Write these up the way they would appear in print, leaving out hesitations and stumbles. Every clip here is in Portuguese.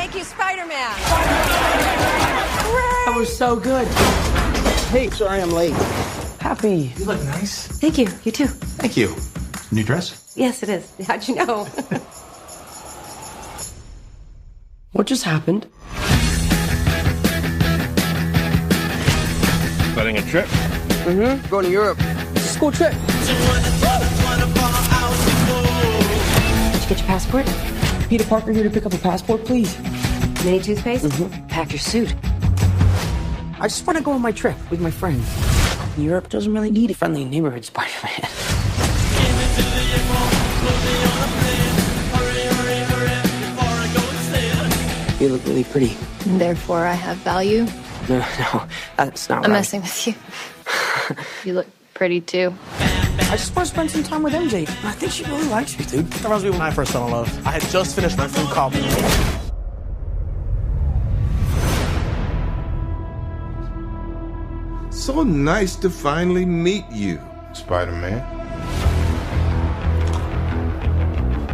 Thank you, Spider-Man. That was so good. Hey, sorry I'm late. Happy. You look nice. Thank you. You too. Thank you. New dress? Yes, it is. How'd you know? What just happened? Planning a trip? Mm-hmm. Going to Europe. It's a school trip. Did you get your passport? Peter Parker here to pick up a passport, please. Mini toothpaste? Mm-hmm. Pack your suit. I just want to go on my trip with my friends. Europe doesn't really need a friendly neighborhood Spider-Man. You look really pretty. Therefore, I have value. No, that's not right. I'm messing with you. You look pretty too. I just want to spend some time with MJ. I think she really likes me, dude. That reminds me when I first fell in love. I had just finished my film called... So nice to finally meet you, Spider-Man.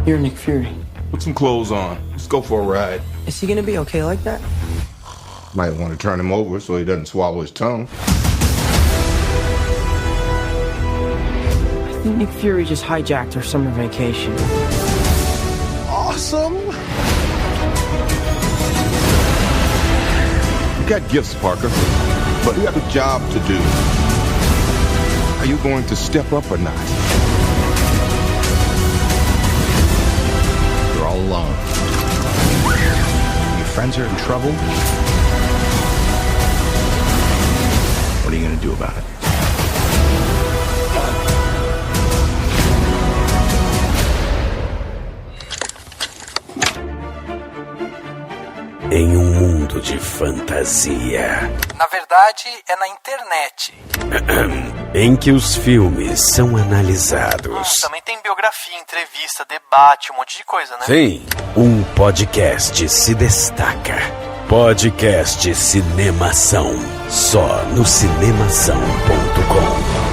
You're Nick Fury. Put some clothes on. Let's go for a ride. Is he gonna be okay like that? Might want to turn him over so he doesn't swallow his tongue. I think Nick Fury just hijacked our summer vacation. Awesome! You got gifts, Parker, but you have a job to do. Are you going to step up or not? You're all alone. Your friends are in trouble. What are you going to do about it? Em mundo de fantasia. Na verdade, é na internet. Em que os filmes são analisados. Também tem biografia, entrevista, debate, um monte de coisa, né? Sim, um podcast se destaca. Podcast Cinemação. Só no cinemação.com.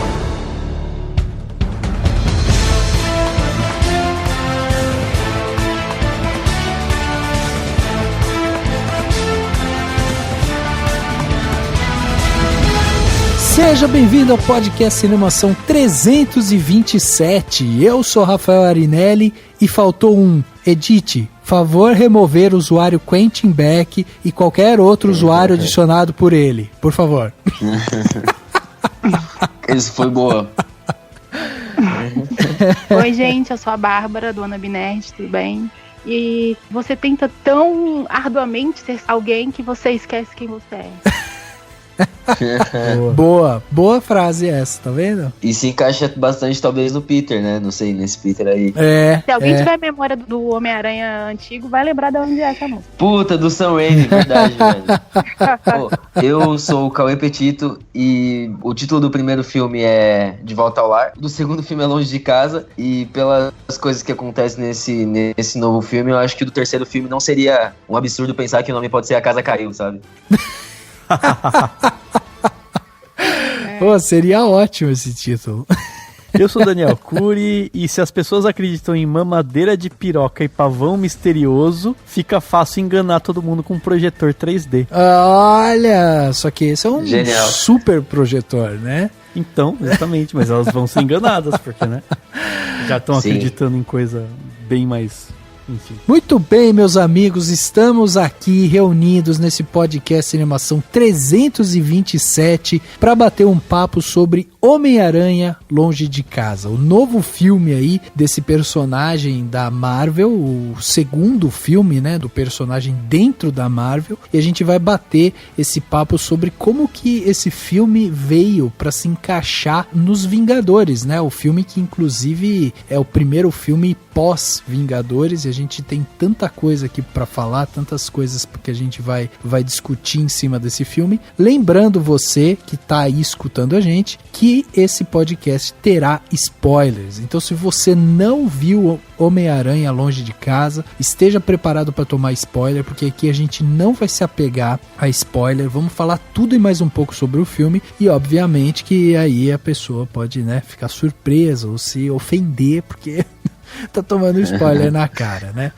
Seja bem-vindo ao podcast Cinemação 327. Eu sou Rafael Arinelli e faltou um. Edite, favor remover o usuário Quentin Beck e qualquer outro usuário adicionado por ele. Por favor. Isso foi boa. Oi, gente, eu sou a Bárbara, do Anabinerd, tudo bem? E você tenta tão arduamente ser alguém que você esquece quem você é. Boa frase essa, tá vendo? E se encaixa bastante talvez no Peter, né? Não sei, nesse Peter aí. Se alguém tiver memória do Homem-Aranha antigo, vai lembrar de onde é essa música. Puta, do Sam Raimi, verdade, velho. Pô, eu sou o Cauê Petito e o título do primeiro filme é De Volta ao Lar. Do segundo filme é Longe de Casa. E pelas coisas que acontecem nesse novo filme, eu acho que do terceiro filme não seria um absurdo pensar que o nome pode ser A Casa Caiu, sabe? Pô, seria ótimo esse título. Eu sou Daniel Cury e se as pessoas acreditam em mamadeira de piroca e pavão misterioso, fica fácil enganar todo mundo com um projetor 3D. Olha, só que esse é um Genial. super projetor, né? Então, exatamente, mas elas vão ser enganadas, porque, né? Já estão acreditando em coisa bem mais... Enfim. Muito bem, meus amigos, estamos aqui reunidos nesse podcast Cinemação 327 para bater um papo sobre Homem-Aranha Longe de Casa, o novo filme aí desse personagem da Marvel, o segundo filme, né, do personagem dentro da Marvel, e a gente vai bater esse papo sobre como que esse filme veio para se encaixar nos Vingadores, né, o filme que inclusive é o primeiro filme pós-Vingadores, e a gente tem tanta coisa aqui para falar, tantas coisas que a gente vai discutir em cima desse filme. Lembrando você que tá aí escutando a gente, que esse podcast terá spoilers. Então se você não viu Homem-Aranha Longe de Casa, esteja preparado para tomar spoiler, porque aqui a gente não vai se apegar a spoiler, vamos falar tudo e mais um pouco sobre o filme, e obviamente que aí a pessoa pode, né, ficar surpresa ou se ofender, porque... tá tomando spoiler na cara, né?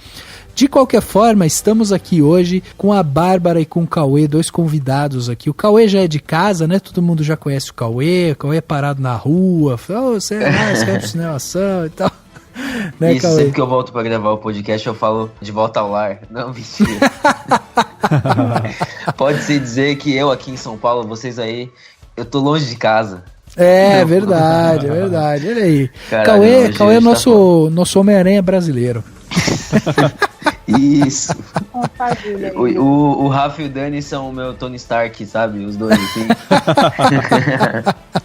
De qualquer forma, estamos aqui hoje com a Bárbara e com o Cauê, dois convidados aqui. O Cauê já é de casa, né? Todo mundo já conhece o Cauê é parado na rua, fala, você é mais, quer pro cinemação e tal. Né, isso, Cauê? sempre que eu volto pra gravar o podcast, eu falo de volta ao lar. Não, mentira. Pode-se dizer que eu aqui em São Paulo, vocês aí, eu tô longe de casa. É verdade. Olha aí. Caralho, Cauê é nosso Homem-Aranha brasileiro. Isso. O Rafa e o Dani são o meu Tony Stark, sabe? Os dois, assim.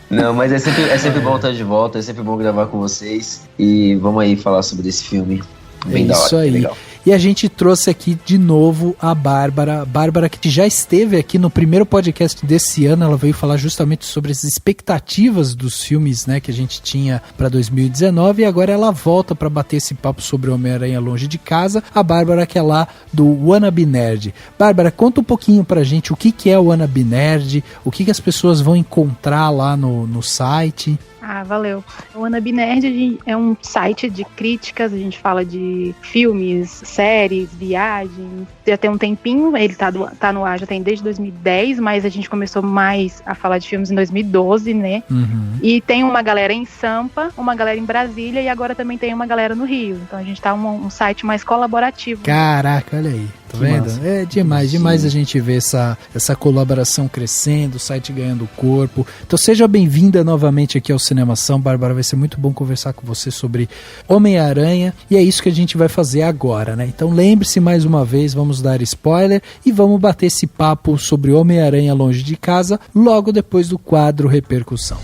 Não, mas é sempre bom estar de volta, é sempre bom gravar com vocês. E vamos aí falar sobre esse filme. Bem da hora, isso aí. legal. E a gente trouxe aqui de novo a Bárbara. Bárbara, que já esteve aqui no primeiro podcast desse ano, ela veio falar justamente sobre as expectativas dos filmes, né, que a gente tinha para 2019, e agora ela volta para bater esse papo sobre Homem-Aranha Longe de Casa. A Bárbara, que é lá do Wannabe Nerd. Bárbara, conta um pouquinho pra gente o que é o Wannabe Nerd, o que as pessoas vão encontrar lá no site. Ah, valeu. O Wannabe Nerd é um site de críticas, a gente fala de filmes, séries, viagens. Já tem um tempinho, ele tá no ar, já tem desde 2010, mas a gente começou mais a falar de filmes em 2012, né? Uhum. E tem uma galera em Sampa, uma galera em Brasília e agora também tem uma galera no Rio. Então a gente tá um site mais colaborativo. Caraca, olha aí. Tá vendo? Massa. É demais a gente ver essa colaboração crescendo, o site ganhando corpo. Então seja bem-vinda novamente aqui ao Cinemação, Bárbara, vai ser muito bom conversar com você sobre Homem-Aranha, e é isso que a gente vai fazer agora, né? Então lembre-se mais uma vez, vamos dar spoiler e vamos bater esse papo sobre Homem-Aranha Longe de Casa logo depois do quadro Repercussão.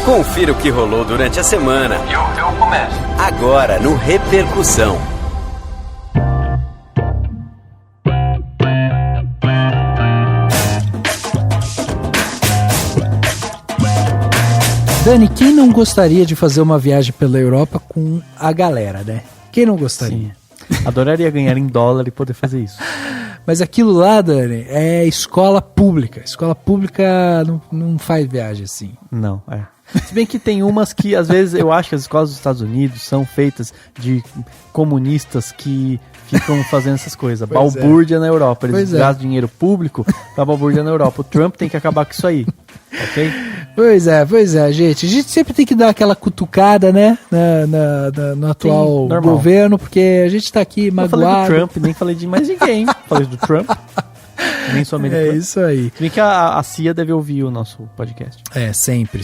Confira o que rolou durante a semana. Eu começo. Agora no Repercussão. Dani, quem não gostaria de fazer uma viagem pela Europa com a galera, né? Quem não gostaria? Sim. Adoraria ganhar em dólar e poder fazer isso. Mas aquilo lá, Dani, é escola pública. Escola pública não faz viagem assim. Não, é. Se bem que tem umas que, às vezes, eu acho que as escolas dos Estados Unidos são feitas de comunistas que ficam fazendo essas coisas. Balbúrdia na Europa. Eles gastam dinheiro público pra balbúrdia na Europa. O Trump tem que acabar com isso aí. Ok? Pois é, gente. A gente sempre tem que dar aquela cutucada, né? No atual governo, porque a gente tá aqui magoado. Eu falei do Trump, nem falei de mais ninguém. Falei do Trump. Nem somente é isso aí. Se bem que a CIA deve ouvir o nosso podcast. É, sempre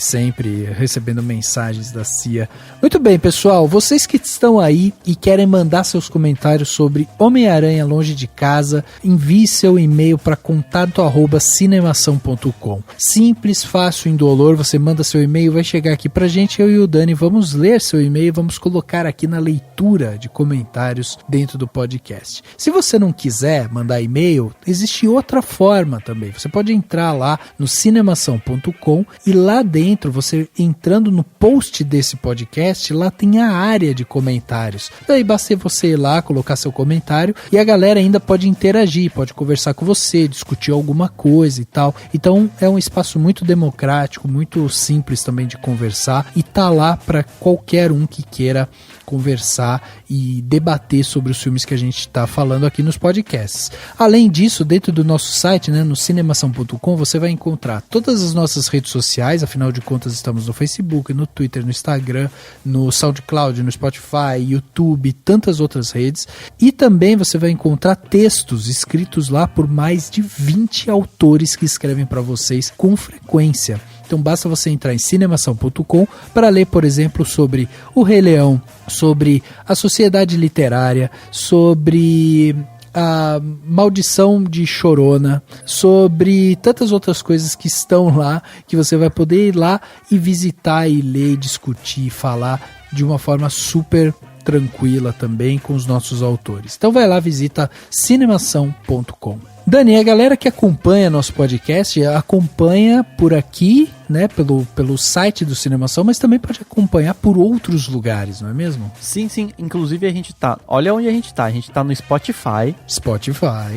recebendo mensagens da CIA. Muito bem, pessoal, vocês que estão aí e querem mandar seus comentários sobre Homem-Aranha Longe de Casa, envie seu e-mail para contato@cinemação.com. Simples, fácil, indolor, você manda seu e-mail, vai chegar aqui pra gente, eu e o Dani vamos ler seu e-mail, vamos colocar aqui na leitura de comentários dentro do podcast. Se você não quiser mandar e-mail, existe outra forma também. Você pode entrar lá no cinemação.com e lá dentro, você entrando no post desse podcast, lá tem a área de comentários. Daí basta você ir lá, colocar seu comentário e a galera ainda pode interagir, pode conversar com você, discutir alguma coisa e tal. Então é um espaço muito democrático, muito simples também de conversar e tá lá para qualquer um que queira conversar e debater sobre os filmes que a gente está falando aqui nos podcasts. Além disso, dentro do nosso site, né, no cinemação.com, você vai encontrar todas as nossas redes sociais, afinal de contas estamos no Facebook, no Twitter, no Instagram, no SoundCloud, no Spotify, YouTube, tantas outras redes, e também você vai encontrar textos escritos lá por mais de 20 autores que escrevem para vocês com frequência. Então basta você entrar em cinemação.com para ler, por exemplo, sobre O Rei Leão, sobre a Sociedade Literária, sobre a Maldição de Chorona, sobre tantas outras coisas que estão lá, que você vai poder ir lá e visitar e ler, discutir, falar de uma forma super tranquila também com os nossos autores. Então vai lá, visita cinemação.com. Dani, a galera que acompanha nosso podcast, acompanha por aqui, né, pelo site do Cinemação, mas também pode acompanhar por outros lugares, não é mesmo? Sim, inclusive a gente tá, olha onde a gente tá no Spotify,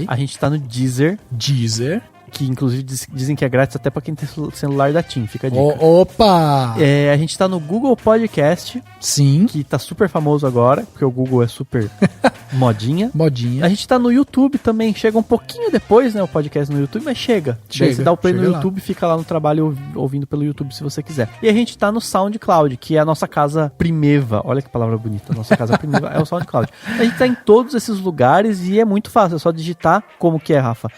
a gente tá no Deezer, que inclusive dizem que é grátis até pra quem tem celular da TIM, fica a dica. Opa! A gente tá no Google Podcast. Sim. Que tá super famoso agora, porque o Google é super modinha. A gente tá no YouTube também, chega um pouquinho depois, né, o podcast no YouTube, mas chega. Daí você dá o play no YouTube, fica lá no trabalho ouvindo pelo YouTube se você quiser. E a gente tá no SoundCloud, que é a nossa casa primeva. Olha que palavra bonita, nossa casa primeva é o SoundCloud. A gente tá em todos esses lugares e é muito fácil, é só digitar. Como que é, Rafa?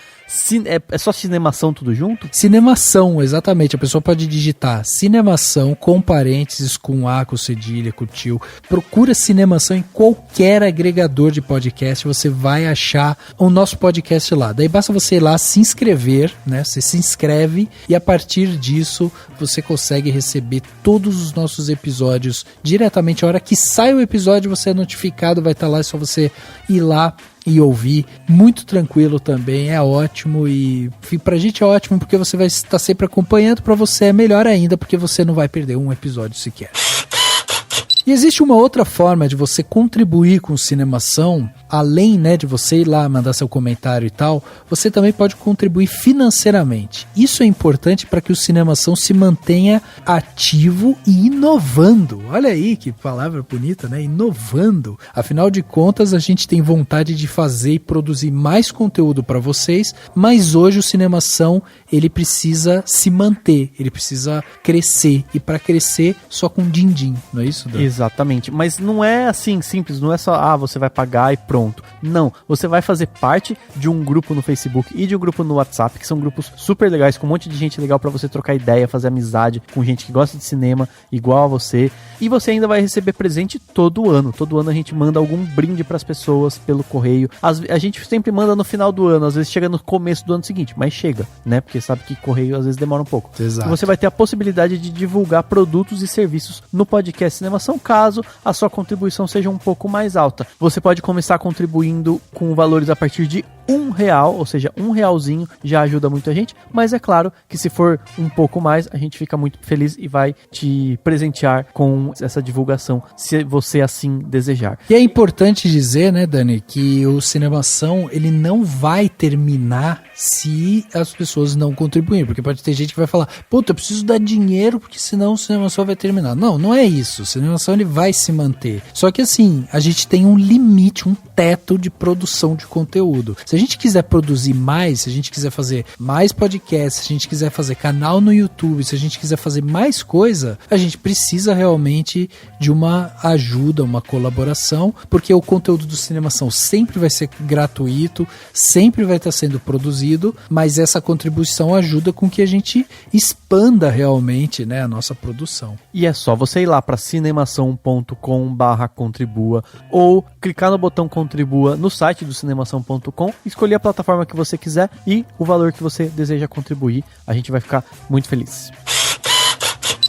É só Cinemação tudo junto? Cinemação, exatamente. A pessoa pode digitar Cinemação com parênteses, com A, com cedilha, com tio. Procura Cinemação em qualquer agregador de podcast, você vai achar o nosso podcast lá. Daí basta você ir lá se inscrever, né? Você se inscreve e a partir disso você consegue receber todos os nossos episódios diretamente. A hora que sai o episódio você é notificado, vai estar lá, é só você ir lá e ouvir, muito tranquilo também, é ótimo e pra gente é ótimo porque você vai estar sempre acompanhando, pra você é melhor ainda porque você não vai perder um episódio sequer. E existe uma outra forma de você contribuir com o Cinemação, além, né, de você ir lá mandar seu comentário e tal, você também pode contribuir financeiramente. Isso é importante para que o Cinemação se mantenha ativo e inovando. Olha aí que palavra bonita, né? Inovando. Afinal de contas, a gente tem vontade de fazer e produzir mais conteúdo para vocês, mas hoje o Cinemação, ele precisa se manter, ele precisa crescer. E para crescer, só com din-din, não é isso, Dan? Exatamente, mas não é assim simples, não é só, você vai pagar e pronto. Não, você vai fazer parte de um grupo no Facebook e de um grupo no WhatsApp, que são grupos super legais, com um monte de gente legal pra você trocar ideia, fazer amizade com gente que gosta de cinema, igual a você. E você ainda vai receber presente todo ano. Todo ano a gente manda algum brinde pras pessoas pelo correio. A gente sempre manda no final do ano, às vezes chega no começo do ano seguinte, mas chega, né? Porque sabe que correio às vezes demora um pouco. Exato. E você vai ter a possibilidade de divulgar produtos e serviços no podcast Cinemação, caso a sua contribuição seja um pouco mais alta. Você pode começar contribuindo com valores a partir de R$1, ou seja, R$1 já ajuda muito a gente, mas é claro que se for um pouco mais, a gente fica muito feliz e vai te presentear com essa divulgação, se você assim desejar. E é importante dizer, né, Dani, que o Cinemação, ele não vai terminar se as pessoas não contribuírem, porque pode ter gente que vai falar, puta, eu preciso dar dinheiro porque senão o Cinemação vai terminar. Não, não é isso. O Cinemação, ele vai se manter. Só que assim, a gente tem um limite, um teto de produção de conteúdo. Se a gente quiser produzir mais, se a gente quiser fazer mais podcasts, se a gente quiser fazer canal no YouTube, se a gente quiser fazer mais coisa, a gente precisa realmente de uma ajuda, uma colaboração, porque o conteúdo do Cinemação sempre vai ser gratuito, sempre vai estar sendo produzido, mas essa contribuição ajuda com que a gente expanda realmente, né, a nossa produção. E é só você ir lá para cinemação.com/contribua ou clicar no botão contribua no site do cinemação.com, escolher a plataforma que você quiser e o valor que você deseja contribuir. A gente vai ficar muito feliz.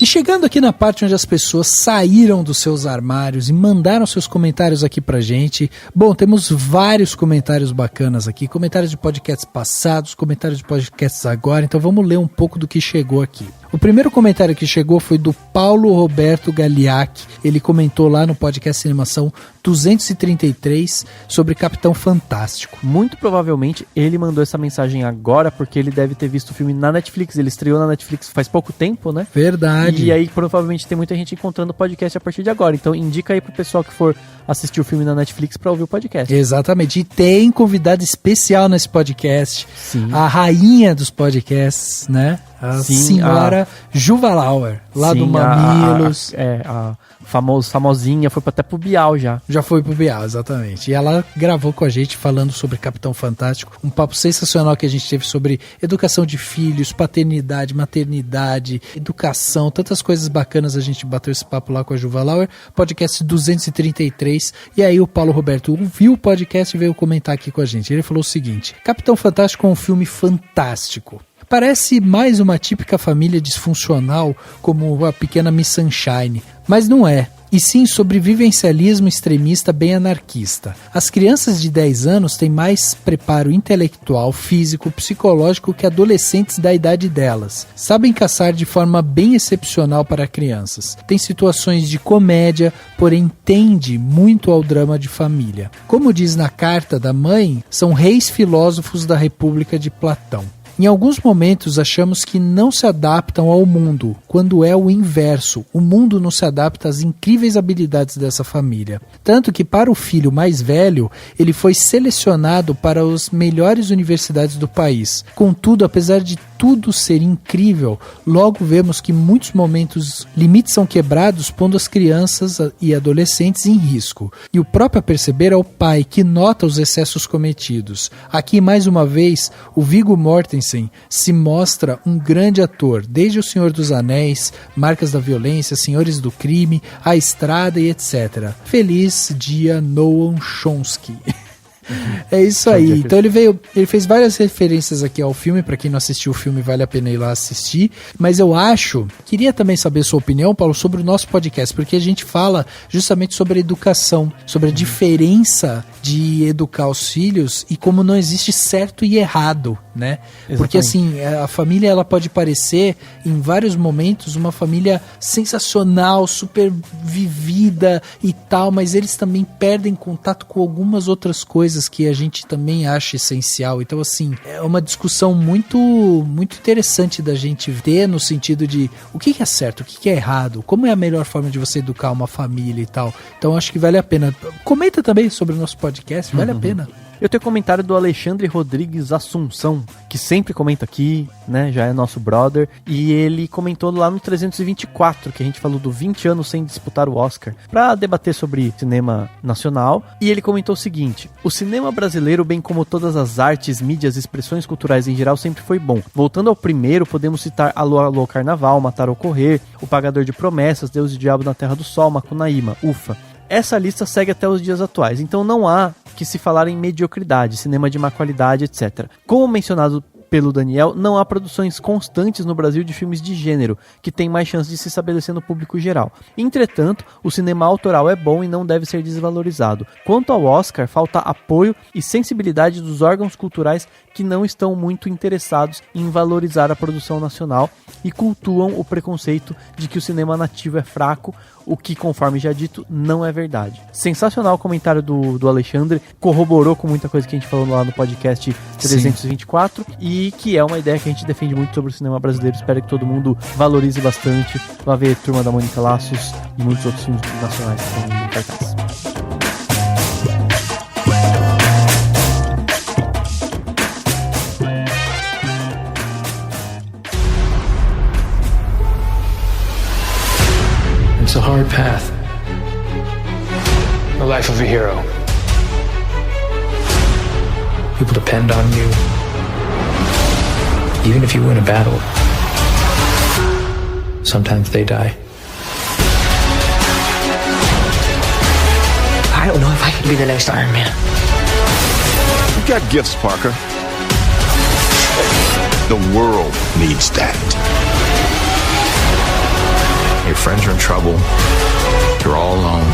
E chegando aqui na parte onde as pessoas saíram dos seus armários e mandaram seus comentários aqui pra gente. Bom, temos vários comentários bacanas aqui, comentários de podcasts passados, comentários de podcasts agora, então vamos ler um pouco do que chegou aqui. O primeiro comentário que chegou foi do Paulo Roberto Galiac. Ele comentou lá no podcast Cinemação 233 sobre Capitão Fantástico. Muito provavelmente ele mandou essa mensagem agora porque ele deve ter visto o filme na Netflix. Ele estreou na Netflix faz pouco tempo, né? Verdade. E aí provavelmente tem muita gente encontrando o podcast a partir de agora. Então indica aí pro pessoal que for assistir o filme na Netflix pra ouvir o podcast. Exatamente. E tem convidado especial nesse podcast. Sim. A rainha dos podcasts, né? A senhora Juva Lauer, lá do Mamilos. A famosinha, foi até pro Bial já. Já foi pro Bial, exatamente. E ela gravou com a gente falando sobre Capitão Fantástico. Um papo sensacional que a gente teve sobre educação de filhos, paternidade, maternidade, educação, tantas coisas bacanas. A gente bateu esse papo lá com a Juva Lauer. Podcast 233. E aí o Paulo Roberto ouviu o podcast e veio comentar aqui com a gente. Ele falou o seguinte: Capitão Fantástico é um filme fantástico. Parece mais uma típica família disfuncional como a pequena Miss Sunshine, mas não é. E sim sobrevivencialismo extremista bem anarquista. As crianças de 10 anos têm mais preparo intelectual, físico, psicológico que adolescentes da idade delas. Sabem caçar de forma bem excepcional para crianças. Tem situações de comédia, porém tende muito ao drama de família. Como diz na carta da mãe, são reis filósofos da República de Platão. Em alguns momentos achamos que não se adaptam ao mundo, quando é o inverso. O mundo não se adapta às incríveis habilidades dessa família. Tanto que para o filho mais velho, ele foi selecionado para as melhores universidades do país. Contudo, apesar de tudo ser incrível, logo vemos que em muitos momentos limites são quebrados, pondo as crianças e adolescentes em risco. E o próprio a perceber é o pai, que nota os excessos cometidos. Aqui, mais uma vez, o Viggo Mortensen se mostra um grande ator, desde O Senhor dos Anéis, Marcas da Violência, Senhores do Crime, A Estrada e etc. Feliz dia Noam Chomsky. É isso aí. Então ele fez várias referências aqui ao filme. Pra quem não assistiu o filme, vale a pena ir lá assistir. Mas eu queria também saber sua opinião, Paulo, sobre o nosso podcast, porque a gente fala justamente sobre a educação, sobre a diferença de educar os filhos e como não existe certo e errado, né? Exatamente. Porque assim, a família, ela pode parecer em vários momentos uma família sensacional, super vivida e tal, mas eles também perdem contato com algumas outras coisas que a gente também acha essencial. Então assim, é uma discussão muito interessante da gente ter, no sentido de o que é certo, o que é errado, como é a melhor forma de você educar uma família e tal. Então acho que vale a pena. Comenta também sobre o nosso podcast, vale a pena. Eu tenho comentário do Alexandre Rodrigues Assunção, que sempre comenta aqui, né, já é nosso brother, e ele comentou lá no 324, que a gente falou do 20 anos sem disputar o Oscar, pra debater sobre cinema nacional, e ele comentou o seguinte: o cinema brasileiro, bem como todas as artes, mídias e expressões culturais em geral, sempre foi bom. Voltando ao primeiro, podemos citar Alô, Alô, Carnaval, Matar ou Correr, O Pagador de Promessas, Deus e o Diabo na Terra do Sol, Macunaíma, Ufa. Essa lista segue até os dias atuais, então não há que se falar em mediocridade, cinema de má qualidade, etc. Como mencionado pelo Daniel, não há produções constantes no Brasil de filmes de gênero, que tem mais chance de se estabelecer no público geral. Entretanto, o cinema autoral é bom e não deve ser desvalorizado. Quanto ao Oscar, falta apoio e sensibilidade dos órgãos culturais que não estão muito interessados em valorizar a produção nacional e cultuam o preconceito de que o cinema nativo é fraco, o que, conforme já dito, não é verdade. Sensacional o comentário do Alexandre, corroborou com muita coisa que a gente falou lá no podcast 324, Sim. E que é uma ideia que a gente defende muito sobre o cinema brasileiro. Espero que todo mundo valorize bastante. Vá ver Turma da Mônica Laços e muitos outros filmes nacionais que estão em cartaz. It's a hard path. The life of a hero. People depend on you. Even if you win a battle, sometimes they die. I don't know if I could be the next Iron Man. You got gifts, Parker. The world needs that. Your friends are in trouble. You're all alone.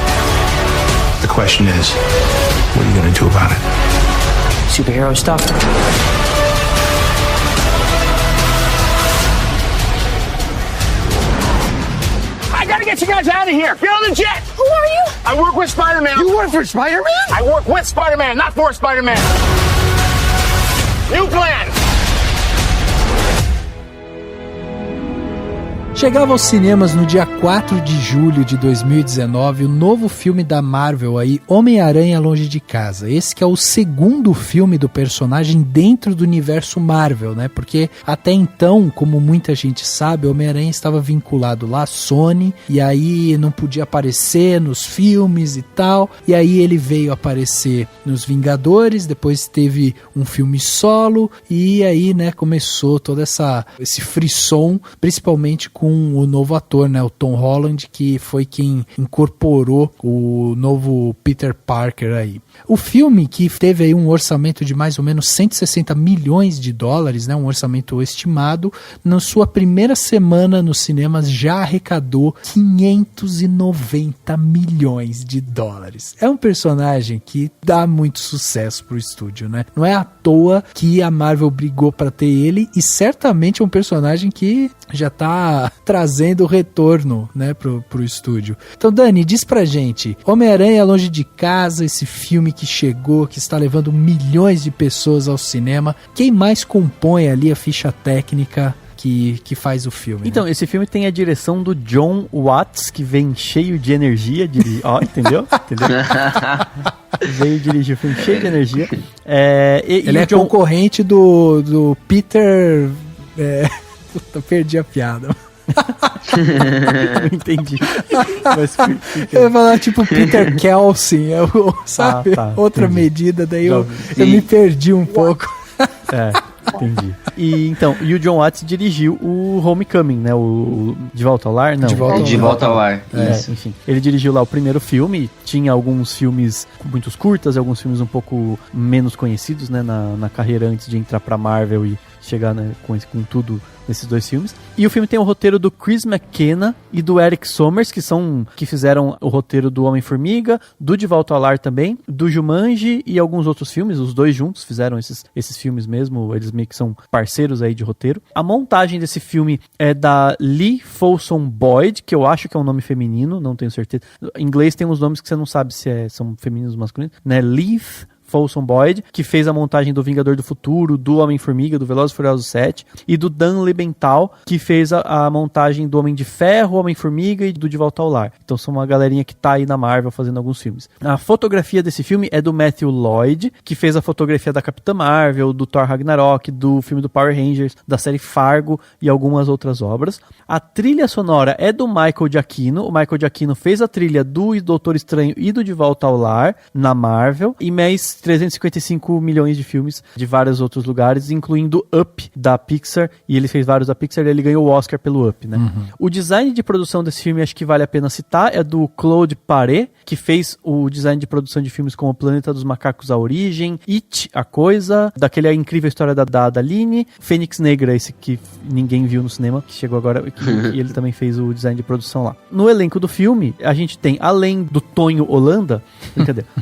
The question is, what are you going to do about it? Superhero stuff. I gotta get you guys out of here. Get on the jet. Who are you? I work with Spider-Man. You work for Spider-Man? I work with Spider-Man, not for Spider-Man. New plan. Chegava aos cinemas no dia 4 de julho de 2019 o novo filme da Marvel aí, Homem-Aranha Longe de Casa. Esse que é o segundo filme do personagem dentro do universo Marvel, né? Porque até então, como muita gente sabe, o Homem-Aranha estava vinculado lá à Sony, e aí não podia aparecer nos filmes e tal. E aí ele veio aparecer nos Vingadores, depois teve um filme solo, e aí, né, começou todo esse frisson, principalmente com o novo ator, né, o Tom Holland, que foi quem incorporou o novo Peter Parker aí. O filme, que teve aí um orçamento de mais ou menos 160 milhões de dólares, né, um orçamento estimado, na sua primeira semana nos cinemas já arrecadou 590 milhões de dólares. É um personagem que dá muito sucesso pro estúdio, né? Não é à toa que a Marvel brigou para ter ele, e certamente é um personagem que já tá trazendo o retorno, né, pro estúdio. Então, Dani, diz pra gente, Homem-Aranha Longe de Casa, esse filme que chegou, que está levando milhões de pessoas ao cinema, quem mais compõe ali a ficha técnica que faz o filme? Então, né? Esse filme tem a direção do John Watts, que vem cheio de energia, entendeu? Veio dirigir o filme cheio de energia. Ele é concorrente do Peter... Puta, perdi a piada. Não entendi. Mas eu ia falar tipo Peter Kelsey, sabe? Outra entendi. Medida, daí eu me perdi um pouco. Entendi. E o John Watts dirigiu o Homecoming, né? O De Volta ao Lar? Não. De Volta ao Lar. Enfim. Ele dirigiu lá o primeiro filme. Tinha alguns filmes muito curtas e alguns filmes um pouco menos conhecidos, né? Na carreira antes de entrar pra Marvel e chegar, né, com tudo nesses dois filmes. E o filme tem o roteiro do Chris McKenna e do Eric Sommers, que fizeram o roteiro do Homem-Formiga, do De Volta ao Lar também, do Jumanji e alguns outros filmes. Os dois juntos fizeram esses filmes mesmo. Eles meio que são parceiros aí de roteiro. A montagem desse filme é da Lee Folsom Boyd, que eu acho que é um nome feminino, não tenho certeza. Em inglês tem uns nomes que você não sabe se são femininos ou masculinos, né? Lee Folsom Boyd, que fez a montagem do Vingador do Futuro, do Homem-Formiga, do Velozes e Furiosos 7, e do Dan Lebenthal, que fez a montagem do Homem de Ferro, Homem-Formiga e do De Volta ao Lar. Então são uma galerinha que tá aí na Marvel fazendo alguns filmes. A fotografia desse filme é do Matthew Lloyd, que fez a fotografia da Capitã Marvel, do Thor Ragnarok, do filme do Power Rangers, da série Fargo e algumas outras obras. A trilha sonora é do Michael Giacchino. O Michael Giacchino fez a trilha do Doutor Estranho e do De Volta ao Lar na Marvel, e mais 355 milhões de filmes de vários outros lugares, incluindo Up, da Pixar, e ele fez vários da Pixar e ele ganhou o Oscar pelo Up, né? O design de produção desse filme, acho que vale a pena citar, é do Claude Paré, que fez o design de produção de filmes como O Planeta dos Macacos, A Origem, It, A Coisa, daquele A Incrível História da Adeline, Fênix Negra, esse que ninguém viu no cinema, que chegou agora, e ele também fez o design de produção lá. No elenco do filme, a gente tem, além do Tonho Holanda,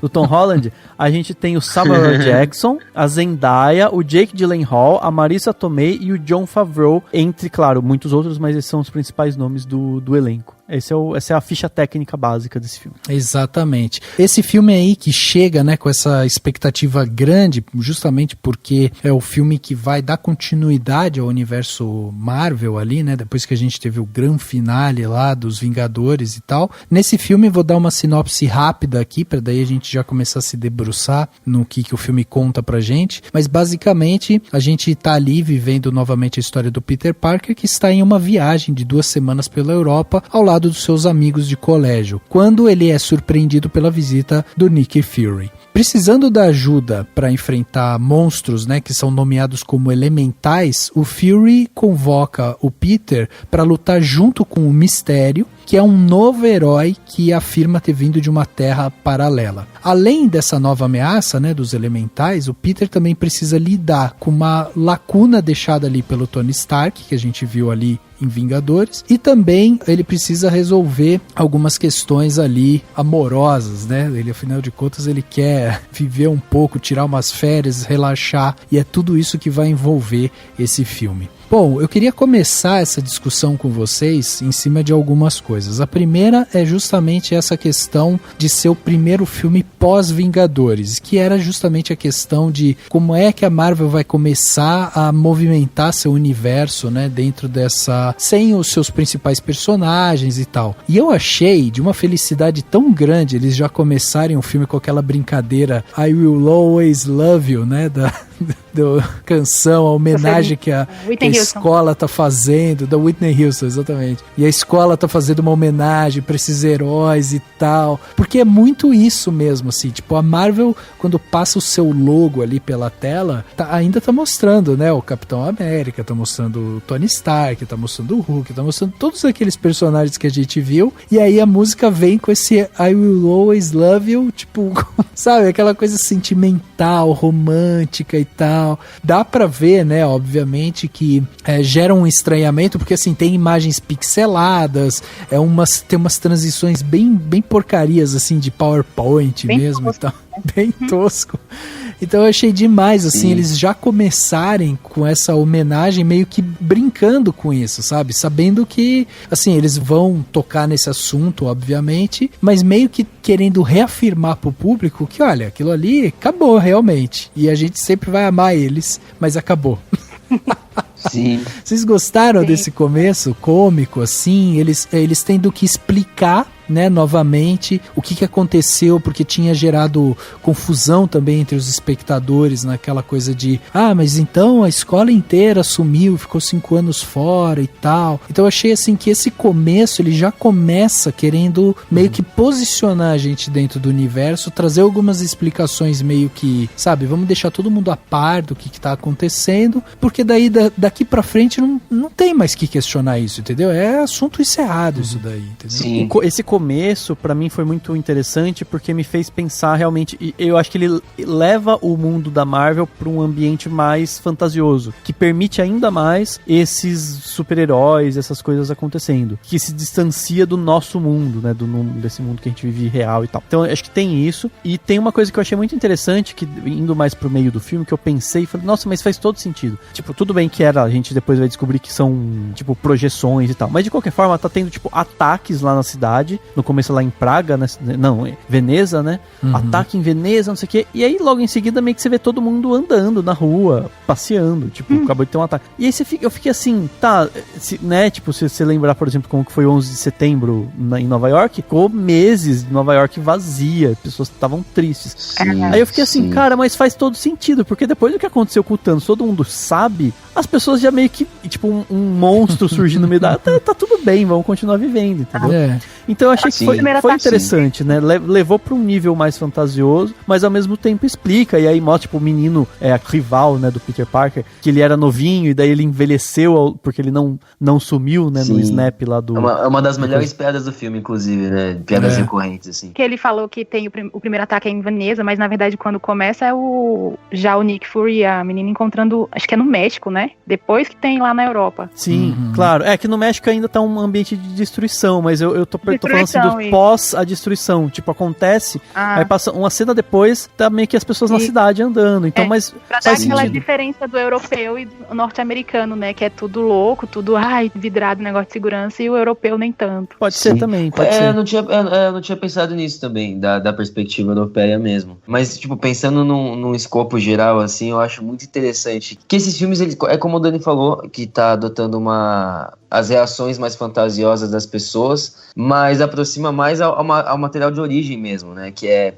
do Tom Holland, a gente tem o Samuel Jackson, a Zendaya, o Jake Gyllenhaal, a Marissa Tomei e o Jon Favreau, entre, claro, muitos outros, mas esses são os principais nomes do elenco. Essa é a ficha técnica básica desse filme. Exatamente. Esse filme aí que chega, né, com essa expectativa grande, justamente porque é o filme que vai dar continuidade ao universo Marvel ali, né, depois que a gente teve o grande finale lá dos Vingadores e tal. Nesse filme, vou dar uma sinopse rápida aqui, para daí a gente já começar a se debruçar no que o filme conta pra gente. Mas basicamente, a gente tá ali vivendo novamente a história do Peter Parker, que está em uma viagem de 2 semanas pela Europa, ao lado dos seus amigos de colégio, quando ele é surpreendido pela visita do Nick Fury. Precisando da ajuda para enfrentar monstros, né, que são nomeados como elementais, o Fury convoca o Peter para lutar junto com o Mistério, que é um novo herói que afirma ter vindo de uma terra paralela. Além dessa nova ameaça, né, dos elementais, o Peter também precisa lidar com uma lacuna deixada ali pelo Tony Stark, que a gente viu ali em Vingadores, e também ele precisa resolver algumas questões ali amorosas, né? Ele, afinal de contas, ele quer viver um pouco, tirar umas férias, relaxar, e é tudo isso que vai envolver esse filme. Bom, eu queria começar essa discussão com vocês em cima de algumas coisas. A primeira é justamente essa questão de ser o primeiro filme pós-Vingadores, que era justamente a questão de como é que a Marvel vai começar a movimentar seu universo, né, dentro dessa, sem os seus principais personagens e tal. E eu achei de uma felicidade tão grande eles já começarem o filme com aquela brincadeira I Will Always Love You, né, da canção, a homenagem que a escola tá fazendo, da Whitney Houston, exatamente. E a escola tá fazendo uma homenagem pra esses heróis e tal, porque é muito isso mesmo, assim, tipo, a Marvel, quando passa o seu logo ali pela tela, ainda tá mostrando, né, o Capitão América, tá mostrando o Tony Stark, tá mostrando o Hulk, tá mostrando todos aqueles personagens que a gente viu, e aí a música vem com esse I Will Always Love You, tipo, sabe, aquela coisa sentimental, romântica e tal. Dá pra ver, né, obviamente, que gera um estranhamento, porque assim, tem imagens pixeladas, tem umas transições bem porcarias, assim, de PowerPoint bem mesmo tosco. E tal. Bem tosco. Então eu achei demais, assim, eles já começarem com essa homenagem meio que brincando com isso, sabe? Sabendo que, assim, eles vão tocar nesse assunto, obviamente, mas meio que querendo reafirmar pro público que, olha, aquilo ali acabou realmente. E a gente sempre vai amar eles, mas acabou. Sim. Vocês gostaram desse começo cômico, assim? Eles tendo que explicar, né, novamente o que aconteceu, porque tinha gerado confusão também entre os espectadores naquela coisa de, mas então a escola inteira sumiu, ficou 5 anos fora e tal. Então eu achei assim que esse começo, ele já começa querendo meio que posicionar a gente dentro do universo, trazer algumas explicações meio que, sabe, vamos deixar todo mundo a par do que tá acontecendo, porque daí daqui pra frente não tem mais que questionar isso, entendeu? É assunto encerrado isso daí, entendeu? Sim. Esse começo, pra mim, foi muito interessante porque me fez pensar realmente, e eu acho que ele leva o mundo da Marvel pra um ambiente mais fantasioso, que permite ainda mais esses super-heróis, essas coisas acontecendo, que se distancia do nosso mundo, né, desse mundo que a gente vive real e tal. Então, acho que tem isso, e tem uma coisa que eu achei muito interessante, que indo mais pro meio do filme, que eu pensei e falei, nossa, mas faz todo sentido. Tipo, tudo bem que a gente depois vai descobrir que são, tipo, projeções e tal, mas de qualquer forma, tá tendo, tipo, ataques lá na cidade. No começo lá em Praga, né? Não, Veneza, né? Ataque em Veneza, não sei o quê. E aí logo em seguida meio que você vê todo mundo andando na rua, passeando. Tipo, acabou de ter um ataque. E aí eu fiquei assim, tá, né? Tipo, se você lembrar, por exemplo, como que foi 11 de setembro em Nova York, ficou meses de Nova York vazia. Pessoas estavam tristes. Sim, aí eu fiquei assim, cara, mas faz todo sentido. Porque depois do que aconteceu com o Thanos, todo mundo sabe, as pessoas já meio que, tipo, um monstro surgindo no meio da... Tá tudo bem, vamos continuar vivendo, entendeu? Então eu achei que foi interessante, né? Levou pra um nível mais fantasioso, mas ao mesmo tempo explica. E aí mostra, tipo, o menino, a rival, né, do Peter Parker, que ele era novinho e daí ele envelheceu porque ele não sumiu, né, no Snap lá do... É uma das melhores piadas do filme, inclusive, né? Piadas recorrentes, assim. Que ele falou que tem o primeiro ataque é em Veneza, mas na verdade quando começa já o Nick Fury e a menina encontrando, acho que é no México, né? Depois que tem lá na Europa. Sim, claro. É que no México ainda tá um ambiente de destruição, mas eu tô falando assim do pós a destruição. Tipo, acontece, aí passa uma cena depois, tá meio que as pessoas na cidade andando. Então, mas pra dar aquela diferença do europeu e do norte-americano, né? Que é tudo louco, tudo vidrado, negócio de segurança, e o europeu nem tanto. Pode ser também, pode ser. Eu não tinha pensado nisso também, da perspectiva europeia mesmo. Mas, tipo, pensando num escopo geral, assim, eu acho muito interessante que esses filmes, é como o Dani falou, que tá adotando as reações mais fantasiosas das pessoas, mas aproxima mais ao material de origem mesmo, né? Que é,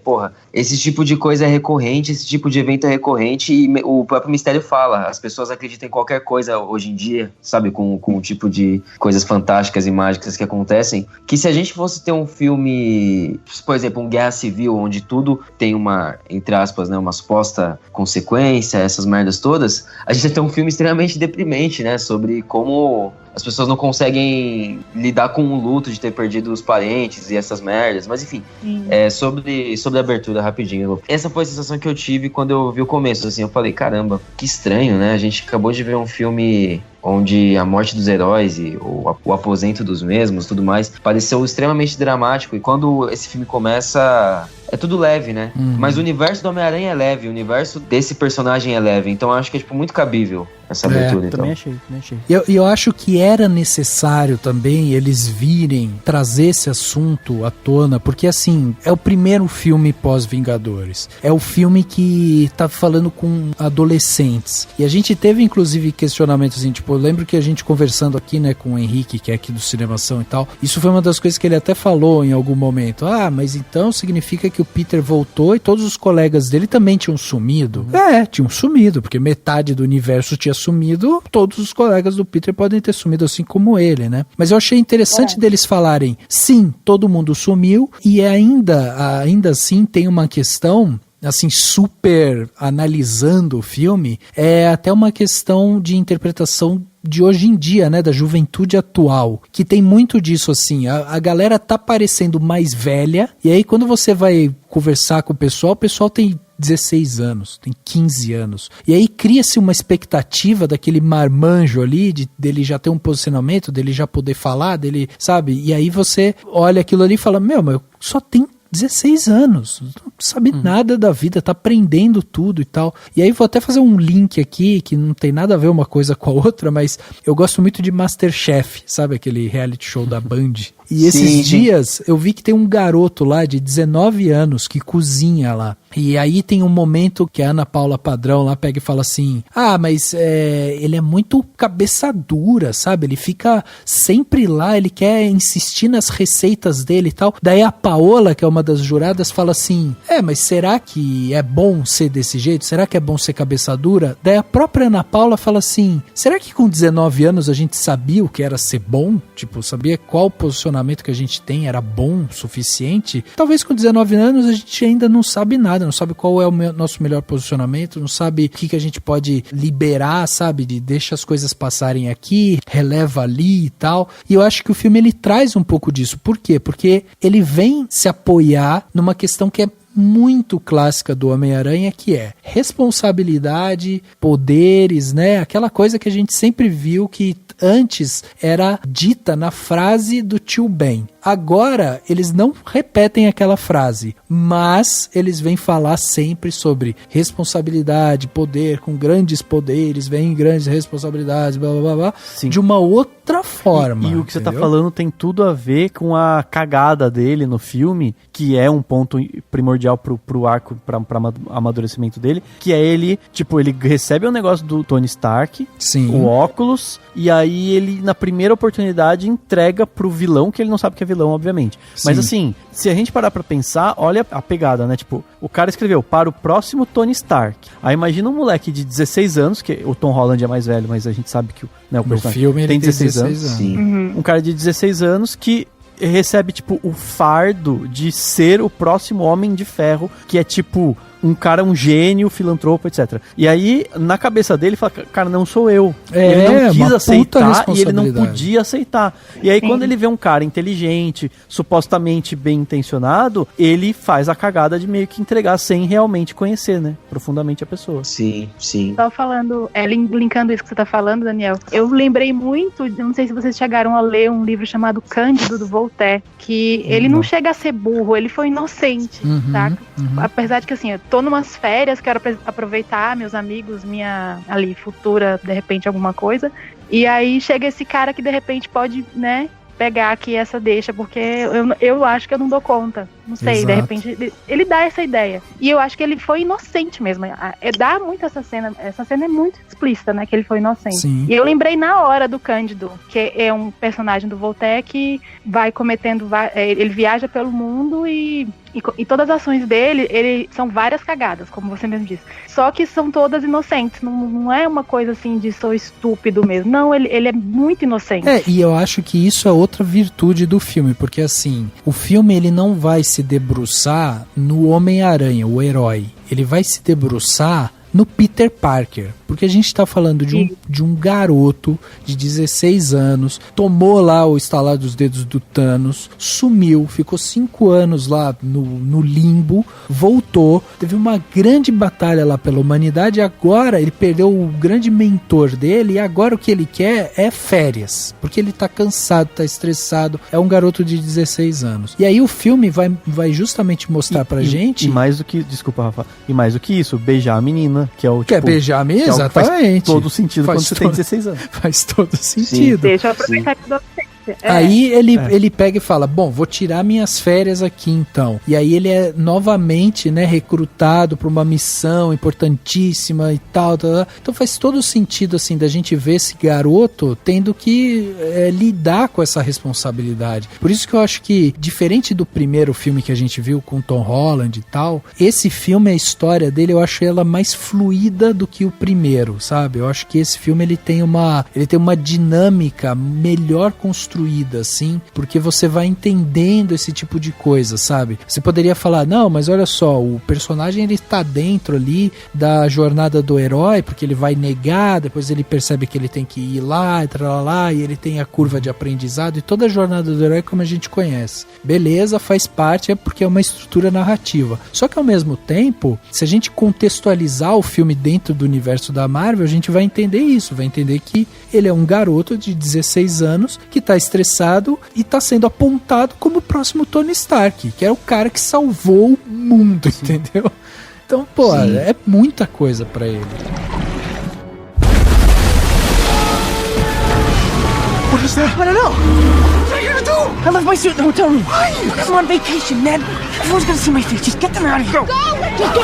esse tipo de coisa é recorrente, esse tipo de evento é recorrente, e o próprio Mistério fala, as pessoas acreditam em qualquer coisa hoje em dia, sabe? Com o tipo de coisas fantásticas e mágicas que acontecem, que se a gente fosse ter um filme, por exemplo, um Guerra Civil, onde tudo tem uma, entre aspas, né, uma suposta consequência, essas merdas todas, a gente ia ter um filme extremamente deprimente, né? Sobre como as pessoas não conseguem lidar com o luto de ter perdido os parentes e essas merdas. Mas enfim, sobre a abertura, rapidinho. Essa foi a sensação que eu tive quando eu vi o começo, assim. Eu falei, caramba, que estranho, né? A gente acabou de ver um filme onde a morte dos heróis e o aposento dos mesmos, tudo mais, pareceu extremamente dramático. E quando esse filme começa, é tudo leve, né? Mas o universo do Homem-Aranha é leve, o universo desse personagem é leve. Então eu acho que é, tipo, muito cabível essa abertura. Também achei. E eu acho que era necessário também eles virem trazer esse assunto à tona, porque assim, é o primeiro filme pós-Vingadores. É o filme que tá falando com adolescentes. E a gente teve, inclusive, questionamentos assim, tipo, eu lembro que a gente conversando aqui, né, com o Henrique, que é aqui do Cinemação e tal, isso foi uma das coisas que ele até falou em algum momento. Mas então significa que o Peter voltou e todos os colegas dele também tinham sumido? Tinham sumido, porque metade do universo tinha sumido, todos os colegas do Peter podem ter sumido assim como ele, né? Mas eu achei interessante deles falarem, sim, todo mundo sumiu, e ainda assim tem uma questão, assim, super analisando o filme, é até uma questão de interpretação de hoje em dia, né, da juventude atual, que tem muito disso, assim, a galera tá parecendo mais velha, e aí quando você vai conversar com o pessoal tem 16 anos, tem 15 anos. E aí cria-se uma expectativa daquele marmanjo ali, dele já ter um posicionamento, dele já poder falar, dele, sabe? E aí você olha aquilo ali e fala, mas só tem 16 anos, não sabe nada da vida, tá aprendendo tudo e tal. E aí vou até fazer um link aqui, que não tem nada a ver uma coisa com a outra, mas eu gosto muito de MasterChef, sabe aquele reality show da Band? E esses dias eu vi que tem um garoto lá de 19 anos que cozinha lá. E aí tem um momento que a Ana Paula Padrão lá pega e fala assim, mas ele é muito cabeça dura, sabe? Ele fica sempre lá, ele quer insistir nas receitas dele e tal. Daí a Paola, que é uma das juradas, fala assim, mas será que é bom ser desse jeito? Será que é bom ser cabeça dura? Daí a própria Ana Paula fala assim, será que com 19 anos a gente sabia o que era ser bom? Tipo, sabia qual posicionamento que a gente tem era bom o suficiente? Talvez com 19 anos a gente ainda não sabe nada, não sabe qual é o nosso melhor posicionamento, não sabe o que a gente pode liberar, sabe? De deixa as coisas passarem aqui, releva ali e tal. E eu acho que o filme ele traz um pouco disso. Por quê? Porque ele vem se apoiar numa questão que é muito clássica do Homem-Aranha, que é responsabilidade, poderes, né? Aquela coisa que a gente sempre viu que antes era dita na frase do tio Ben. Agora, eles não repetem aquela frase, mas eles vêm falar sempre sobre responsabilidade, poder, com grandes poderes, vem grandes responsabilidades, blá, blá, blá, blá, de uma outra forma. E o que você tá falando tem tudo a ver com a cagada dele no filme, que é um ponto primordial pro arco, pra amadurecimento dele, que é ele, tipo, ele recebe um negócio do Tony Stark, o óculos, e aí ele, na primeira oportunidade, entrega pro vilão, que ele não sabe que é vilão, obviamente. Sim. Mas assim, se a gente parar pra pensar, olha a pegada, né? Tipo, o cara escreveu para o próximo Tony Stark. Aí imagina um moleque de 16 anos, que o Tom Holland é mais velho, mas a gente sabe que o personagem filme tem ele 16 anos. Sim. Um cara de 16 anos que recebe, tipo, o fardo de ser o próximo Homem de Ferro, que é, tipo, um cara, um gênio, filantropo, etc. E aí, na cabeça dele, fala, cara, não sou eu. Ele não quis aceitar e ele não podia aceitar. E aí, quando ele vê um cara inteligente, supostamente bem intencionado, ele faz a cagada de meio que entregar sem realmente conhecer, né? Profundamente a pessoa. Sim, sim. Só falando, linkando isso que você tá falando, Daniel, eu lembrei muito, não sei se vocês chegaram a ler um livro chamado Cândido, do Voltaire, que ele não chega a ser burro, ele foi inocente, saca? Apesar de que, assim, eu tô numas férias, quero aproveitar meus amigos, minha ali futura, de repente, alguma coisa, e aí chega esse cara que de repente pode, né, pegar aqui essa deixa, porque eu acho que eu não dou conta. Não sei, de repente, ele dá essa ideia. E eu acho que ele foi inocente mesmo. Dá muito essa cena é muito explícita, né, que ele foi inocente. Sim. E eu lembrei na hora do Cândido, que é um personagem do Voltaire que vai cometendo, ele viaja pelo mundo e todas as ações dele são várias cagadas, como você mesmo disse. Só que são todas inocentes, não é uma coisa assim de sou estúpido mesmo. Não, ele é muito inocente. E eu acho que isso é outra virtude do filme, porque assim, o filme ele não vai se debruçar no Homem-Aranha, o herói. Ele vai se debruçar no Peter Parker, porque a gente tá falando de um garoto de 16 anos, tomou lá o estalar dos dedos do Thanos, sumiu, ficou 5 anos lá no limbo, voltou, teve uma grande batalha lá pela humanidade, e agora ele perdeu o grande mentor dele, e agora o que ele quer é férias, porque ele tá cansado, tá estressado, é um garoto de 16 anos. E aí o filme vai justamente mostrar pra gente... E mais do que, desculpa, Rafa, e mais do que isso, beijar a menina, que é o tipo... Quer beijar mesmo? Exatamente. Faz todo sentido quando você tem 16 anos. Faz todo sentido. Deixa eu aproveitar que eu Aí ele pega e fala, bom, vou tirar minhas férias aqui então. E aí ele é novamente, né, recrutado para uma missão importantíssima e tal, tal. Então faz todo sentido, assim, da gente ver esse garoto tendo que lidar com essa responsabilidade. Por isso que eu acho que, diferente do primeiro filme que a gente viu com Tom Holland e tal, esse filme, a história dele, eu acho ela mais fluida do que o primeiro, sabe? Eu acho que esse filme ele tem uma dinâmica melhor construída, assim, porque você vai entendendo esse tipo de coisa, sabe? Você poderia falar, não, mas olha só, o personagem ele tá dentro ali da jornada do herói, porque ele vai negar, depois ele percebe que ele tem que ir lá, e ele tem a curva de aprendizado, e toda a jornada do herói como a gente conhece. Beleza, faz parte, é porque é uma estrutura narrativa. Só que ao mesmo tempo, se a gente contextualizar o filme dentro do universo da Marvel, a gente vai entender isso, vai entender que ele é um garoto de 16 anos que tá estressado e tá sendo apontado como o próximo Tony Stark, que era o cara que salvou o mundo, entendeu? Então, pô, é muita coisa pra ele. What is that? I don't know. What are you gonna do? I left my suit in the hotel room. Why? Because I'm on vacation, Ned. Everyone's gonna see my face. Just get them out of here. Go! Just go!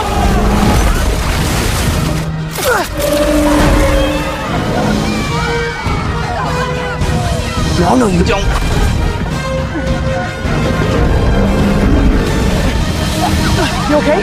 No, you don't. You okay?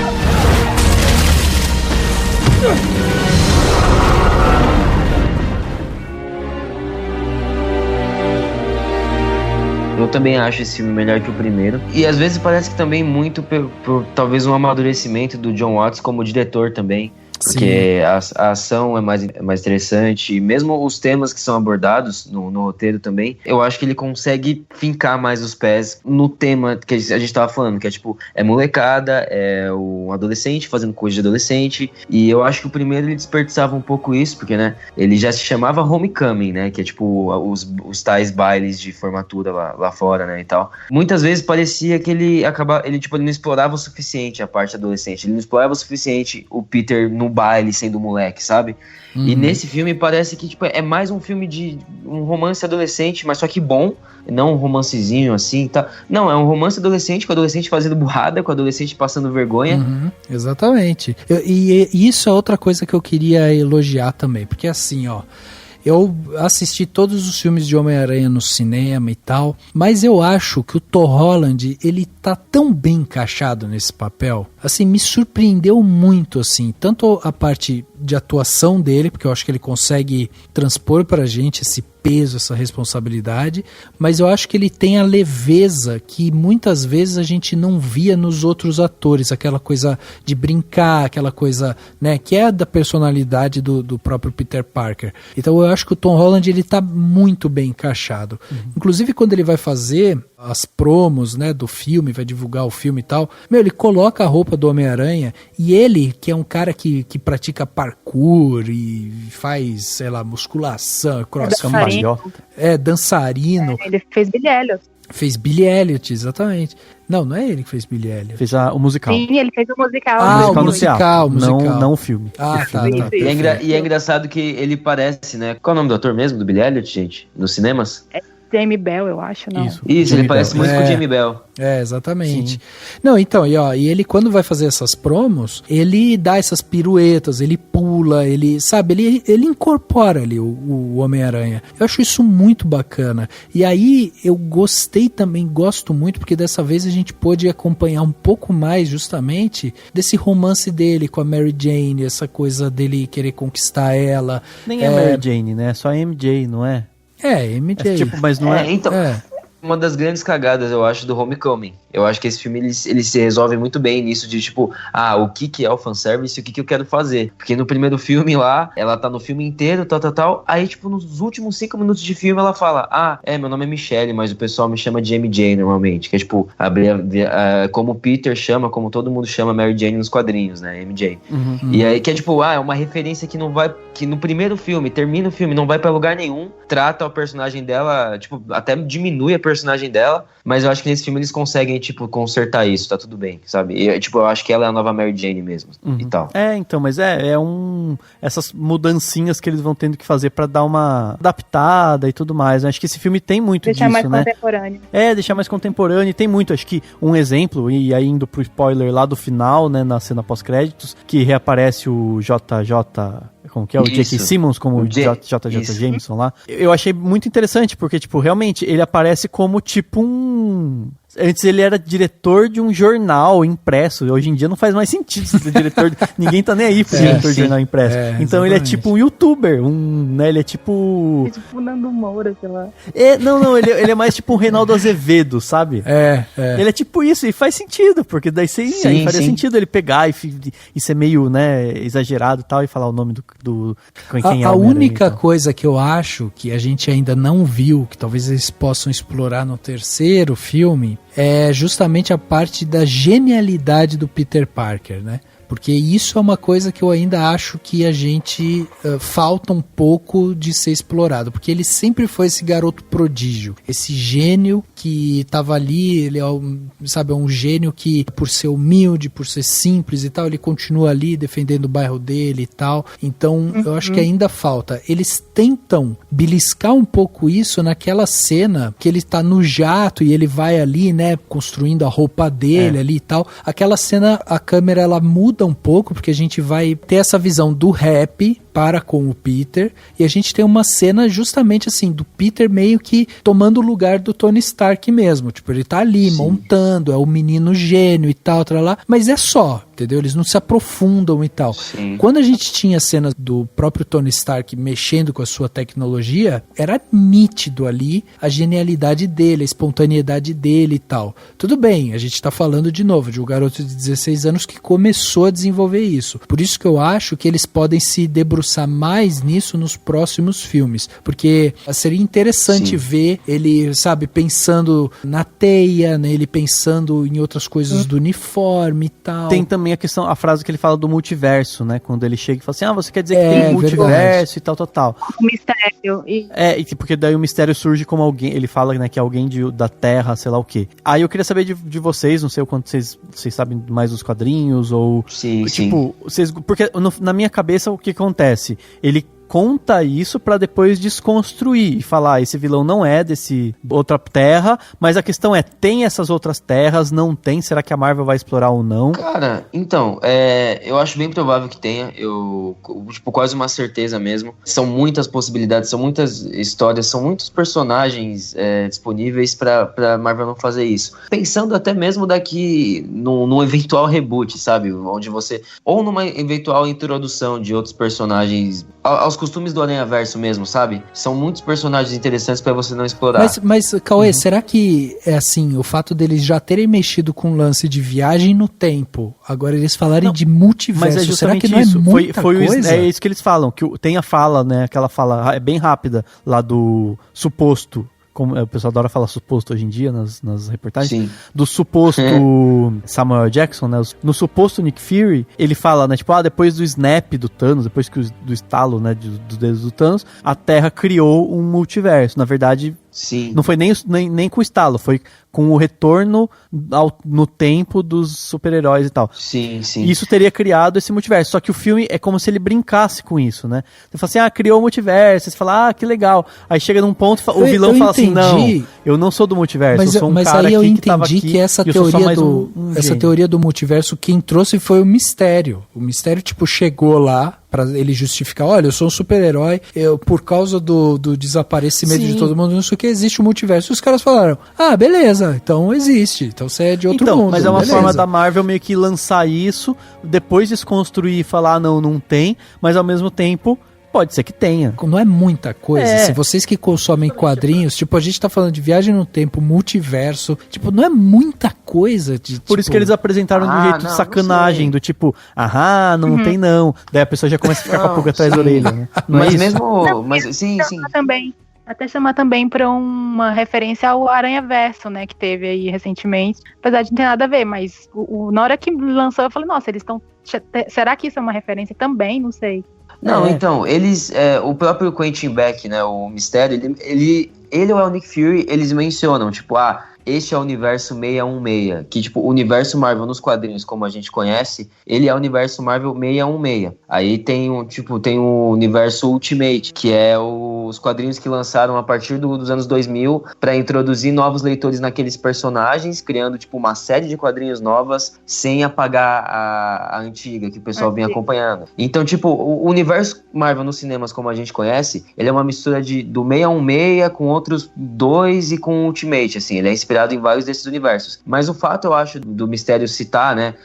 Eu também acho esse filme melhor que o primeiro. E às vezes parece que também muito por talvez um amadurecimento do John Watts como diretor também. Porque a ação é mais interessante. E mesmo os temas que são abordados no roteiro também, eu acho que ele consegue fincar mais os pés no tema que a gente tava falando, que é tipo, é molecada, é um adolescente fazendo coisa de adolescente. E eu acho que o primeiro ele desperdiçava um pouco isso, porque, né, ele já se chamava Homecoming, né, que é tipo os tais bailes de formatura lá fora, né, e tal. Muitas vezes parecia que ele não explorava o suficiente a parte adolescente, ele não explorava o suficiente o Peter no baile sendo moleque, sabe? Uhum. E nesse filme parece que tipo, é mais um filme de um romance adolescente, mas só que bom, não um romancezinho assim, tá? Não, é um romance adolescente, com o adolescente fazendo burrada, com o adolescente passando vergonha. Uhum, exatamente. E isso é outra coisa que eu queria elogiar também, porque assim, ó, eu assisti todos os filmes de Homem-Aranha no cinema e tal, mas eu acho que o Tom Holland, ele tá tão bem encaixado nesse papel, assim, me surpreendeu muito, assim, tanto a parte de atuação dele, porque eu acho que ele consegue transpor pra gente esse peso, essa responsabilidade, mas eu acho que ele tem a leveza que muitas vezes a gente não via nos outros atores, aquela coisa de brincar, aquela coisa, né, que é da personalidade do próprio Peter Parker. Então eu acho que o Tom Holland, ele tá muito bem encaixado. Uhum. Inclusive quando ele vai fazer as promos, né, do filme, vai divulgar o filme e tal, ele coloca a roupa do Homem-Aranha e ele, que é um cara que pratica parkour e faz, sei lá, musculação, dançarino. Ele fez Billy Elliot. Fez Billy Elliot, exatamente. Não é ele que fez Billy Elliot. Fez o musical. Sim, ele fez o musical. O musical. Não o filme. Tá. E é engraçado que ele parece, né? Qual é o nome do ator mesmo, do Billy Elliot, gente? Nos cinemas? Jamie Bell, eu acho, não. Isso ele parece muito com o Jamie Bell. É, exatamente. Sim. Não, então, e ele quando vai fazer essas promos, ele dá essas piruetas, ele pula, ele, sabe, ele incorpora ali o Homem-Aranha. Eu acho isso muito bacana. E aí, eu gosto muito, porque dessa vez a gente pôde acompanhar um pouco mais, justamente, desse romance dele com a Mary Jane, essa coisa dele querer conquistar ela. Nem é Mary Jane, né? É só MJ, não é? MJ. Mas não é. Então, uma das grandes cagadas, eu acho, do Homecoming. Eu acho que esse filme, ele se resolve muito bem nisso de, tipo, o que é o fanservice e o que eu quero fazer. Porque no primeiro filme lá, ela tá no filme inteiro, tal. Aí, tipo, nos últimos 5 minutos de filme, ela fala, meu nome é Michelle, mas o pessoal me chama de MJ normalmente. Que é, tipo, como o Peter chama, como todo mundo chama Mary Jane nos quadrinhos, né? MJ. Uhum. E aí, que é, tipo, é uma referência que não vai... Que no primeiro filme, termina o filme, não vai pra lugar nenhum, trata o personagem dela, tipo, até diminui a personagem dela, mas eu acho que nesse filme eles conseguem, tipo, consertar isso, tá tudo bem, sabe? E, tipo, eu acho que ela é a nova Mary Jane mesmo, e tal. Então, mas essas mudancinhas que eles vão tendo que fazer pra dar uma adaptada e tudo mais. Eu acho que esse filme tem muito disso, né? Deixar mais contemporâneo. Deixar mais contemporâneo, e tem muito, acho que um exemplo, e aí indo pro spoiler lá do final, né, na cena pós-créditos, que reaparece o como que é? O J.K. Simmons como o J.J. Jameson lá. Eu achei muito interessante, porque, tipo, realmente ele aparece como, tipo, Antes ele era diretor de um jornal impresso. Hoje em dia não faz mais sentido ser diretor. Ninguém tá nem aí pro diretor de jornal impresso. Então ele é tipo um youtuber. Né? Ele é tipo... É tipo o Nando Moura, sei lá. Não, ele é mais tipo um Reinaldo Azevedo, sabe? Ele é tipo isso, e faz sentido, porque daí aí faria sentido ele pegar e ser meio, né, exagerado e tal, e falar o nome do quem é a única coisa que eu acho que a gente ainda não viu, que talvez eles possam explorar no terceiro filme, é justamente a parte da genialidade do Peter Parker, né? Porque isso é uma coisa que eu ainda acho que a gente falta um pouco de ser explorado, porque ele sempre foi esse garoto prodígio, esse gênio que tava ali, ele é um gênio que, por ser humilde, por ser simples e tal, ele continua ali defendendo o bairro dele e tal. Então, eu acho que ainda falta. Eles tentam beliscar um pouco isso naquela cena que ele tá no jato e ele vai ali, né, construindo a roupa dele ali e tal. Aquela cena, a câmera, ela muda um pouco, porque a gente vai ter essa visão do rap para com o Peter, e a gente tem uma cena justamente assim, do Peter meio que tomando o lugar do Tony Stark mesmo, tipo, ele tá ali montando, é o menino gênio e tal, mas é só, entendeu? Eles não se aprofundam e tal. Quando a gente tinha cenas do próprio Tony Stark mexendo com a sua tecnologia, era nítido ali a genialidade dele, a espontaneidade dele e tal. Tudo bem, a gente tá falando de novo de um garoto de 16 anos que começou a desenvolver isso. Por isso que eu acho que eles podem se debruçar mais nisso nos próximos filmes, porque seria interessante ver ele, sabe, pensando na teia, né, ele pensando em outras coisas do uniforme e tal. Tem também a frase que ele fala do multiverso, né, quando ele chega e fala assim, você quer dizer que tem multiverso e tal. O mistério. E porque daí o mistério surge como alguém, ele fala, né, que é alguém da Terra, sei lá o quê. Aí eu queria saber de vocês, não sei o quanto vocês sabem mais dos quadrinhos, ou... Sim. Vocês, porque na minha cabeça o que acontece? Ele conta isso pra depois desconstruir e falar, esse vilão não é desse outra terra, mas a questão é, tem essas outras terras, não tem? Será que a Marvel vai explorar ou não? Cara, então, eu acho bem provável que tenha, quase uma certeza mesmo. São muitas possibilidades, são muitas histórias, são muitos personagens disponíveis pra Marvel não fazer isso. Pensando até mesmo daqui num eventual reboot, sabe? Ou numa eventual introdução de outros personagens aos costumes do Aranhaverso mesmo, sabe? São muitos personagens interessantes pra você não explorar. Mas Cauê, será que é assim, o fato deles já terem mexido com o lance de viagem no tempo, agora eles falarem de multiverso, mas será que não isso. É muita coisa? É isso que eles falam, que tem a fala, né, aquela fala bem rápida lá do suposto, como o pessoal adora falar suposto hoje em dia nas reportagens, do suposto Samuel Jackson, né, no suposto Nick Fury, ele fala, né, tipo, depois do snap do Thanos, depois do estalo, né, dos dedos do Thanos, a Terra criou um multiverso. Na verdade, não foi nem com o estalo, foi com o retorno no tempo dos super-heróis e tal. Sim. Isso teria criado esse multiverso, só que o filme é como se ele brincasse com isso, né? Você fala assim, criou o multiverso, você fala, que legal. Aí chega num ponto, o vilão fala assim, não, eu não sou do multiverso, eu sou um cara aí eu aqui entendi que tava aqui, que essa teoria do multiverso, quem trouxe foi o Mistério. O Mistério, tipo, chegou lá pra ele justificar, olha, eu sou um super-herói, por causa do desaparecimento de todo mundo, não sei o que, existe um multiverso. E os caras falaram, beleza, então existe, então você é de outro mundo. Mas é uma beleza. forma da Marvel meio que lançar isso, depois desconstruir e falar, não tem, mas ao mesmo tempo pode ser que tenha. Não é muita coisa. Se vocês que consomem quadrinhos, tipo, a gente tá falando de viagem no tempo, multiverso, tipo, não é muita coisa. Por isso que eles apresentaram de um jeito de sacanagem, do tipo, não tem não. Daí a pessoa já começa a ficar com a pulga atrás da orelha, né? Sim. Até chamar também pra uma referência ao Aranhaverso, né, que teve aí recentemente. Apesar de não ter nada a ver, mas na hora que lançou eu falei, nossa, eles estão... Será que isso é uma referência também? Não sei. Não, então, eles... o próprio Quentin Beck, né, o Mistério, ele ou o Nick Fury, eles mencionam, tipo, este é o universo 616, que, tipo, o universo Marvel nos quadrinhos, como a gente conhece, ele é o universo Marvel 616. Aí tem o universo Ultimate, que é os quadrinhos que lançaram a partir dos anos 2000 para introduzir novos leitores naqueles personagens, criando, tipo, uma série de quadrinhos novas sem apagar a antiga, que o pessoal vem acompanhando. Então, tipo, o universo Marvel nos cinemas, como a gente conhece, ele é uma mistura do 616 com outros dois e com o Ultimate, assim, ele é inspirado em vários desses universos. Mas o fato, eu acho, do Mistério citar, né,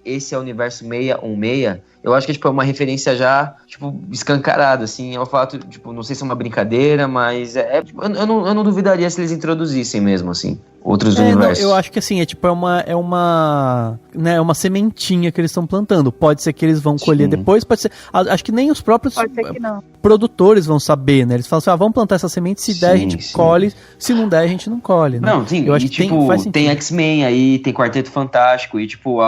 esse é o universo 616, eu acho que tipo, é uma referência já, tipo, escancarada, assim, é o fato, tipo, não sei se é uma brincadeira, mas tipo, eu não duvidaria se eles introduzissem mesmo, assim, outros universos. Não, eu acho que assim, é uma sementinha que eles estão plantando. Pode ser que eles vão colher depois, pode ser. Acho que nem os próprios produtores vão saber, né? Eles falam assim, vamos plantar essa semente, se der a gente colhe, se não der a gente não colhe, né? Não, sim, eu acho e, que tipo, faz tem X-Men aí, tem Quarteto Fantástico, e tipo,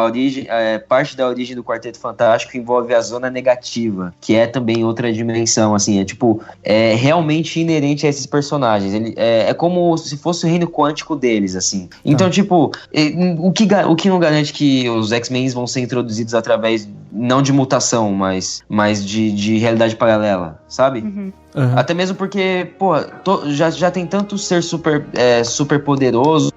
parte da origem do Quarteto Fantástico envolve a Zona Negativa, que é também outra dimensão, assim, é realmente inerente a esses personagens. É como se fosse o reino quântico deles, assim. Então, tipo, o que não garante que os X-Men vão ser introduzidos através, não de mutação, mas de realidade paralela, sabe? Uhum. Até mesmo porque, pô, já tem tanto ser super poderoso,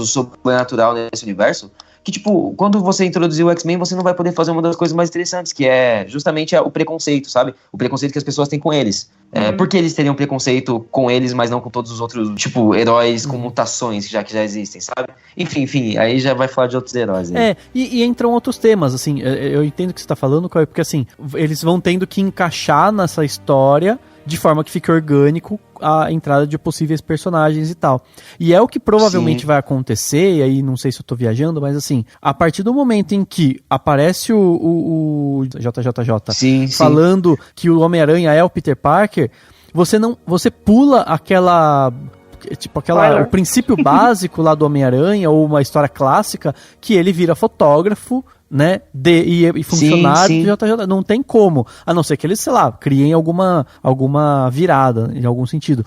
sobrenatural nesse universo, que, tipo, quando você introduzir o X-Men, você não vai poder fazer uma das coisas mais interessantes, que é justamente o preconceito, sabe? O preconceito que as pessoas têm com eles. Por que eles teriam preconceito com eles, mas não com todos os outros, tipo, heróis com mutações, que já existem, sabe? Enfim, aí já vai falar de outros heróis. Aí. E entram outros temas, assim, eu entendo o que você tá falando, Cauê, porque, assim, eles vão tendo que encaixar nessa história de forma que fique orgânico a entrada de possíveis personagens e tal. E é o que provavelmente vai acontecer, e aí não sei se eu tô viajando, mas assim, a partir do momento em que aparece o JJJ falando que o Homem-Aranha é o Peter Parker, você pula o princípio básico lá do Homem-Aranha, ou uma história clássica, que ele vira fotógrafo, né, e funcionário de JJ, não tem como, a não ser que eles, sei lá, criem alguma virada, em algum sentido.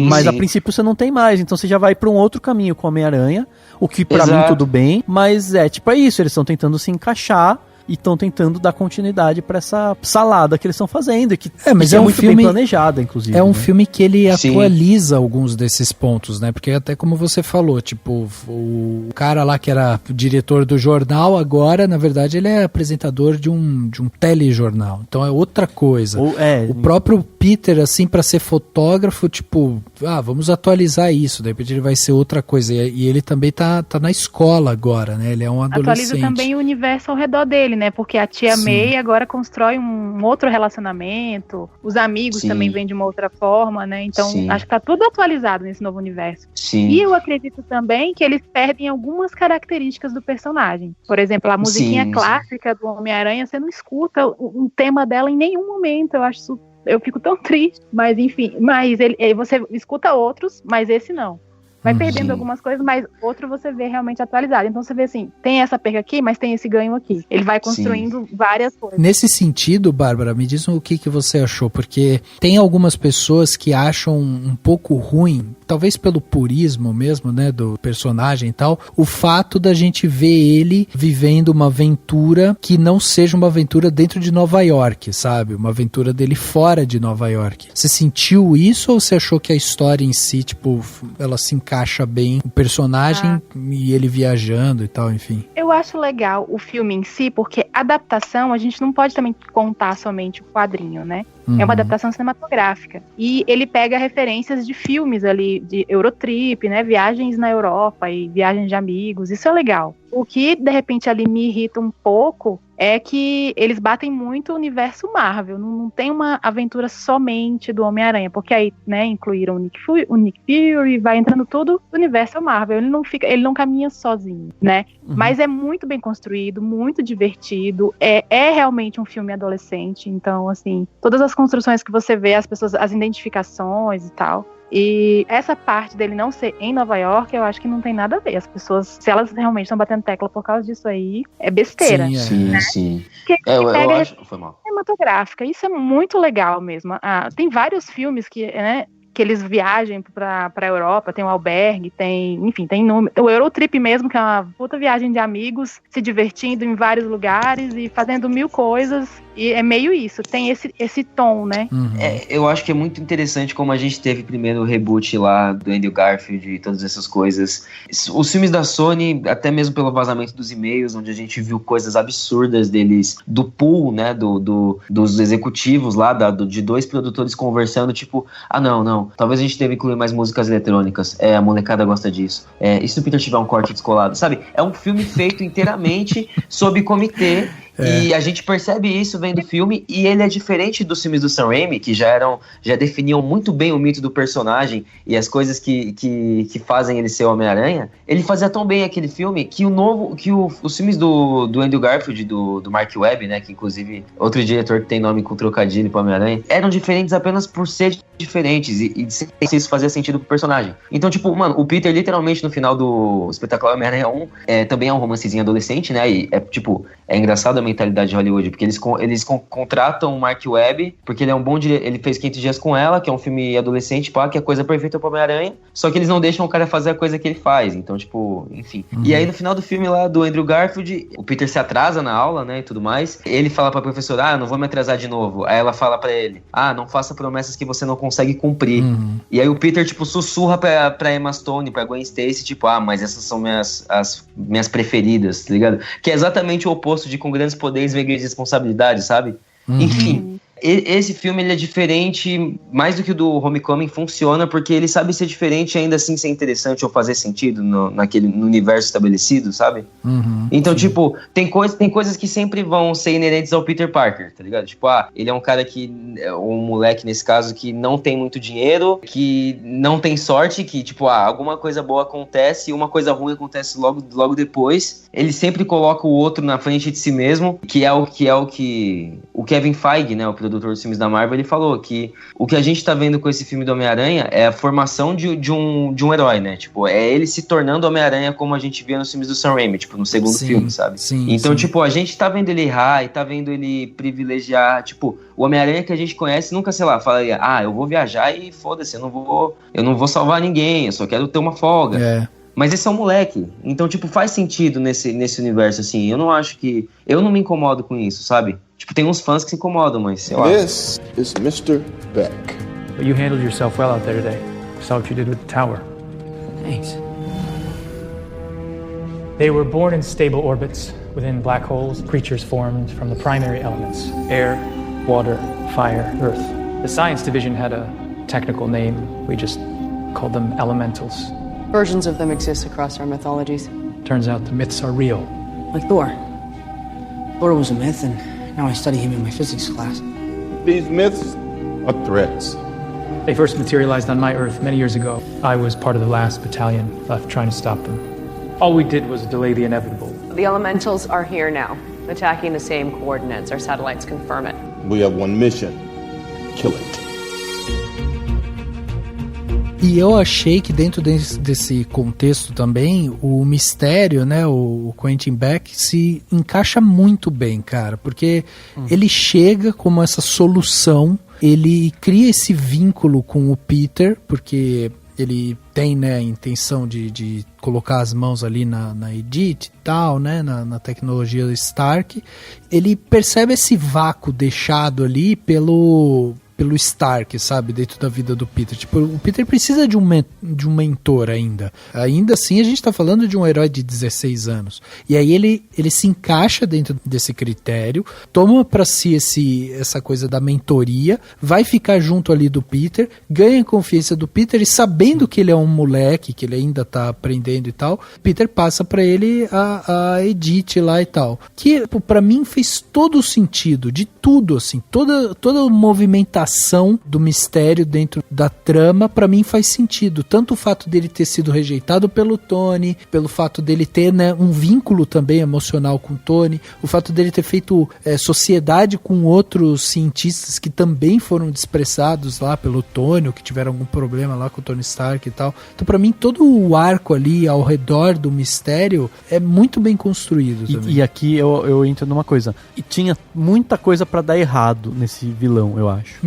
Mas a princípio você não tem mais, então você já vai pra um outro caminho com o Homem-Aranha, o que pra mim tudo bem, mas é isso, eles estão tentando se encaixar e estão tentando dar continuidade pra essa salada que eles estão fazendo, que é muito bem planejada, inclusive. É um filme que ele atualiza alguns desses pontos, né? Porque até como você falou, tipo, o cara lá que era diretor do jornal, agora, na verdade, ele é apresentador de um telejornal. Então é outra coisa. O próprio Peter, assim, pra ser fotógrafo, tipo, vamos atualizar isso, de repente ele vai ser outra coisa. E ele também tá na escola agora, né? Ele é um adolescente. Atualiza também o universo ao redor dele, né? Porque a tia May agora constrói um outro relacionamento, os amigos também vêm de uma outra forma, né? Então, acho que tá tudo atualizado nesse novo universo. E eu acredito também que eles perdem algumas características do personagem. Por exemplo, a musiquinha clássica do Homem-Aranha, você não escuta um tema dela em nenhum momento. Eu fico tão triste. Mas, enfim, você escuta outros, mas esse não. Vai perdendo algumas coisas, mas outro você vê realmente atualizado. Então você vê assim, tem essa perca aqui, mas tem esse ganho aqui. Ele vai construindo várias coisas. Nesse sentido, Bárbara, me diz o que você achou, porque tem algumas pessoas que acham um pouco ruim, talvez pelo purismo mesmo, né, do personagem e tal, o fato da gente ver ele vivendo uma aventura que não seja uma aventura dentro de Nova York, sabe? Uma aventura dele fora de Nova York. Você sentiu isso ou você achou que a história em si, tipo, ela se encaixa bem, o personagem e ele viajando e tal, enfim? Eu acho legal o filme em si, porque adaptação, a gente não pode também contar somente o quadrinho, né? É uma adaptação cinematográfica. E ele pega referências de filmes ali, de Eurotrip, né? Viagens na Europa e viagens de amigos. Isso é legal. O que, de repente, ali me irrita um pouco é que eles batem muito o universo Marvel. Não tem uma aventura somente do Homem-Aranha, porque aí, né, incluíram o Nick Fury, vai entrando tudo no universo Marvel. Ele não caminha sozinho, né? Mas é muito bem construído, muito divertido. É realmente um filme adolescente. Então, assim, todas as construções que você vê, as pessoas, as identificações e tal. E essa parte dele não ser em Nova York, eu acho que não tem nada a ver. As pessoas, se elas realmente estão batendo tecla por causa disso aí, é besteira. Sim. Porque eu acho... Foi mal. Cinematográfica, isso é muito legal mesmo. Tem vários filmes que, né, que eles viajam pra Europa, tem o Albergue, tem o Eurotrip mesmo, que é uma puta viagem de amigos, se divertindo em vários lugares e fazendo mil coisas, e é meio isso, tem esse tom, né? Eu acho que é muito interessante como a gente teve primeiro o reboot lá do Andrew Garfield e todas essas coisas. Os filmes da Sony, até mesmo pelo vazamento dos e-mails, onde a gente viu coisas absurdas deles, do pool, né, dos executivos lá, de dois produtores conversando, tipo, não, talvez a gente deva incluir mais músicas eletrônicas, a molecada gosta disso, e se o Peter tiver um corte descolado, sabe? É um filme feito inteiramente sob comitê, E a gente percebe isso vendo o filme, e ele é diferente dos filmes do Sam Raimi, que já definiam muito bem o mito do personagem e as coisas que fazem ele ser o Homem-Aranha. Ele fazia tão bem aquele filme que os filmes do Andrew Garfield, do Mark Webb, né, que inclusive outro diretor que tem nome com trocadilho pro Homem-Aranha, eram diferentes apenas por ser diferentes e se isso fazia sentido pro personagem. Então, tipo, mano, o Peter literalmente no final do Espetacular Homem-Aranha 1 também é um romancezinho adolescente, né, e é engraçado a mentalidade de Hollywood, porque eles contratam o Mark Webb, porque ele é um bom diretor, ele fez 500 Dias com Ela, que é um filme adolescente, pá, que é a coisa perfeita pro Homem-Aranha, só que eles não deixam o cara fazer a coisa que ele faz, então, tipo, enfim. E aí no final do filme lá do Andrew Garfield, o Peter se atrasa na aula, né, e tudo mais, ele fala pra professora, eu não vou me atrasar de novo, aí ela fala pra ele, não faça promessas que você não consegue cumprir. E aí o Peter, tipo, sussurra pra Emma Stone, pra Gwen Stacy, tipo, mas essas são as minhas preferidas, tá ligado? Que é exatamente o oposto de com grandes poderes vem grandes responsabilidades, sabe? Enfim, esse filme ele é diferente, mais do que o do Homecoming, funciona porque ele sabe ser diferente e ainda assim ser interessante ou fazer sentido no universo estabelecido, sabe? Então, tipo, tem coisas que sempre vão ser inerentes ao Peter Parker, tá ligado? Tipo, ele é um cara um moleque nesse caso que não tem muito dinheiro, que não tem sorte, que tipo, alguma coisa boa acontece e uma coisa ruim acontece logo depois. Ele sempre coloca o outro na frente de si mesmo, que é o que o Kevin Feige, né, o produtor dos filmes da Marvel, ele falou que o que a gente tá vendo com esse filme do Homem-Aranha é a formação de um herói, né? Tipo, é ele se tornando Homem-Aranha como a gente via nos filmes do Sam Raimi, tipo, no segundo filme, sabe? Então, tipo, a gente tá vendo ele errar e tá vendo ele privilegiar, tipo, o Homem-Aranha que a gente conhece nunca, sei lá, fala, eu vou viajar e foda-se, eu não vou salvar ninguém, eu só quero ter uma folga. Mas esse é um moleque. Então, tipo, faz sentido nesse universo, assim. Eu não me incomodo com isso, sabe? Tipo, tem uns fãs que se incomodam, mas sei lá. This is Mr. Beck. But you handled yourself well out there today. I saw what you did with the tower. Thanks. They were born in stable orbits. Within black holes, creatures formed from the primary elements: air, water, fire, earth. The science division had a technical name. We just called them elementals. Versions of them exist across our mythologies. Turns out the myths are real. Like Thor. Thor was a myth, and now I study him in my physics class. These myths are threats. They first materialized on my Earth many years ago. I was part of the last battalion left trying to stop them. All we did was delay the inevitable. The elementals are here now, attacking the same coordinates. Our satellites confirm it. We have one mission. Kill it. E eu achei que dentro desse contexto também, o mistério, né, o Quentin Beck se encaixa muito bem, cara, porque ele chega como essa solução, ele cria esse vínculo com o Peter, porque ele tem, né, a intenção de colocar as mãos ali na Edith e tal, né, na tecnologia do Stark. Ele percebe esse vácuo deixado ali pelo Stark, sabe, dentro da vida do Peter. Tipo, o Peter precisa de um mentor ainda. Ainda assim, a gente tá falando de um herói de 16 anos. E aí ele se encaixa dentro desse critério, toma pra si essa coisa da mentoria, vai ficar junto ali do Peter, ganha a confiança do Peter e sabendo que ele é um moleque, que ele ainda tá aprendendo e tal, Peter passa pra ele a Edith lá e tal. Que, pra mim, fez todo o sentido, de tudo, assim, toda a movimentação do mistério dentro da trama, pra mim faz sentido, tanto o fato dele ter sido rejeitado pelo Tony, pelo fato dele ter, né, um vínculo também emocional com o Tony, o fato dele ter feito sociedade com outros cientistas que também foram desprezados lá pelo Tony, ou que tiveram algum problema lá com o Tony Stark e tal. Então, pra mim, todo o arco ali ao redor do mistério é muito bem construído também. E aqui eu entro numa coisa, e tinha muita coisa pra dar errado nesse vilão, eu acho.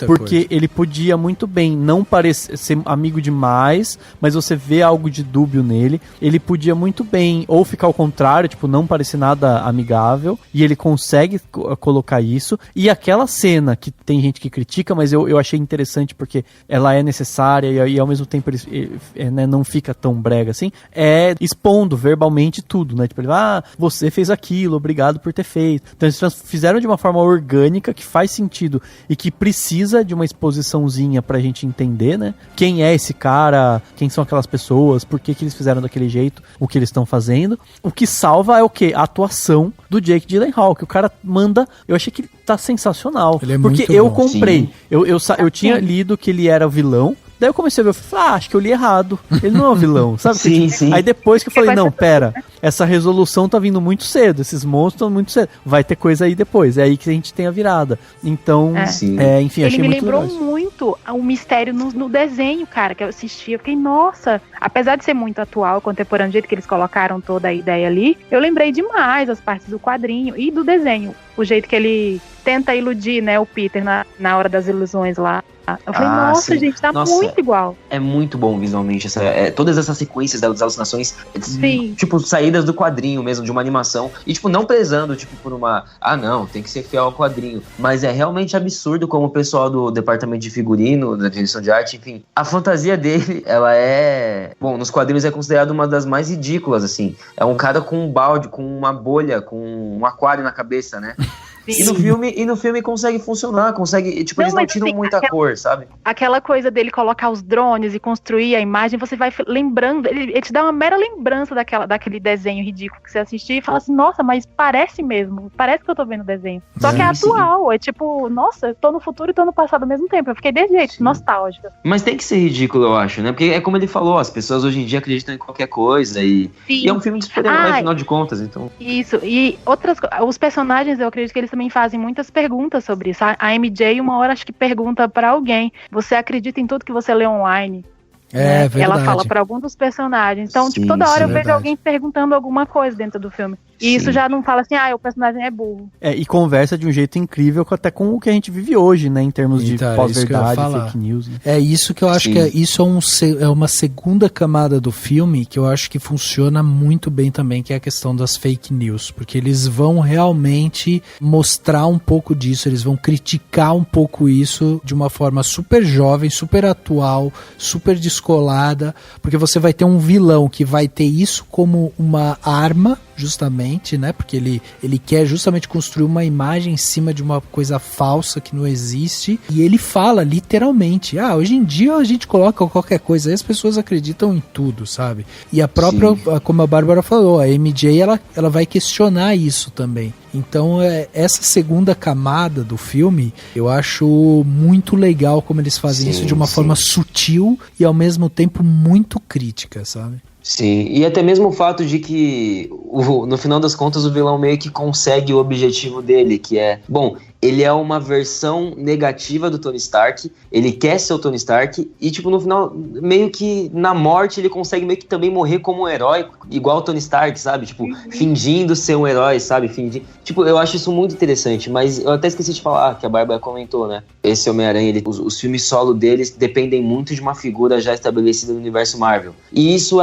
Porque ele podia muito bem não parecer ser amigo demais, mas você vê algo de dúbio nele. Ele podia muito bem ou ficar ao contrário, tipo, não parecer nada amigável, e ele consegue colocar isso. E aquela cena que tem gente que critica, mas eu achei interessante porque ela é necessária e ao mesmo tempo ele né, não fica tão brega assim, é expondo verbalmente tudo, né? Tipo, ele, você fez aquilo, obrigado por ter feito. Então eles fizeram de uma forma orgânica, que faz sentido e que precisa precisa de uma exposiçãozinha pra gente entender, né? Quem é esse cara, quem são aquelas pessoas, por que eles fizeram daquele jeito, o que eles estão fazendo. O que salva é o quê? A atuação do Jake Gyllenhaal, que o cara manda... Eu achei que ele tá sensacional. Ele é porque muito eu bom. comprei. Eu tinha lido que ele era o vilão. Daí eu comecei a ver, eu falei, acho que eu li errado. Ele não é o vilão, sabe? Sim, sim. Aí depois que eu falei, não, pera, essa resolução tá vindo muito cedo, esses monstros estão muito cedo. Vai ter coisa aí depois, é aí que a gente tem a virada. Então, enfim, ele achei me muito lembrou legal. muito o mistério no desenho, cara, que eu assisti. Eu fiquei, nossa, apesar de ser muito atual, contemporâneo, do jeito que eles colocaram toda a ideia ali, eu lembrei demais as partes do quadrinho e do desenho. O jeito que ele tenta iludir, né, o Peter na hora das ilusões lá. Eu falei, nossa, sim. gente, tá Nossa, muito igual. É muito bom visualmente. Todas essas sequências das alucinações, Sim. tipo, saídas do quadrinho mesmo, de uma animação. E, tipo, não prezando, tipo, por uma... Ah, não, tem que ser fiel ao quadrinho. Mas é realmente absurdo como o pessoal do departamento de figurino, da direção de arte, enfim. A fantasia dele, ela é... Bom, nos quadrinhos é considerada uma das mais ridículas, assim. É um cara com um balde, com uma bolha, com um aquário na cabeça, né? E no filme consegue funcionar, tipo, eles não tiram muita cor, sabe? Aquela coisa dele colocar os drones e construir a imagem, você vai lembrando, ele te dá uma mera lembrança daquele desenho ridículo que você assistiu e fala assim, nossa, mas parece mesmo, parece que eu tô vendo o desenho. Só que é atual, é tipo, nossa, eu tô no futuro e tô no passado ao mesmo tempo. Eu fiquei desse jeito, nostálgica. Mas tem que ser ridículo, eu acho, né? Porque é como ele falou, as pessoas hoje em dia acreditam em qualquer coisa e é um filme de super-herói, afinal de contas, então... Isso, e os personagens, eu acredito que eles também fazem muitas perguntas sobre isso. A MJ, uma hora, acho que pergunta pra alguém, você acredita em tudo que você lê online? É, verdade. Ela fala pra algum dos personagens. Então, tipo, toda hora eu vejo alguém perguntando alguma coisa dentro do filme. E isso já não fala assim, o personagem é burro. E conversa de um jeito incrível até com o que a gente vive hoje, né? Em termos de pós-verdade, fake news. Né? É isso que eu acho que isso é uma segunda camada do filme que eu acho que funciona muito bem também, que é a questão das fake news. Porque eles vão realmente mostrar um pouco disso, eles vão criticar um pouco isso de uma forma super jovem, super atual, super descolada, porque você vai ter um vilão que vai ter isso como uma arma, justamente, né, porque ele quer justamente construir uma imagem em cima de uma coisa falsa que não existe, e ele fala literalmente, hoje em dia a gente coloca qualquer coisa, aí as pessoas acreditam em tudo, sabe? E a própria, como a Bárbara falou, a MJ, ela vai questionar isso também. Então, essa segunda camada do filme, eu acho muito legal como eles fazem isso de uma forma sutil e ao mesmo tempo muito crítica, sabe? Sim, e até mesmo o fato de que no final das contas o vilão meio que consegue o objetivo dele, que é, bom, ele é uma versão negativa do Tony Stark, ele quer ser o Tony Stark, e tipo, no final, meio que na morte ele consegue meio que também morrer como um herói, igual o Tony Stark, sabe? Tipo, fingindo ser um herói, sabe? Tipo, eu acho isso muito interessante, mas eu até esqueci de falar, que a Bárbara comentou, né? Esse Homem-Aranha, os filmes solo deles dependem muito de uma figura já estabelecida no universo Marvel. E isso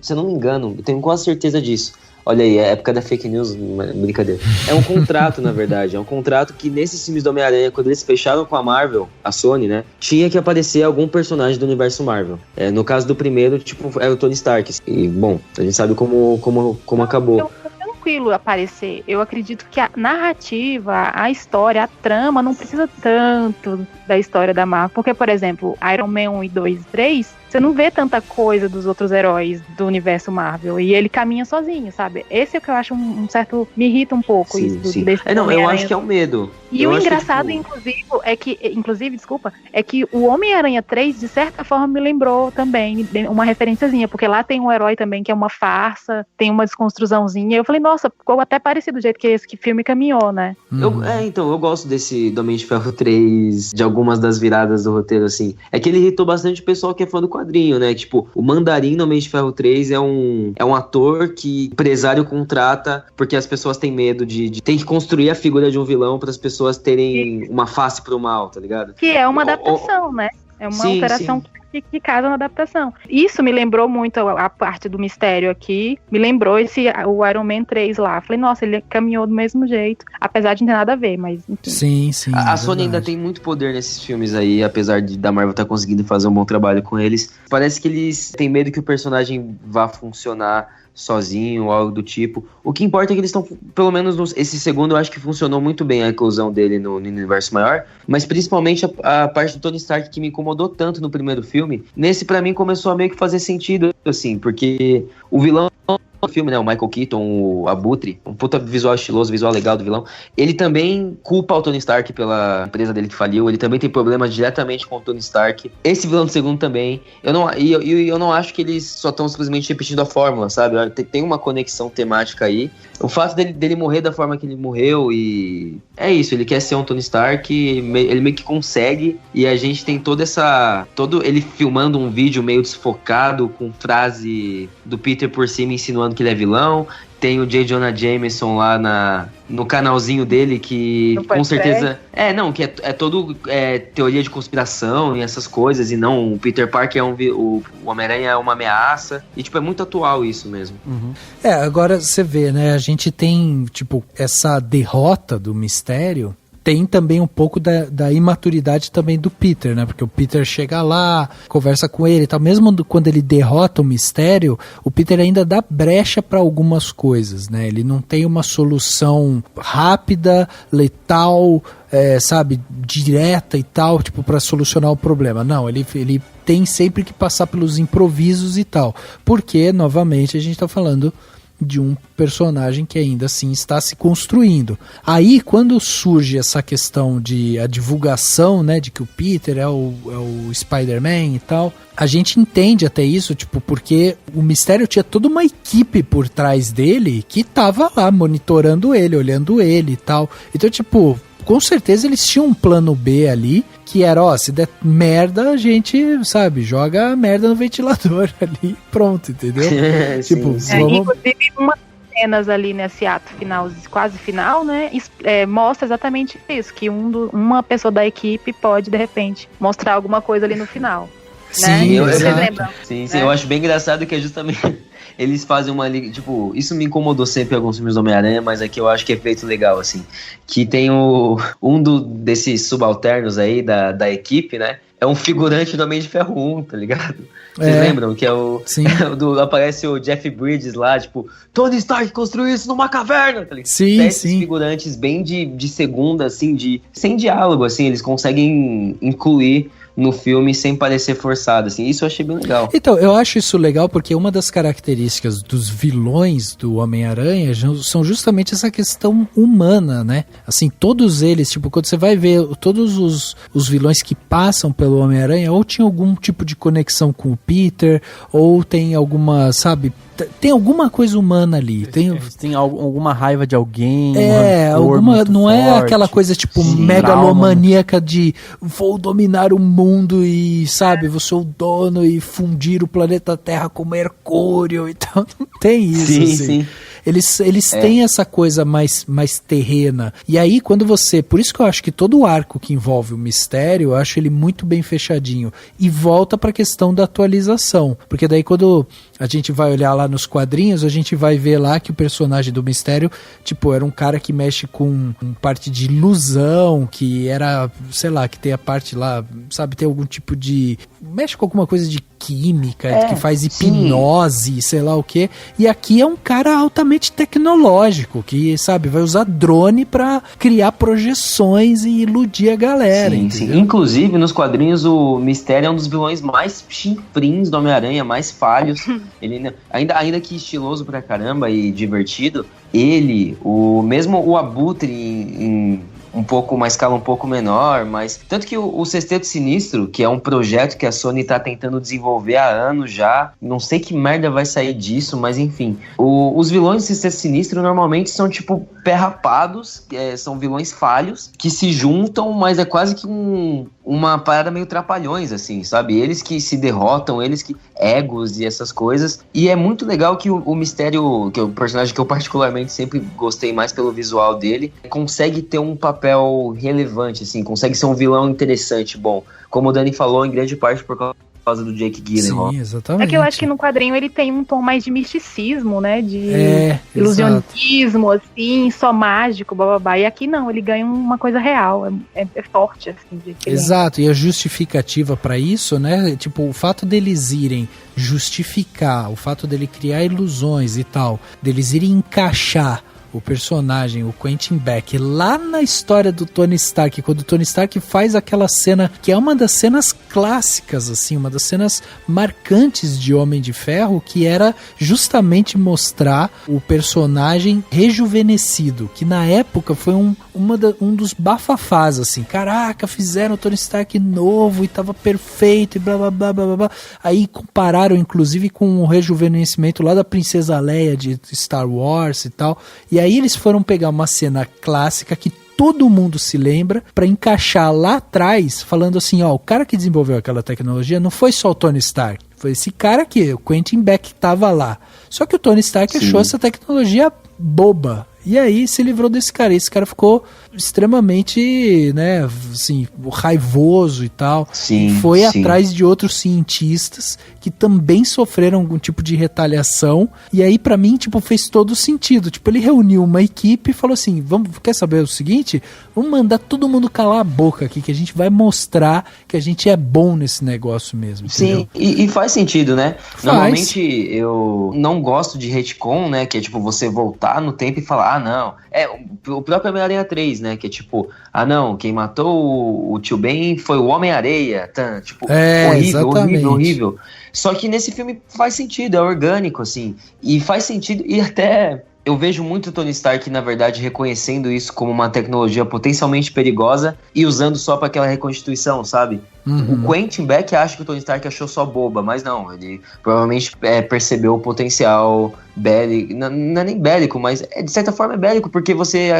se eu não me engano, eu tenho quase certeza disso. Olha aí, é época da fake news, brincadeira. É um contrato, na verdade. É um contrato que nesses filmes do Homem-Aranha, quando eles fecharam com a Marvel, a Sony, né? Tinha que aparecer algum personagem do universo Marvel. No caso do primeiro, tipo, era o Tony Stark. E, bom, a gente sabe como acabou. Tranquilo aparecer. Eu acredito que a narrativa, a história, a trama não precisa tanto da história da Marvel. Porque, por exemplo, Iron Man 1 e 2 e 3, você não vê tanta coisa dos outros heróis do universo Marvel. E ele caminha sozinho, sabe? Esse é o que eu acho um certo... Me irrita um pouco isso. Eu acho que é o medo. E o engraçado, inclusive, é que o Homem-Aranha 3, de certa forma, me lembrou também uma referenciazinha, porque lá tem um herói também que é uma farsa, tem uma desconstruçãozinha. Eu falei, nossa, ficou até parecido do jeito que esse filme caminhou, né? Então, eu gosto desse do Homem de Ferro 3, de algumas das viradas do roteiro, assim. É que ele irritou bastante o pessoal que é fã do quadrinho, né? Tipo, o Mandarim no Homem de Ferro 3 é um ator que o empresário contrata porque as pessoas têm medo de tem que construir a figura de um vilão para as pessoas terem uma face pro mal, tá ligado? Que é uma adaptação, né? É uma alteração que casa na adaptação. Isso me lembrou muito a parte do mistério aqui, me lembrou o Iron Man 3 lá. Falei, nossa, ele caminhou do mesmo jeito, apesar de não ter nada a ver, mas enfim. Sim. A Sony ainda tem muito poder nesses filmes aí, apesar da Marvel estar conseguindo fazer um bom trabalho com eles. Parece que eles têm medo que o personagem vá funcionar sozinho ou algo do tipo. O que importa é que eles estão, pelo menos esse segundo eu acho que funcionou muito bem a inclusão dele no universo maior, mas principalmente a parte do Tony Stark que me incomodou tanto no primeiro filme, nesse pra mim começou a meio que fazer sentido, assim, porque o vilão do filme, né, o Michael Keaton, o Abutre, um puta visual estiloso, visual legal do vilão, ele também culpa o Tony Stark pela empresa dele que faliu, ele também tem problemas diretamente com o Tony Stark, esse vilão do segundo também, eu não acho que eles só estão simplesmente repetindo a fórmula, sabe, tem uma conexão temática aí, o fato dele morrer da forma que ele morreu e é isso, ele quer ser um Tony Stark, ele meio que consegue, e a gente tem todo ele filmando um vídeo meio desfocado, com frase do Peter por cima insinuando que ele é vilão, tem o J. Jonah Jameson lá no canalzinho dele que com certeza... que é todo teoria de conspiração e essas coisas, e não, o Peter Parker o Homem-Aranha é uma ameaça, e tipo, é muito atual isso mesmo. Uhum. Agora você vê, né, a gente tem, tipo, essa derrota do Mistério, tem também um pouco da imaturidade também do Peter, né? Porque o Peter chega lá, conversa com ele e tal. Mesmo quando ele derrota o Mistério, o Peter ainda dá brecha para algumas coisas, né? Ele não tem uma solução rápida, letal, sabe, direta e tal, tipo, para solucionar o problema. Não, ele tem sempre que passar pelos improvisos e tal. Porque, novamente, a gente tá falando de um personagem que ainda assim está se construindo. Aí, quando surge essa questão de a divulgação, né, de que o Peter é o Spider-Man e tal, a gente entende até isso, tipo, porque o Mistério tinha toda uma equipe por trás dele que tava lá monitorando ele, olhando ele e tal. Então, tipo, com certeza eles tinham um plano B ali, que era, se der merda, a gente, sabe, joga a merda no ventilador ali, pronto, entendeu? Tipo, inclusive umas cenas ali nesse ato final, quase final, né, mostra exatamente isso, que uma pessoa da equipe pode, de repente, mostrar alguma coisa ali no final. Sim, né? Vocês lembram? Sim, eu acho bem engraçado que é justamente... Eles fazem uma liga, tipo, isso me incomodou sempre em alguns filmes do Homem-Aranha, mas aqui eu acho que é feito legal, assim. Que tem desses subalternos aí da equipe, né? É um figurante do Homem de Ferro 1, tá ligado? Vocês lembram? Que é aparece o Jeff Bridges lá, tipo, Tony Stark construiu isso numa caverna, tá ligado? Sim, esses figurantes bem de segunda, assim, sem diálogo, assim, eles conseguem incluir no filme sem parecer forçado, assim, isso eu achei bem legal. Então, eu acho isso legal porque uma das características dos vilões do Homem-Aranha são justamente essa questão humana, né? Assim, todos eles, tipo, quando você vai ver todos os vilões que passam pelo Homem-Aranha, ou tinha algum tipo de conexão com o Peter, ou tem alguma, sabe, tem alguma coisa humana ali. Tem alguma raiva de alguém. Não é forte. aquela coisa tipo megalomaníaca de vou dominar o mundo e, sabe, vou ser o dono e fundir o planeta Terra com Mercúrio e tal. Não tem isso. Sim. Eles têm essa coisa mais terrena. E aí, quando você... Por isso que eu acho que todo o arco que envolve o Mistério, eu acho ele muito bem fechadinho. E volta pra questão da atualização. Porque daí, quando a gente vai olhar lá nos quadrinhos, a gente vai ver lá que o personagem do Mistério, tipo, era um cara que mexe com parte de ilusão, que era, sei lá, que tem a parte lá, sabe, tem algum tipo de... Mexe com alguma coisa de química, que faz hipnose, sei lá o quê. E aqui é um cara altamente tecnológico, que, sabe, vai usar drone pra criar projeções e iludir a galera. Sim. Inclusive, nos quadrinhos, o Mistério é um dos vilões mais chinfrins do Homem-Aranha, mais falhos. Ele, ainda que estiloso pra caramba e divertido, mesmo o Abutre em uma escala um pouco menor, mas tanto que o Sexteto Sinistro, que é um projeto que a Sony tá tentando desenvolver há anos já, não sei que merda vai sair disso, mas enfim, os vilões do Sexteto Sinistro normalmente são tipo pé rapados, são vilões falhos, que se juntam, mas é quase que uma parada meio trapalhões, assim, sabe? Eles que se derrotam, eles que... egos e essas coisas. E é muito legal que o Mistério, que é o personagem que eu particularmente sempre gostei mais pelo visual dele, consegue ter um papel relevante, assim, consegue ser um vilão interessante, bom. Como o Dani falou, em grande parte por causa causa do Jake Gyllenhaal. Sim, exatamente. É que eu acho que no quadrinho ele tem um tom mais de misticismo, né? De ilusionismo, assim, só mágico, bababá. E aqui não, ele ganha uma coisa real, é forte, assim. Exato, e a justificativa pra isso, né? Tipo, o fato deles irem justificar, o fato dele criar ilusões e tal, deles irem encaixar o personagem, o Quentin Beck, lá na história do Tony Stark, quando o Tony Stark faz aquela cena, que é uma das cenas clássicas, assim, uma das cenas marcantes de Homem de Ferro, que era justamente mostrar o personagem rejuvenescido, que na época foi um dos bafafás, assim, caraca, fizeram o Tony Stark novo e tava perfeito e blá blá blá blá blá. Aí compararam, inclusive, com o rejuvenescimento lá da Princesa Leia de Star Wars e tal, e aí eles foram pegar uma cena clássica que todo mundo se lembra pra encaixar lá atrás, falando assim, ó, o cara que desenvolveu aquela tecnologia não foi só o Tony Stark, foi esse cara aqui, o Quentin Beck, que tava lá. Só que o Tony Stark achou essa tecnologia boba. E aí se livrou desse cara. Esse cara ficou extremamente, né, assim, raivoso e tal. Sim, e foi atrás de outros cientistas que também sofreram algum tipo de retaliação. E aí, pra mim, tipo, fez todo sentido. Tipo, ele reuniu uma equipe e falou assim, quer saber o seguinte? Vamos mandar todo mundo calar a boca aqui, que a gente vai mostrar que a gente é bom nesse negócio mesmo. Entendeu? Sim, e faz sentido, né? Faz. Normalmente eu não gosto de retcon, né? Que é tipo você voltar no tempo e falar, não. É o próprio Homem-Aranha 3, né? Que é tipo, não, quem matou o Tio Ben foi o Homem-Areia. Tá? Tipo, horrível. Só que nesse filme faz sentido, é orgânico, assim. E faz sentido, e até eu vejo muito o Tony Stark, na verdade, reconhecendo isso como uma tecnologia potencialmente perigosa e usando só para aquela reconstituição, sabe? O Quentin Beck acha que o Tony Stark achou só boba, mas não, ele provavelmente percebeu o potencial bélico, não é nem bélico, mas de certa forma é bélico, porque você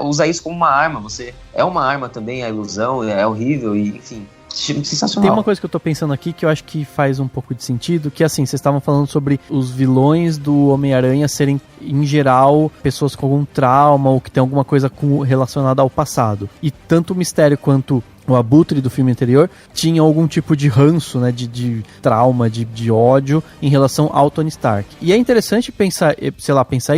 usa isso como uma arma, você é uma arma também, a ilusão, é horrível, e enfim... Sensacional. Tem uma coisa que eu tô pensando aqui que eu acho que faz um pouco de sentido, que assim, vocês estavam falando sobre os vilões do Homem-Aranha serem, em geral, pessoas com algum trauma ou que tem alguma coisa relacionada ao passado. E tanto o Mistério quanto o Abutre do filme anterior tinha algum tipo de ranço, né, de trauma, de ódio em relação ao Tony Stark. E é interessante pensar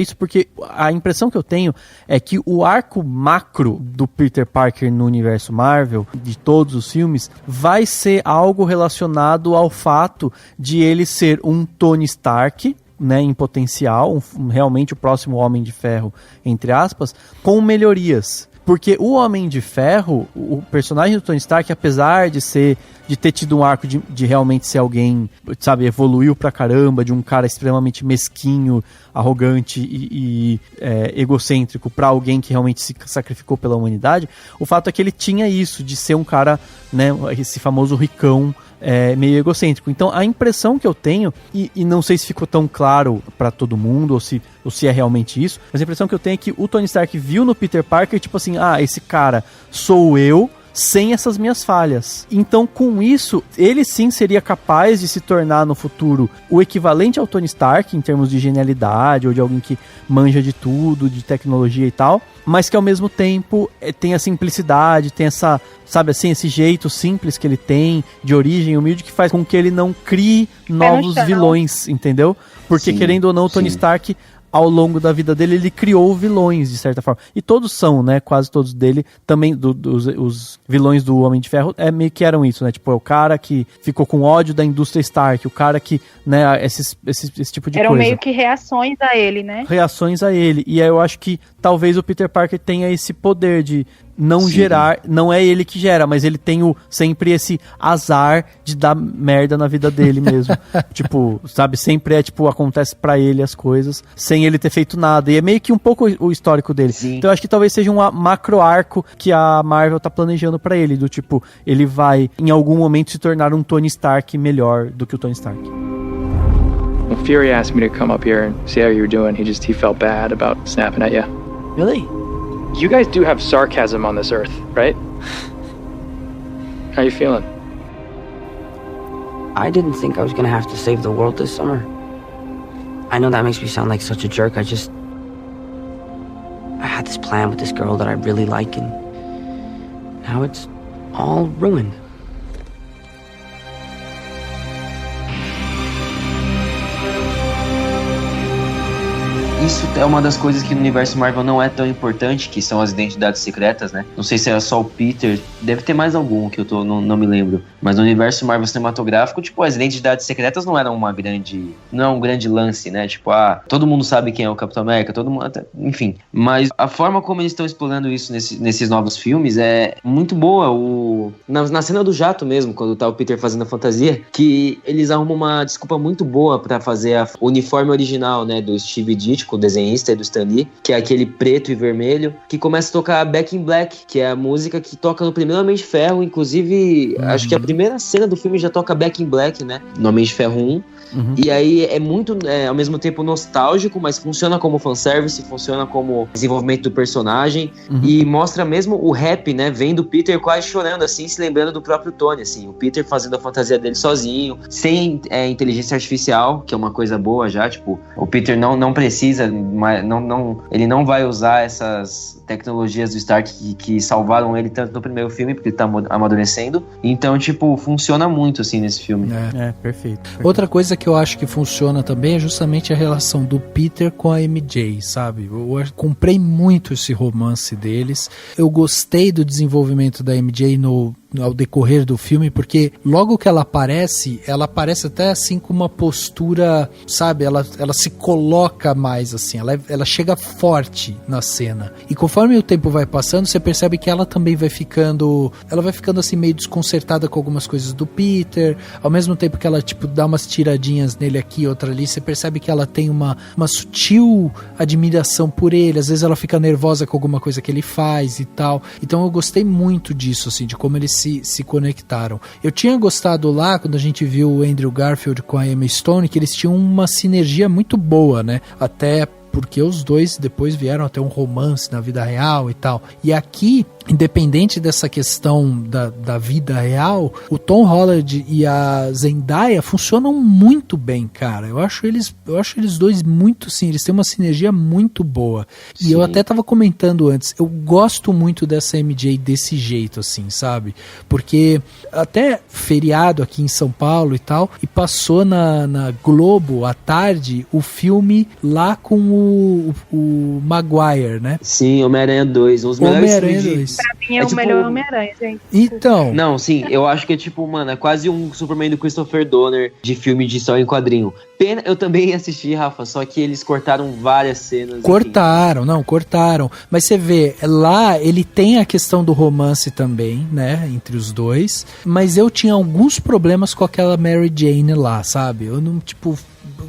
isso, porque a impressão que eu tenho é que o arco macro do Peter Parker no universo Marvel, de todos os filmes, vai ser algo relacionado ao fato de ele ser um Tony Stark, né, em potencial, realmente o próximo Homem de Ferro, entre aspas, com melhorias. Porque o Homem de Ferro, o personagem do Tony Stark, apesar de ter tido um arco de realmente ser alguém, sabe, evoluiu pra caramba, de um cara extremamente mesquinho, arrogante e egocêntrico pra alguém que realmente se sacrificou pela humanidade, o fato é que ele tinha isso, de ser um cara, né, esse famoso ricão, meio egocêntrico. Então a impressão que eu tenho, e não sei se ficou tão claro pra todo mundo, ou se é realmente isso, mas a impressão que eu tenho é que o Tony Stark viu no Peter Parker, tipo assim, esse cara sou eu, sem essas minhas falhas. Então, com isso, ele sim seria capaz de se tornar no futuro o equivalente ao Tony Stark, em termos de genialidade, ou de alguém que manja de tudo, de tecnologia e tal, mas que ao mesmo tempo tem a simplicidade, tem essa, sabe assim, esse jeito simples que ele tem, de origem humilde, que faz com que ele não crie novos vilões, entendeu? Porque, querendo ou não, o Tony Stark, ao longo da vida dele, ele criou vilões, de certa forma. E todos são, né? Quase todos dele, também os vilões do Homem de Ferro, meio que eram isso, né? Tipo, é o cara que ficou com ódio da indústria Stark, o cara que, né, esse tipo de coisa. Eram meio que reações a ele, né? Reações a ele. E aí eu acho que talvez o Peter Parker tenha esse poder de não gerar, não é ele que gera, mas ele tem sempre esse azar de dar merda na vida dele mesmo. Tipo, sabe, sempre acontece pra ele as coisas, sem ele ter feito nada. E é meio que um pouco o histórico dele. Então eu acho que talvez seja um macro arco que a Marvel tá planejando pra ele, do tipo, ele vai em algum momento se tornar um Tony Stark melhor do que o Tony Stark. When Fury asked me to come up here and see how you were doing, he felt bad about snapping at you. Really? You guys do have sarcasm on this earth, right? How you feeling? I didn't think I was gonna have to save the world this summer. I know that makes me sound like such a jerk. I had this plan with this girl that I really like, and now it's all ruined. isso é uma das coisas que no universo Marvel não é tão importante, que são as identidades secretas, né? Não sei se era só o Peter, deve ter mais algum que eu não me lembro. Mas no universo Marvel cinematográfico, tipo, as identidades secretas não eram não é um grande lance, né? Tipo, todo mundo sabe quem é o Capitão América, todo mundo, enfim. Mas a forma como eles estão explorando isso nesses novos filmes é muito boa. Na cena do jato mesmo, quando tá o Peter fazendo a fantasia, que eles arrumam uma desculpa muito boa pra fazer o uniforme original, né, do Steve Ditko, o desenhista, e do Stan Lee, que é aquele preto e vermelho, que começa a tocar Back in Black, que é a música que toca no primeiro Homem de Ferro, inclusive, acho que a primeira cena do filme já toca Back in Black, né, no Homem de Ferro 1. E aí é muito, ao mesmo tempo, nostálgico, mas funciona como fanservice, funciona como desenvolvimento do personagem, e mostra mesmo o rap, né, vendo o Peter quase chorando, assim, se lembrando do próprio Tony, assim, o Peter fazendo a fantasia dele sozinho, sem inteligência artificial, que é uma coisa boa já, tipo, o Peter não precisa, ele não vai usar essas tecnologias do Stark que salvaram ele tanto no primeiro filme, porque ele tá amadurecendo, então, tipo, funciona muito, assim, nesse filme. Perfeito. Outra coisa que eu acho que funciona também é justamente a relação do Peter com a MJ, sabe? Eu comprei muito esse romance deles, eu gostei do desenvolvimento da MJ ao decorrer do filme, porque logo que ela aparece até assim com uma postura, sabe, ela se coloca mais assim, ela chega forte na cena, e conforme o tempo vai passando, você percebe que ela também vai ficando assim meio desconcertada com algumas coisas do Peter, ao mesmo tempo que ela tipo dá umas tiradinhas nele aqui, outra ali, você percebe que ela tem uma sutil admiração por ele, às vezes ela fica nervosa com alguma coisa que ele faz e tal, então eu gostei muito disso, assim, de como eles se conectaram. Eu tinha gostado lá, quando a gente viu o Andrew Garfield com a Emma Stone, que eles tinham uma sinergia muito boa, né? Até porque os dois depois vieram a ter um romance na vida real e tal. E aqui, independente dessa questão da vida real, o Tom Holland e a Zendaya funcionam muito bem, cara. Eu acho eles dois muito, sim, eles têm uma sinergia muito boa. E eu até tava comentando antes, eu gosto muito dessa MJ desse jeito, assim, sabe? Porque até feriado aqui em São Paulo e tal, e passou na Globo à tarde o filme lá com o Maguire, né? Sim, Homem-Aranha 2, os melhores Homem-Aranha 2. Pra mim é o melhor Homem-Aranha, gente. Então. Não, sim, eu acho que é tipo, mano, é quase um Superman do Christopher Donner de filme de história em quadrinho. Pena, eu também assisti, Rafa, só que eles cortaram várias cenas. Cortaram. Mas você vê, lá ele tem a questão do romance também, né, entre os dois, mas eu tinha alguns problemas com aquela Mary Jane lá, sabe? Eu não, tipo,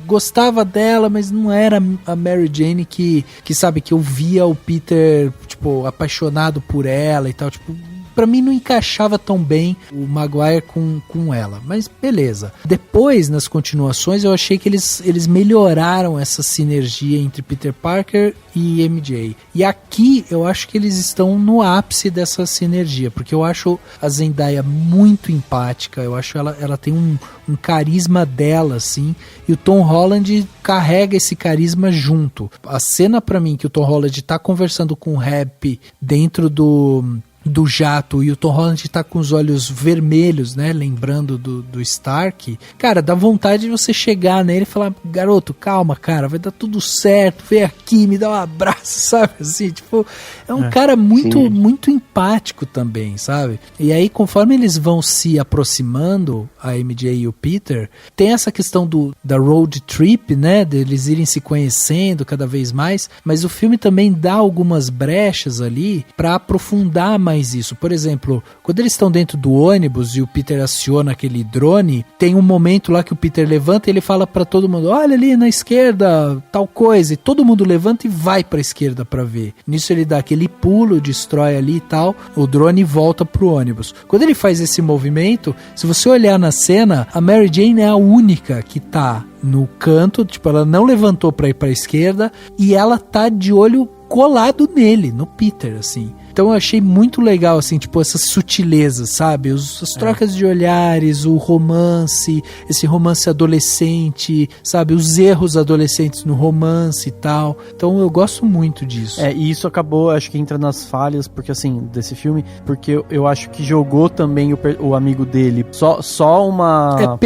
gostava dela, mas não era a Mary Jane que sabe, que eu via o Peter, tipo, apaixonado por ela e tal, tipo, pra mim não encaixava tão bem o Maguire com ela, mas beleza. Depois, nas continuações, eu achei que eles melhoraram essa sinergia entre Peter Parker e MJ. E aqui, eu acho que eles estão no ápice dessa sinergia, porque eu acho a Zendaya muito empática, eu acho ela tem um carisma dela, assim, e o Tom Holland carrega esse carisma junto. A cena pra mim que o Tom Holland tá conversando com o Rap dentro do jato e o Tom Holland tá com os olhos vermelhos, né, lembrando do Stark, cara, dá vontade de você chegar nele e falar, garoto, calma, cara, vai dar tudo certo, vem aqui, me dá um abraço, sabe, assim, tipo, é um cara muito empático também, sabe, e aí conforme eles vão se aproximando, a MJ e o Peter, tem essa questão da road trip, né, deles irem se conhecendo cada vez mais, mas o filme também dá algumas brechas ali pra aprofundar mais isso. Por exemplo, quando eles estão dentro do ônibus e o Peter aciona aquele drone, tem um momento lá que o Peter levanta e ele fala pra todo mundo, olha ali na esquerda, tal coisa, e todo mundo levanta e vai pra esquerda pra ver. Nisso ele dá aquele pulo, destrói ali e tal, o drone volta pro ônibus. Quando ele faz esse movimento, se você olhar na cena, a Mary Jane é a única que tá no canto, tipo, ela não levantou pra ir pra esquerda e ela tá de olho colado nele, no Peter, assim. Então eu achei muito legal, assim, tipo, essas sutilezas, sabe? As trocas de olhares, o romance, esse romance adolescente, sabe? Os erros adolescentes no romance e tal. Então eu gosto muito disso. E isso acabou, acho que entra nas falhas, porque assim, desse filme, porque eu acho que jogou também o amigo dele só uma...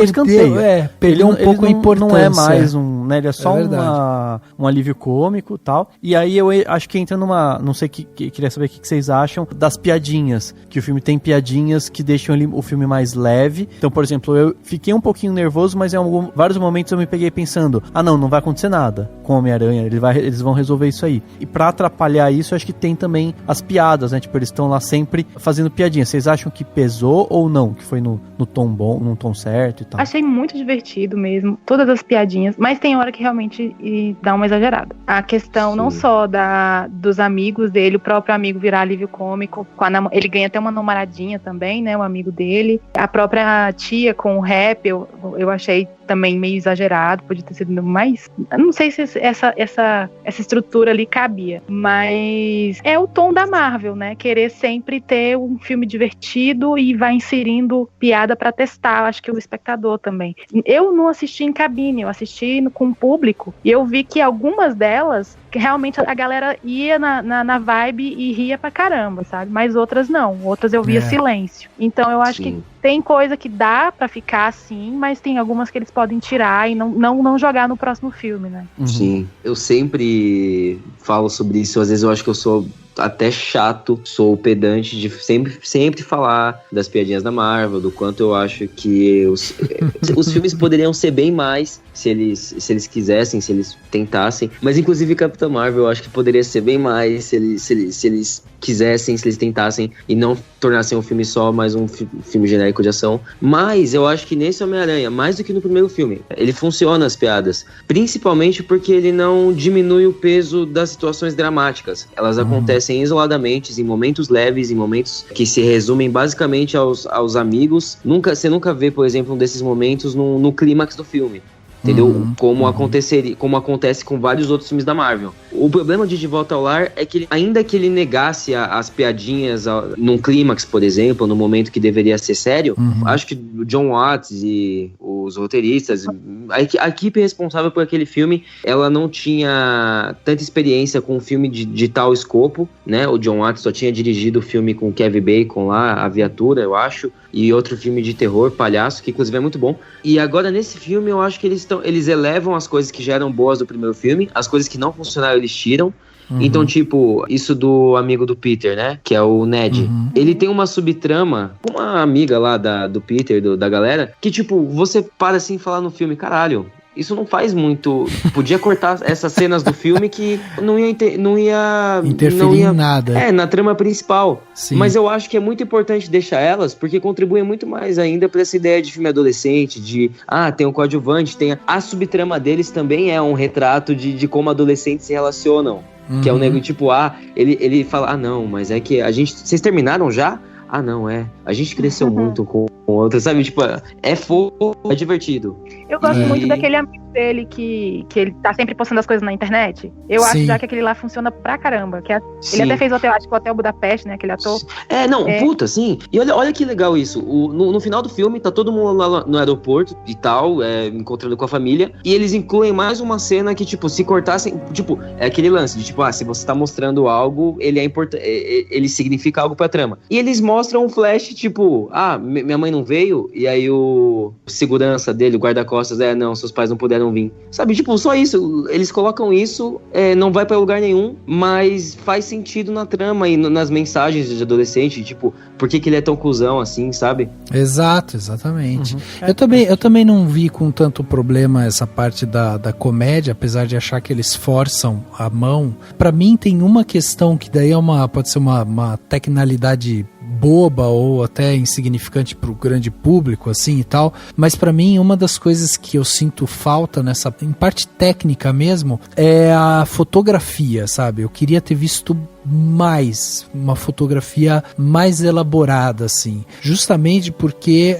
Perdeu um pouco a importância. Não é mais um, né? Ele é só um alívio cômico e tal. E aí eu acho que entra numa... Não sei, queria saber o que vocês acham das piadinhas. Que o filme tem piadinhas que deixam o filme mais leve. Então, por exemplo, eu fiquei um pouquinho nervoso, mas em vários momentos eu me peguei pensando, não vai acontecer nada com o Homem-Aranha, eles vão resolver isso aí. E pra atrapalhar isso, eu acho que tem também as piadas, né? Tipo, eles estão lá sempre fazendo piadinha. Vocês acham que pesou ou não? Que foi no tom bom, no tom certo e tal? Achei muito divertido mesmo, todas as piadinhas, mas tem hora que realmente dá uma exagerada. A questão não só dos amigos dele, o próprio amigo virar alívio cômico, ele ganha até uma namoradinha também, né, o amigo dele. A própria tia com o rap, eu achei também meio exagerado, podia ter sido mais... Eu não sei se essa estrutura ali cabia, mas é o tom da Marvel, né? Querer sempre ter um filme divertido e vai inserindo piada pra testar, acho que o espectador também. Eu não assisti em cabine, eu assisti com o público, e eu vi que algumas delas, que realmente a galera ia na vibe e ria pra caramba, sabe? Mas outras não, outras eu via silêncio. Então eu acho que tem coisa que dá pra ficar assim, mas tem algumas que eles podem tirar e não jogar no próximo filme, né? Sim, eu sempre falo sobre isso, às vezes eu acho que eu sou até chato, sou pedante de sempre falar das piadinhas da Marvel, do quanto eu acho que os filmes poderiam ser bem mais se eles quisessem, se eles tentassem, mas inclusive Capitã Marvel eu acho que poderia ser bem mais se eles quisessem, se eles tentassem e não tornassem um filme só mais um filme genérico de ação. Mas eu acho que nesse Homem-Aranha, mais do que no primeiro filme, ele funciona as piadas, principalmente porque ele não diminui o peso das situações dramáticas. Elas acontecem isoladamente, em momentos leves, em momentos que se resumem basicamente aos amigos. Você nunca vê, por exemplo, um desses momentos no clímax do filme. Entendeu? Como acontece com vários outros filmes da Marvel. O problema de Volta ao Lar é que, ainda que ele negasse as piadinhas num clímax, por exemplo, no momento que deveria ser sério, acho que o John Watts e os roteiristas, a equipe responsável por aquele filme, ela não tinha tanta experiência com um filme de tal escopo, né? O John Watts só tinha dirigido o filme com Kevin Bacon lá, A Viatura, eu acho, e outro filme de terror, Palhaço, que inclusive é muito bom. E agora nesse filme eu acho que eles elevam as coisas que já eram boas do primeiro filme, as coisas que não funcionaram eles tiram. Então, tipo, isso do amigo do Peter, né? Que é o Ned. Ele tem uma subtrama, uma amiga lá do Peter, da galera, que, tipo, você para assim e fala no filme, caralho, isso não faz muito... Podia cortar essas cenas do filme que não ia interferir em nada. Na trama principal. Sim. Mas eu acho que é muito importante deixar elas, porque contribuem muito mais ainda pra essa ideia de filme adolescente, tem um coadjuvante, a subtrama deles também é um retrato de como adolescentes se relacionam. Que é um negócio, tipo, ele fala, não, mas é que vocês terminaram já? Não, a gente cresceu muito com outra, sabe? Tipo, é fofo, é divertido. Eu gosto muito daquele amigo dele que ele tá sempre postando as coisas na internet. Eu acho já que aquele lá funciona pra caramba. Ele até fez o Hotel Budapeste, né? Aquele ator. Puta, sim. E olha que legal isso. No final do filme, tá todo mundo lá no aeroporto e tal, encontrando com a família. E eles incluem mais uma cena que, tipo, se cortassem... Tipo, é aquele lance de, tipo, se você tá mostrando algo, ele é importante, ele significa algo pra trama. E eles mostram um flash, tipo, minha mãe não veio, e aí o segurança dele, o guarda-costas, não, seus pais não puderam vir. Sabe, tipo, só isso. Eles colocam isso, não vai pra lugar nenhum, mas faz sentido na trama e nas mensagens de adolescente, tipo, por que ele é tão cuzão assim, sabe? Exatamente. Eu também não vi com tanto problema essa parte da comédia, apesar de achar que eles forçam a mão. Pra mim tem uma questão que daí pode ser uma tecnicalidade boba ou até insignificante pro grande público, assim e tal, mas pra mim uma das coisas que eu sinto falta em parte técnica mesmo, é a fotografia, sabe? Eu queria ter visto uma fotografia mais elaborada, assim, justamente porque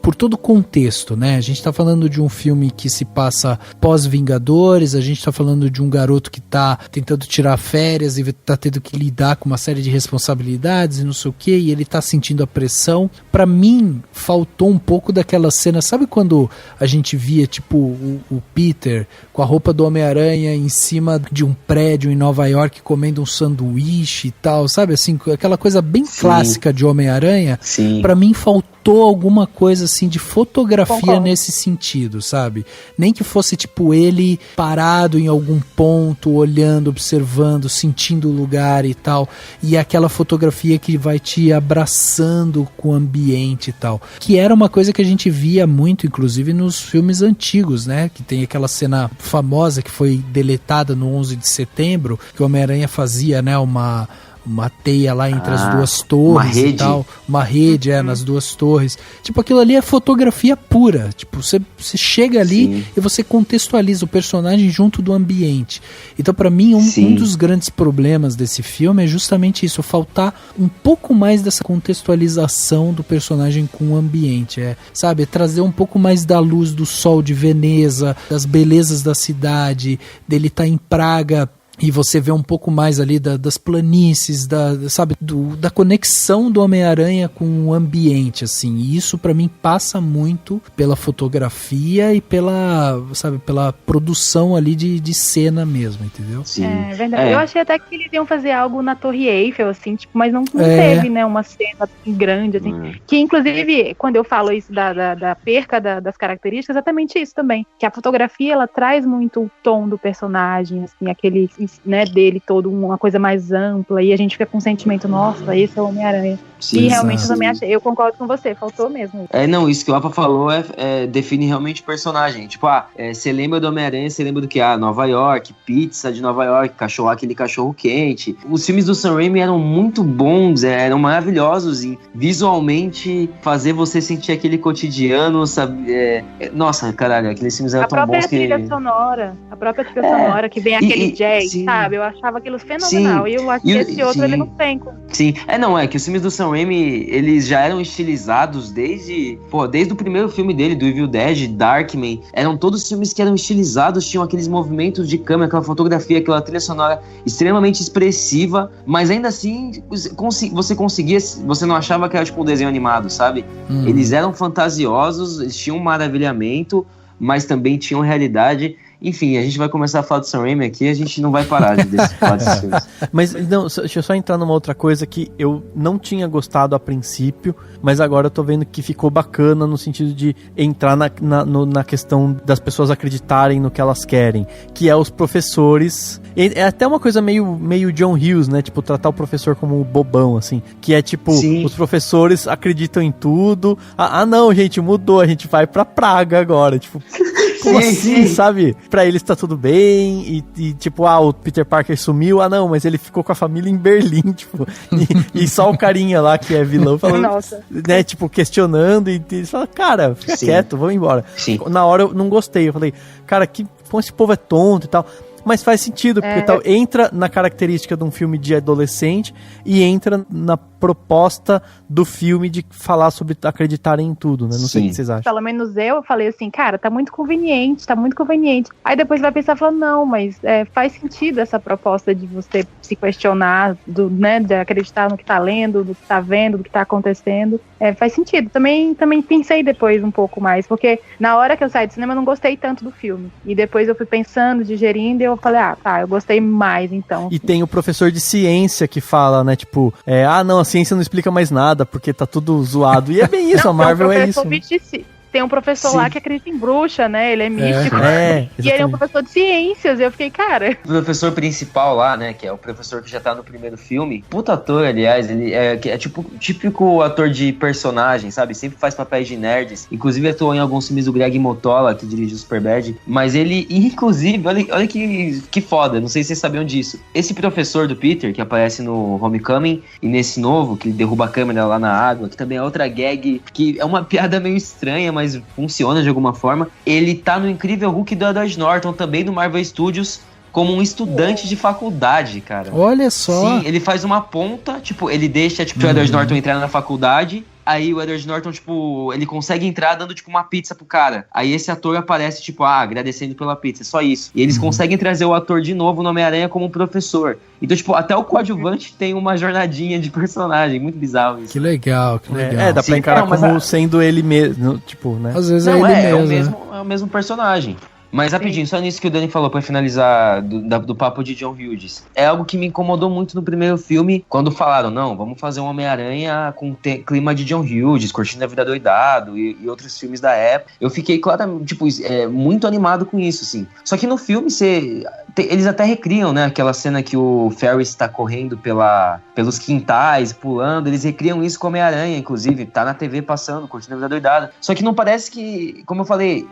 por todo o contexto, né? A gente tá falando de um filme que se passa pós-Vingadores, a gente tá falando de um garoto que tá tentando tirar férias e tá tendo que lidar com uma série de responsabilidades e não sei o que, e ele tá sentindo a pressão. Pra mim, faltou um pouco daquela cena, sabe quando a gente via, tipo, o Peter com a roupa do Homem-Aranha em cima de um prédio em Nova York comendo um sanduíche e tal, sabe, assim, aquela coisa bem clássica de Homem-Aranha. Pra mim faltou alguma coisa assim de fotografia nesse sentido, sabe? Nem que fosse tipo ele parado em algum ponto, olhando, observando, sentindo o lugar e tal, e aquela fotografia que vai te abraçando com o ambiente e tal, que era uma coisa que a gente via muito, inclusive nos filmes antigos, né? Que tem aquela cena famosa que foi deletada no 11 de setembro, que o Homem-Aranha fazia, né, uma teia lá entre as duas torres e tal. Uma rede, nas duas torres. Tipo, aquilo ali é fotografia pura. Tipo, você chega ali e você contextualiza o personagem junto do ambiente. Então, pra mim, um dos grandes problemas desse filme é justamente isso, faltar um pouco mais dessa contextualização do personagem com o ambiente. Sabe, trazer um pouco mais da luz do sol de Veneza, das belezas da cidade, dele estar em Praga, e você vê um pouco mais ali das planícies, da conexão do Homem-Aranha com o ambiente, assim. E isso pra mim passa muito pela fotografia e pela produção ali de cena mesmo, entendeu? É verdade. Eu achei até que eles iam fazer algo na Torre Eiffel, assim, tipo, mas não teve, né, uma cena assim, grande, assim. Que, inclusive, quando eu falo isso da perca das características, é exatamente isso também. Que a fotografia, ela traz muito o tom do personagem, assim, aquele, né, dele todo, uma coisa mais ampla, e a gente fica com o sentimento, nossa, esse é o Homem-Aranha. E realmente eu também achei, eu concordo com você, faltou mesmo. Não, isso que o Rafa falou define realmente o personagem. Tipo, você lembra do Homem-Aranha, você lembra do que? Nova York, pizza de Nova York, aquele cachorro quente. Os filmes do Sam Raimi eram muito bons, eram maravilhosos em visualmente fazer você sentir aquele cotidiano, sabe? Nossa, caralho, aqueles filmes eram tão bons que... A própria trilha sonora, que vem aquele jazz, sabe? Eu achava aquilo fenomenal. E eu acho que esse outro ele não tem. Sim, que os filmes do Sam Raimi, eles já eram estilizados desde o primeiro filme dele, do Evil Dead, Darkman. Eram todos filmes que eram estilizados, tinham aqueles movimentos de câmera, aquela fotografia, aquela trilha sonora extremamente expressiva, mas ainda assim você não achava que era tipo um desenho animado, sabe? Eles eram fantasiosos, eles tinham um maravilhamento, mas também tinham realidade. Enfim, a gente vai começar a falar do Sam Raimi aqui, a gente não vai parar de falar desses filmes. Mas, não, deixa eu só entrar numa outra coisa que eu não tinha gostado a princípio, mas agora eu tô vendo que ficou bacana no sentido de entrar na questão das pessoas acreditarem no que elas querem, que é os professores. É até uma coisa meio John Hughes, né? Tipo, tratar o professor como bobão, assim. Que é tipo, os professores acreditam em tudo. Não, gente, mudou, a gente vai pra Praga agora, tipo... Como assim, sabe? Pra eles tá tudo bem e tipo, o Peter Parker sumiu, não, mas ele ficou com a família em Berlim, tipo, e só o carinha lá que é vilão falando, né, tipo, questionando e eles falam, cara, fica quieto, vamos embora. Na hora eu não gostei, eu falei, cara, como esse povo é tonto e tal. Mas faz sentido, porque entra na característica de um filme de adolescente e entra na proposta do filme de falar sobre acreditar em tudo, né? Não sei o que vocês acham. Pelo menos eu falei assim, cara, tá muito conveniente. Aí depois vai pensar e falar, não, mas faz sentido essa proposta de você se questionar, né, de acreditar no que tá lendo, do que tá vendo, do que tá acontecendo. Faz sentido. Também pensei depois um pouco mais, porque na hora que eu saí do cinema eu não gostei tanto do filme. E depois eu fui pensando, digerindo, e eu falei, eu gostei mais, então. E tem o professor de ciência que fala, né, tipo, não, a ciência não explica mais nada, porque tá tudo zoado. E é bem isso, a Marvel é isso. Tem um professor lá que acredita em bruxa, né? Ele é místico. E ele é um professor de ciências. E eu fiquei, cara... O professor principal lá, né? Que é o professor que já tá no primeiro filme. Puta ator, aliás. Ele é tipo típico ator de personagem, sabe? Sempre faz papéis de nerds. Inclusive atuou em alguns filmes do Greg Mottola, que dirigiu Superbad. Mas ele, inclusive... Olha que foda. Não sei se vocês sabiam disso. Esse professor do Peter, que aparece no Homecoming, e nesse novo, que ele derruba a câmera lá na água, que também é outra gag, que é uma piada meio estranha, mas funciona de alguma forma. Ele tá no Incrível Hulk do Edward Norton, também do Marvel Studios, como um estudante de faculdade, cara. Olha só. Sim, ele faz uma ponta, tipo, ele deixa, tipo, o Edward Norton entrar na faculdade, aí o Edward Norton, tipo, ele consegue entrar dando, tipo, uma pizza pro cara. Aí esse ator aparece, tipo, agradecendo pela pizza, só isso. E eles conseguem trazer o ator de novo no Homem-Aranha como professor. Então, tipo, até o coadjuvante tem uma jornadinha de personagem, muito bizarro isso. Que legal, que legal. Dá pra encarar como sendo ele mesmo, tipo, né? Às vezes não, é ele mesmo. É o mesmo personagem. Mas rapidinho, só nisso que o Dani falou pra finalizar do papo de John Hughes. É algo que me incomodou muito no primeiro filme, quando falaram, não, vamos fazer um Homem-Aranha com clima de John Hughes, Curtindo a Vida Doidado e outros filmes da época. Eu fiquei, claramente, tipo, muito animado com isso, assim. Só que no filme, eles até recriam, né, aquela cena que o Ferris tá correndo pelos quintais, pulando, eles recriam isso com Homem-Aranha, inclusive, tá na TV passando, Curtindo a Vida Doidada. Só que não parece que, como eu falei,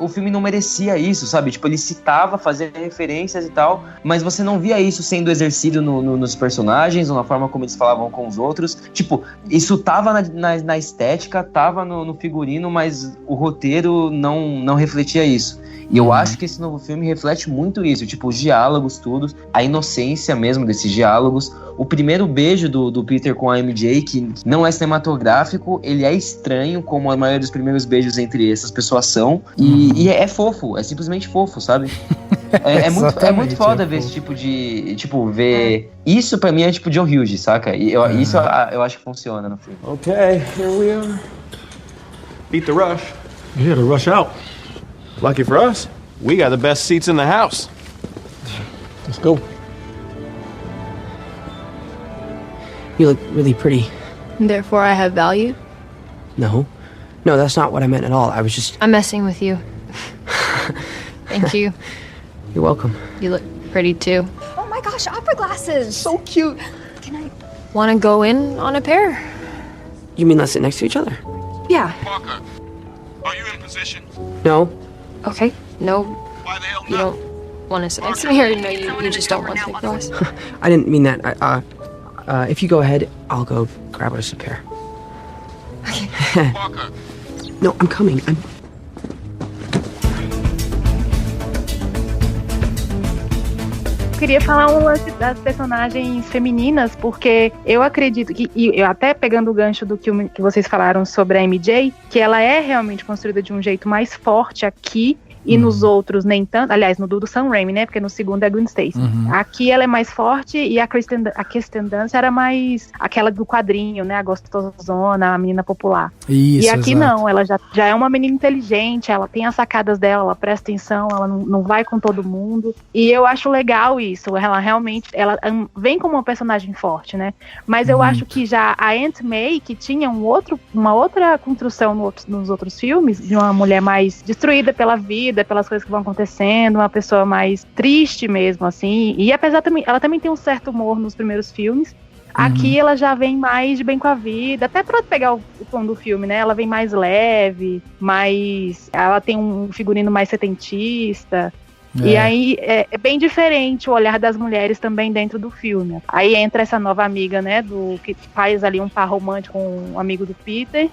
o filme não merecia isso, sabe? Tipo, ele citava, fazia referências e tal, mas você não via isso sendo exercido nos personagens, ou na forma como eles falavam com os outros. Tipo, isso tava na estética, tava no figurino, mas o roteiro não refletia isso. E eu acho que esse novo filme reflete muito isso, tipo, os diálogos, tudo, a inocência mesmo desses diálogos. O primeiro beijo do Peter com a MJ, que não é cinematográfico, ele é estranho, como a maioria dos primeiros beijos entre essas pessoas são, e é fofo, é simplesmente fofo, sabe? É muito foda ver esse tipo de... Tipo, ver... Isso pra mim é tipo John Hughes, saca? E isso eu acho que funciona no filme. Okay, here we are. Beat the rush. Yeah, the rush out. Lucky for us, we got the best seats in the house. Let's go. You look really pretty. Therefore, I have value? No, that's not what I meant at all. I was just... I'm messing with you. Thank you. You're welcome. You look pretty too. Oh my gosh, opera glasses. So cute. Can I? Want to go in on a pair? You mean let's sit next to each other? Yeah. Parker, are you in position? No. Okay. No. Why the hell You don't want to sit next to me, or no, you just don't want to take glass? I didn't mean that. If you go ahead, I'll go grab us a pair. Okay. Parker. No, I'm coming. Queria falar um lance das personagens femininas, porque eu acredito que, e eu até pegando o gancho do que vocês falaram sobre a MJ, que ela é realmente construída de um jeito mais forte aqui, e nos outros nem tanto, aliás, no do Sam Raimi, né, porque no segundo é Gwen Stacy. Aqui ela é mais forte e a Kirsten Dunst era mais aquela do quadrinho, né, a gostosona, a menina popular. Isso, e aqui exato. não, ela já é uma menina inteligente, ela tem as sacadas dela, ela presta atenção, ela não vai com todo mundo, e eu acho legal isso, ela realmente, ela vem como uma personagem forte, né, mas eu acho que já a Aunt May, que tinha uma outra construção nos outros filmes, de uma mulher mais destruída pela vida, pelas coisas que vão acontecendo, uma pessoa mais triste mesmo, assim, e apesar também, ela também tem um certo humor nos primeiros filmes, aqui ela já vem mais de bem com a vida, até pra pegar o tom do filme, né, ela vem mais leve, ela tem um figurino mais setentista, e aí é bem diferente o olhar das mulheres também dentro do filme. Aí entra essa nova amiga, né, que faz ali um par romântico com um amigo do Peter.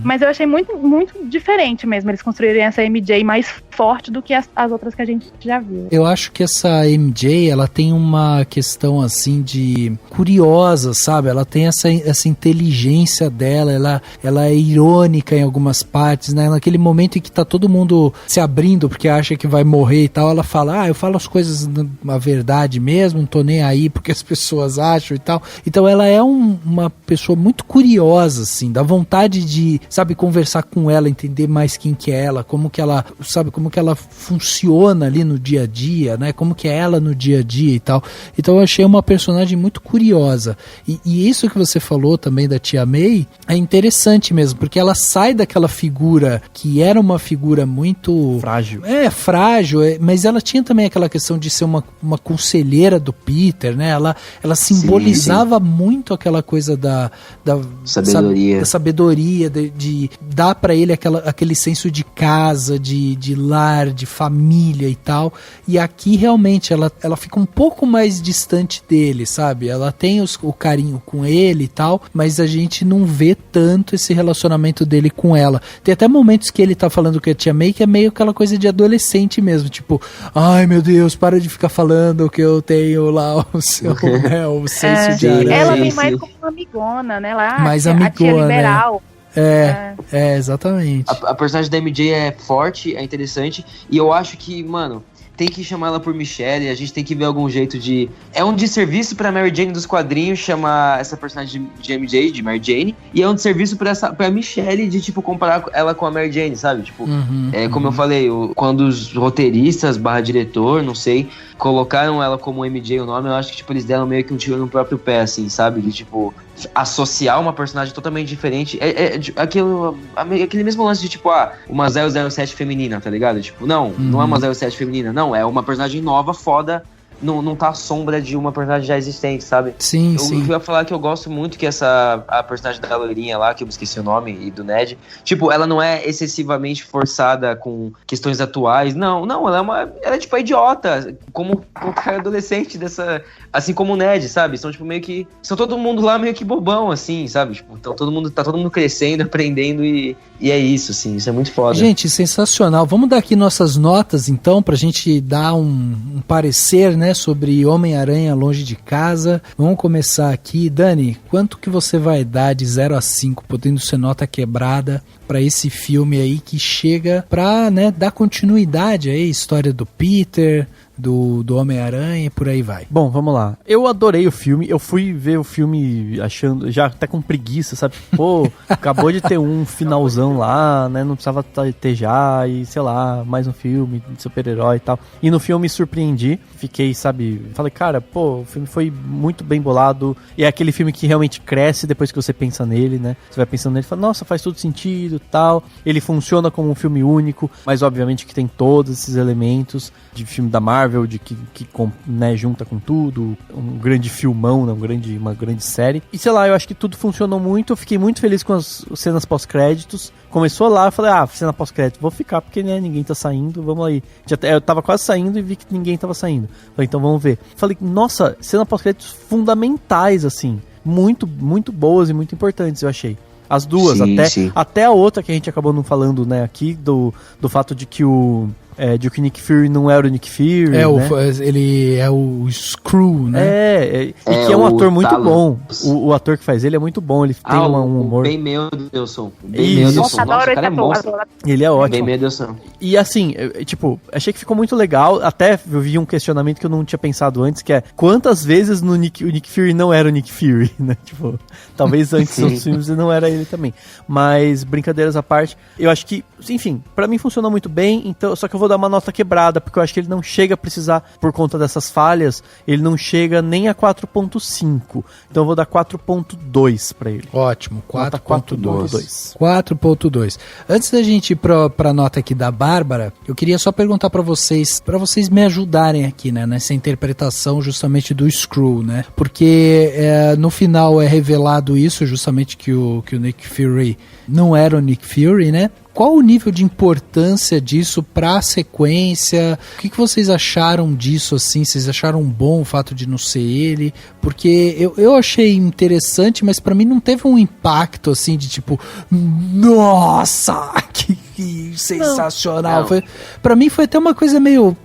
Mas eu achei muito, muito diferente mesmo eles construírem essa MJ mais forte do que as outras que a gente já viu. Eu acho que essa MJ, ela tem uma questão assim de curiosa, sabe? Ela tem essa inteligência dela, ela é irônica em algumas partes, né? Naquele momento em que tá todo mundo se abrindo porque acha que vai morrer e tal, ela fala, eu falo as coisas na verdade mesmo, não tô nem aí porque as pessoas acham e tal. Então ela é uma pessoa muito curiosa, assim, dá vontade de, sabe, conversar com ela, entender mais quem que é ela, como que ela, sabe, como que ela funciona ali no dia a dia, né, como que é ela no dia a dia e tal. Então eu achei uma personagem muito curiosa. E isso que você falou também da Tia May é interessante mesmo, porque ela sai daquela figura que era uma figura muito... Frágil. Frágil, mas ela tinha também aquela questão de ser uma conselheira do Peter, né? Ela simbolizava muito aquela coisa da sabedoria, da sabedoria, de dar pra ele aquele senso de casa, de lar, de família e tal. E aqui realmente ela fica um pouco mais distante dele, sabe? Ela tem o carinho com ele e tal, mas a gente não vê tanto esse relacionamento dele com ela. Tem até momentos que ele tá falando com a Tia May que é meio aquela coisa de adolescente mesmo, tipo, ai meu Deus, para de ficar falando que eu tenho lá o seu, né, o senso de aranha. Ela vem mais como uma amigona, né? Ela, mais a tia amigona, liberal. Exatamente. A personagem da MJ é forte, é interessante, e eu acho que, mano, tem que chamar ela por Michelle, a gente tem que ver algum jeito de... É um desserviço pra Mary Jane dos quadrinhos chamar essa personagem de MJ, de Mary Jane, e é um desserviço pra Michelle de, tipo, comparar ela com a Mary Jane, sabe? Tipo, como eu falei, quando os roteiristas / diretor, não sei, colocaram ela como MJ o nome, eu acho que, tipo, eles deram meio que um tiro no próprio pé, assim, sabe? De, tipo, associar uma personagem totalmente diferente. Aquele mesmo lance de, tipo, uma 007 feminina, tá ligado? Tipo, não é uma 07 feminina, não, é uma personagem nova, foda, não tá à sombra de uma personagem já existente, sabe? Sim. Eu ia falar que eu gosto muito que a personagem da loirinha lá, que eu esqueci o nome, e do Ned, tipo, ela não é excessivamente forçada com questões atuais, não, ela é tipo, idiota, como um cara adolescente dessa, assim como o Ned, sabe? São, tipo, meio que, são todo mundo lá meio que bobão, assim, sabe? Tipo, tá todo mundo crescendo, aprendendo e é isso, assim, isso é muito foda. Gente, sensacional. Vamos dar aqui nossas notas, então, pra gente dar um parecer, né, sobre Homem-Aranha Longe de Casa. Vamos começar aqui. Dani, quanto que você vai dar de 0 a 5, podendo ser nota quebrada, para esse filme aí que chega pra, né, dar continuidade aí, história do Peter, do Homem-Aranha e por aí vai. Bom, vamos lá. Eu adorei o filme, eu fui ver o filme achando, já até com preguiça, sabe? Pô, acabou de ter um finalzão lá, né? Não precisava ter já, e sei lá, mais um filme de super-herói e tal. E no filme me surpreendi, fiquei, sabe? Falei, cara, pô, o filme foi muito bem bolado, e é aquele filme que realmente cresce depois que você pensa nele, né? Você vai pensando nele e fala, nossa, faz todo sentido, tal. Ele funciona como um filme único, mas obviamente que tem todos esses elementos de filme da Marvel, de que né, junta com tudo, um grande filmão, né, uma grande série. E sei lá, eu acho que tudo funcionou muito, eu fiquei muito feliz com as cenas pós-créditos. Começou lá, eu falei, cena pós-crédito, vou ficar porque, né, ninguém tá saindo, vamos aí. Eu tava quase saindo e vi que ninguém tava saindo. Falei, então vamos ver. Falei, nossa, cenas pós-créditos fundamentais, assim, muito, muito boas e muito importantes, eu achei. As duas, até a outra que a gente acabou não falando, né, aqui, do fato de que de que o Nick Fury não era o Nick Fury, né? Ele é o Screw, né? E que é um ator muito bom. O ator que faz ele é muito bom, ele tem um humor. Ben Mendelsohn. Nossa, adoro esse ator. Ele é ótimo. Ben Mendelsohn. E assim, tipo, achei que ficou muito legal. Até eu vi um questionamento que eu não tinha pensado antes, que é quantas vezes o Nick Fury não era o Nick Fury, né? Tipo, talvez antes dos filmes não era ele também. Mas, brincadeiras à parte, eu acho que, enfim, pra mim funcionou muito bem, então, só que eu vou dar uma nota quebrada, porque eu acho que ele não chega a precisar, por conta dessas falhas, ele não chega nem a 4.5. Então eu vou dar 4.2 pra ele. Ótimo, 4.2. 4.2. Antes da gente ir pra nota aqui da Bárbara, eu queria só perguntar pra vocês me ajudarem aqui, né, nessa interpretação justamente do Screw, né? Porque no final é revelado isso, justamente que o Nick Fury não era o Nick Fury, né? Qual o nível de importância disso pra sequência? O que vocês acharam disso, assim? Vocês acharam bom o fato de não ser ele? Porque eu achei interessante, mas pra mim não teve um impacto, assim, de tipo, nossa, que sensacional. Não. Pra mim foi até uma coisa meio...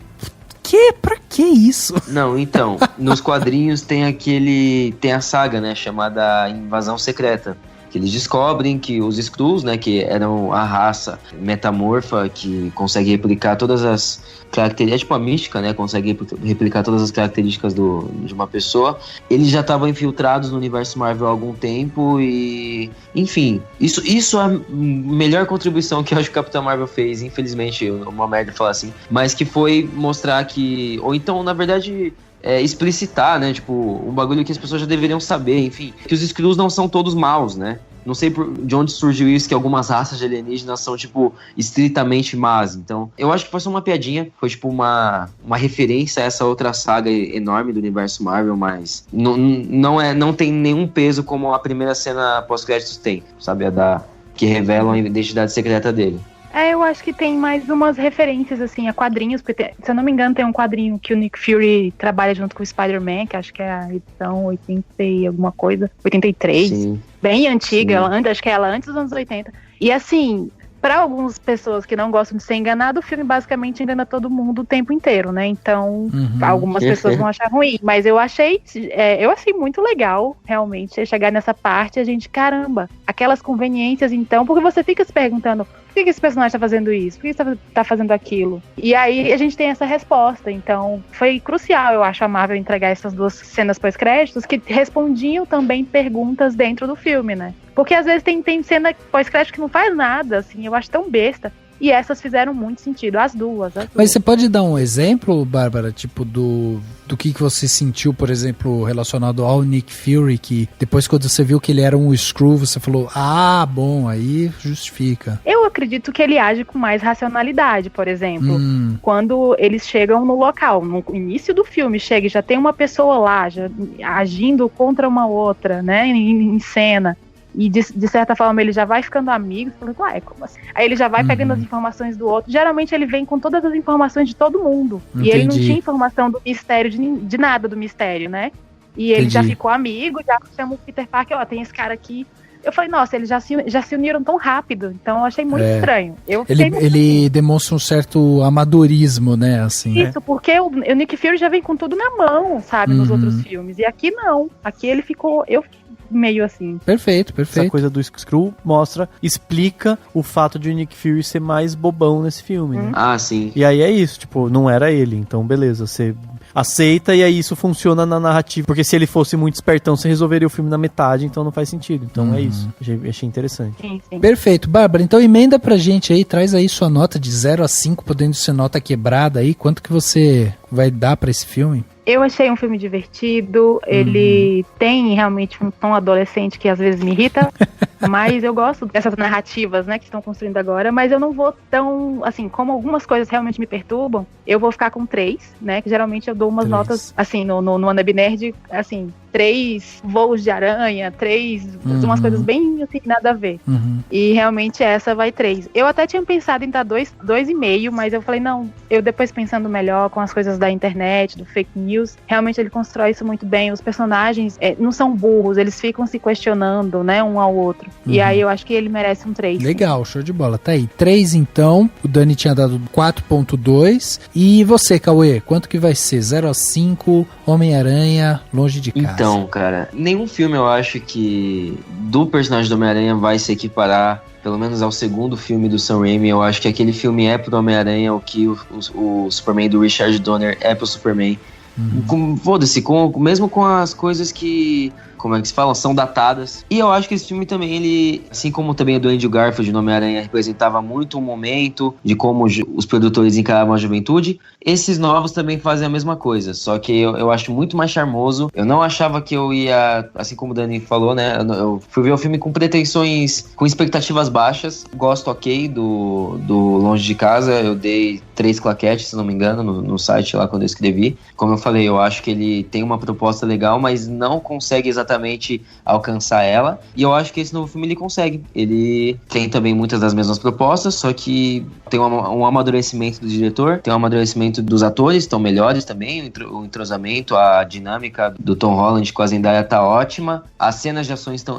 Pra que isso? Não, então, nos quadrinhos tem a saga, né, chamada Invasão Secreta. Que eles descobrem que os Skrulls, né, que eram a raça metamorfa que consegue replicar todas as características, tipo a mística, né, consegue replicar todas as características de uma pessoa. Eles já estavam infiltrados no universo Marvel há algum tempo e, enfim, isso é a melhor contribuição que eu acho que o Capitão Marvel fez, infelizmente, uma merda falar assim, mas que foi mostrar que, ou então, na verdade... explicitar, né, tipo, um bagulho que as pessoas já deveriam saber, enfim, que os Skrulls não são todos maus, né, não sei de onde surgiu isso, que algumas raças de alienígenas são, tipo, estritamente más, então, eu acho que foi só uma piadinha, foi, tipo, uma referência a essa outra saga enorme do universo Marvel, mas não tem nenhum peso como a primeira cena pós-créditos tem, sabe, que revelam a identidade secreta dele. Eu acho que tem mais umas referências, assim, a quadrinhos, porque se eu não me engano tem um quadrinho que o Nick Fury trabalha junto com o Spider-Man, que acho que é a edição 80 e alguma coisa, 83, Sim. Bem antiga, acho que é ela antes dos anos 80. E assim, para algumas pessoas que não gostam de ser enganado, o filme basicamente engana todo mundo o tempo inteiro, né? Então, algumas pessoas vão achar ruim. Mas eu achei muito legal, realmente, chegar nessa parte e a gente, caramba, aquelas conveniências, então, porque você fica se perguntando, por que esse personagem tá fazendo isso? Por que tá fazendo aquilo? E aí a gente tem essa resposta. Então, foi crucial, eu acho, a Marvel entregar essas duas cenas pós-créditos que respondiam também perguntas dentro do filme, né? Porque às vezes tem cena pós-crédito que não faz nada, assim, eu acho tão besta. E essas fizeram muito sentido, as duas. Mas você pode dar um exemplo, Bárbara, tipo, do que você sentiu, por exemplo, relacionado ao Nick Fury, que depois quando você viu que ele era um Skrull, você falou, bom, aí justifica. Eu acredito que ele age com mais racionalidade, por exemplo. Quando eles chegam no local, no início do filme, chega e já tem uma pessoa lá, já agindo contra uma outra, né, em cena. E de certa forma ele já vai ficando amigo, falando, como assim? Aí ele já vai pegando as informações do outro. Geralmente ele vem com todas as informações de todo mundo. Entendi. E ele não tinha informação do mistério, de nada do mistério, né? E ele já ficou amigo, já chama o Peter Parker, tem esse cara aqui. Eu falei, nossa, eles já se uniram tão rápido. Então eu achei muito estranho. Ele demonstra um certo amadorismo, né? Assim. Isso, porque o Nick Fury já vem com tudo na mão, sabe? Nos outros filmes. E aqui não. Aqui ele ficou... meio assim. Perfeito. Essa coisa do Skrull explica o fato de o Nick Fury ser mais bobão nesse filme, né? Sim. E aí é isso, tipo, não era ele, então beleza, você aceita e aí isso funciona na narrativa, porque se ele fosse muito espertão, você resolveria o filme na metade, então não faz sentido. Então é isso, achei interessante. Sim. Perfeito, Bárbara, então emenda pra gente aí, traz aí sua nota de 0 a 5, podendo ser nota quebrada aí, quanto que você vai dar pra esse filme? Eu achei um filme divertido, ele tem realmente um tom adolescente que às vezes me irrita, mas eu gosto dessas narrativas, né, que estão construindo agora, mas eu não vou tão, assim, como algumas coisas realmente me perturbam, eu vou ficar com 3, né, que geralmente eu dou umas notas, assim, no Wannabe Nerd, assim, 3 voos de aranha, 3, umas coisas bem, assim, nada a ver. E realmente essa vai 3. Eu até tinha pensado em dar 2,5, mas eu falei, não, eu depois pensando melhor com as coisas da internet, do fake news, realmente ele constrói isso muito bem. Os personagens não são burros, eles ficam se questionando, né, um ao outro. E aí eu acho que ele merece um 3. Legal, show de bola. Tá aí, 3 então, o Dani tinha dado 4.2. E você, Cauê, quanto que vai ser? 0 a 5, Homem-Aranha, Longe de Casa. Então, cara, nenhum filme eu acho que do personagem do Homem-Aranha vai se equiparar, pelo menos ao segundo filme do Sam Raimi. Eu acho que aquele filme é pro Homem-Aranha o que o Superman do Richard Donner é pro Superman. Foda-se, mesmo com as coisas que, como é que se fala, são datadas. E eu acho que esse filme também, ele, assim como também o do Andrew Garfield no Homem-Aranha representava muito um momento de como os produtores encaravam a juventude, esses novos também fazem a mesma coisa, só que eu acho muito mais charmoso. Eu não achava que eu ia, assim como o Dani falou, né, eu fui ver o filme com pretensões, com expectativas baixas. Gosto do Longe de Casa, eu dei 3 claquetes, se não me engano, no site lá quando eu escrevi. Como eu falei, eu acho que ele tem uma proposta legal, mas não consegue exatamente alcançar ela, e eu acho que esse novo filme ele consegue. Ele tem também muitas das mesmas propostas, só que tem um amadurecimento do diretor, tem um amadurecimento dos atores, estão melhores também, o entrosamento, a dinâmica do Tom Holland com a Zendaya tá ótima, as cenas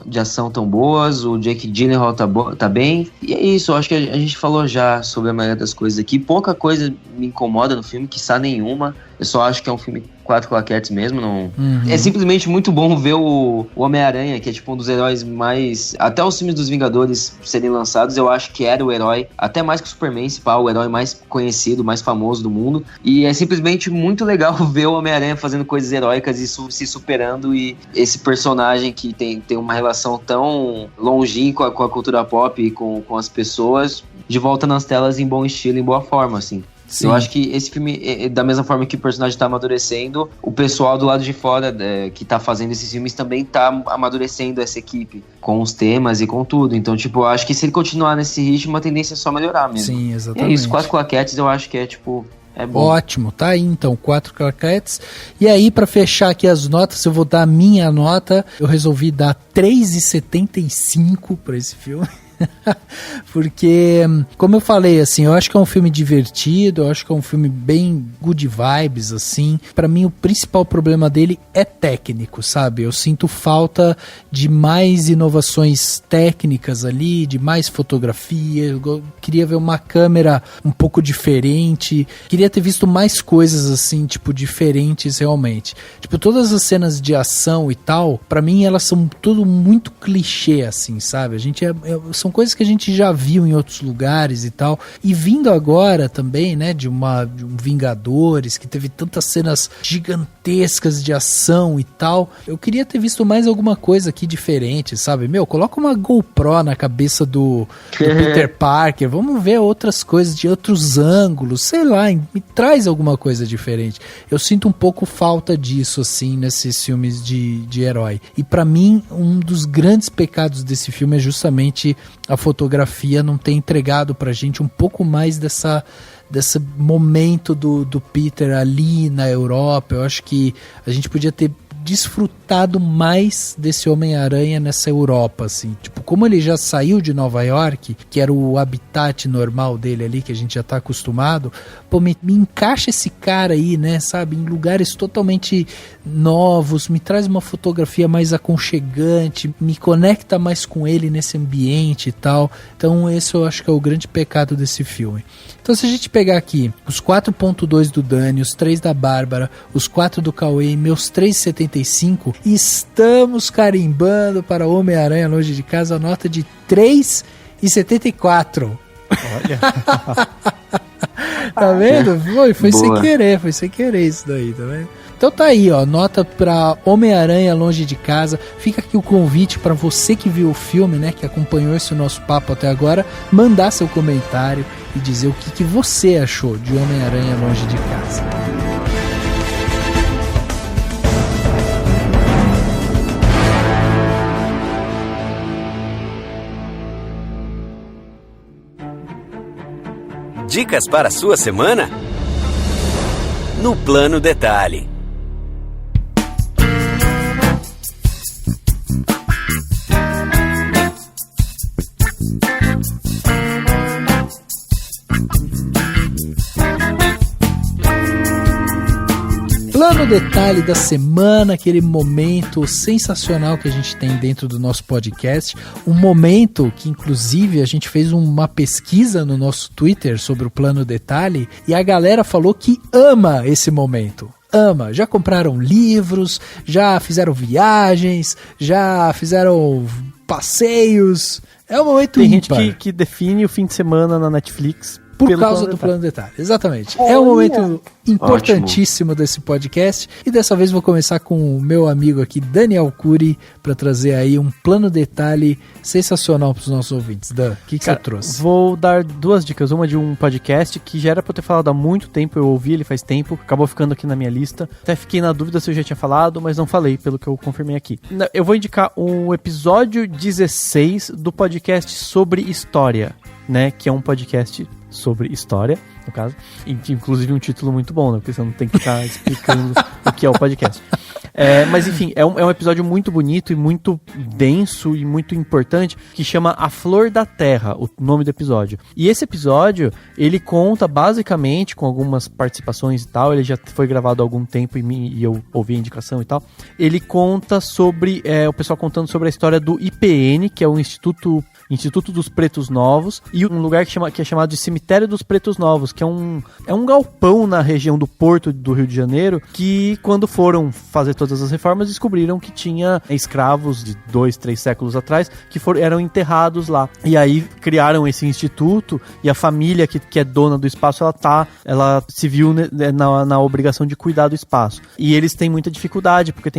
de ação tão boas, o Jake Gyllenhaal tá bem, e é isso. Eu acho que a gente falou já sobre a maioria das coisas aqui. Pouca coisa me incomoda no filme, quiçá nenhuma. Eu só acho que é um filme 4 claquetes mesmo, não... É simplesmente muito bom ver o Homem-Aranha, que é tipo um dos heróis mais... Até os filmes dos Vingadores serem lançados, eu acho que era o herói, até mais que o Superman, o herói mais conhecido, mais famoso do mundo. E é simplesmente muito legal ver o Homem-Aranha fazendo coisas heróicas e se superando, e esse personagem que tem uma relação tão longínqua com a cultura pop e com as pessoas, de volta nas telas em bom estilo, em boa forma, assim. Sim. Eu acho que esse filme, da mesma forma que o personagem tá amadurecendo, o pessoal do lado de fora que tá fazendo esses filmes também tá amadurecendo essa equipe, com os temas e com tudo. Então, tipo, eu acho que se ele continuar nesse ritmo, a tendência é só melhorar mesmo. Sim, exatamente. É isso, 4 claquetes eu acho que é, tipo... É bom. Ótimo, tá aí então, 4 claquetes. E aí, pra fechar aqui as notas, eu vou dar a minha nota. Eu resolvi dar 3,75 pra esse filme. Porque, como eu falei, assim, eu acho que é um filme divertido, eu acho que é um filme bem good vibes, assim. Pra mim, o principal problema dele é técnico, sabe? Eu sinto falta de mais inovações técnicas ali, de mais fotografia. Eu queria ver uma câmera um pouco diferente, queria ter visto mais coisas, assim, tipo, diferentes realmente. Tipo, todas as cenas de ação e tal, pra mim, elas são tudo muito clichê, assim, sabe? A gente são coisas que a gente já viu em outros lugares e tal. E vindo agora também, né, de um Vingadores, que teve tantas cenas gigantescas de ação e tal, eu queria ter visto mais alguma coisa aqui diferente, sabe? Meu, coloca uma GoPro na cabeça do Peter Parker, vamos ver outras coisas de outros ângulos, sei lá, me traz alguma coisa diferente. Eu sinto um pouco falta disso, assim, nesses filmes de herói. E pra mim, um dos grandes pecados desse filme é justamente a fotografia não ter entregado pra gente um pouco mais desse momento do Peter ali na Europa. Eu acho que a gente podia ter desfrutado mais desse Homem-Aranha nessa Europa, assim, tipo, como ele já saiu de Nova York, que era o habitat normal dele ali, que a gente já tá acostumado, pô, me encaixa esse cara aí, né, sabe, em lugares totalmente novos, me traz uma fotografia mais aconchegante, me conecta mais com ele nesse ambiente e tal. Então esse eu acho que é o grande pecado desse filme. Então se a gente pegar aqui os 4.2 do Dani, os 3 da Bárbara, os 4 do Cauê e meus 3,75, estamos carimbando para Homem-Aranha Longe de Casa a nota de 3,74. Olha. Tá vendo? Foi sem querer isso daí, tá vendo? Então tá aí, ó, nota pra Homem-Aranha Longe de Casa. Fica aqui o convite pra você que viu o filme, né, que acompanhou esse nosso papo até agora, mandar seu comentário e dizer o que você achou de Homem-Aranha Longe de Casa. Dicas para a sua semana? No Plano Detalhe. Plano Detalhe da semana, aquele momento sensacional que a gente tem dentro do nosso podcast, um momento que inclusive a gente fez uma pesquisa no nosso Twitter sobre o Plano Detalhe e a galera falou que ama esse momento. Ama, já compraram livros, já fizeram viagens, já fizeram passeios, é um momento ímpar. Tem gente que define o fim de semana na Netflix por causa do Plano Detalhe, exatamente. É um momento importantíssimo desse podcast e dessa vez vou começar com o meu amigo aqui, Daniel Cury, para trazer aí um Plano Detalhe sensacional para os nossos ouvintes. Dan, o que você trouxe? Vou dar duas dicas, uma de um podcast que já era para eu ter falado há muito tempo, eu ouvi ele faz tempo, acabou ficando aqui na minha lista, até fiquei na dúvida se eu já tinha falado, mas não falei, pelo que eu confirmei aqui. Eu vou indicar o episódio 16 do podcast Sobre História, né, que é um podcast sobre história, no caso, e inclusive um título muito bom, né, porque você não tem que ficar explicando o que é o podcast. Mas enfim, é um episódio muito bonito e muito denso e muito importante, que chama A Flor da Terra, o nome do episódio. E esse episódio, ele conta basicamente, com algumas participações e tal, ele já foi gravado há algum tempo e eu ouvi a indicação e tal, ele conta sobre, o pessoal contando sobre a história do IPN, que é o Instituto dos Pretos Novos, e um lugar que é chamado de Cemitério dos Pretos Novos, que é um galpão na região do Porto do Rio de Janeiro, que quando foram fazer todas as reformas, descobriram que tinha escravos de 2-3 séculos atrás, que eram enterrados lá. E aí criaram esse instituto, e a família que é dona do espaço, ela se viu na obrigação de cuidar do espaço. E eles têm muita dificuldade, porque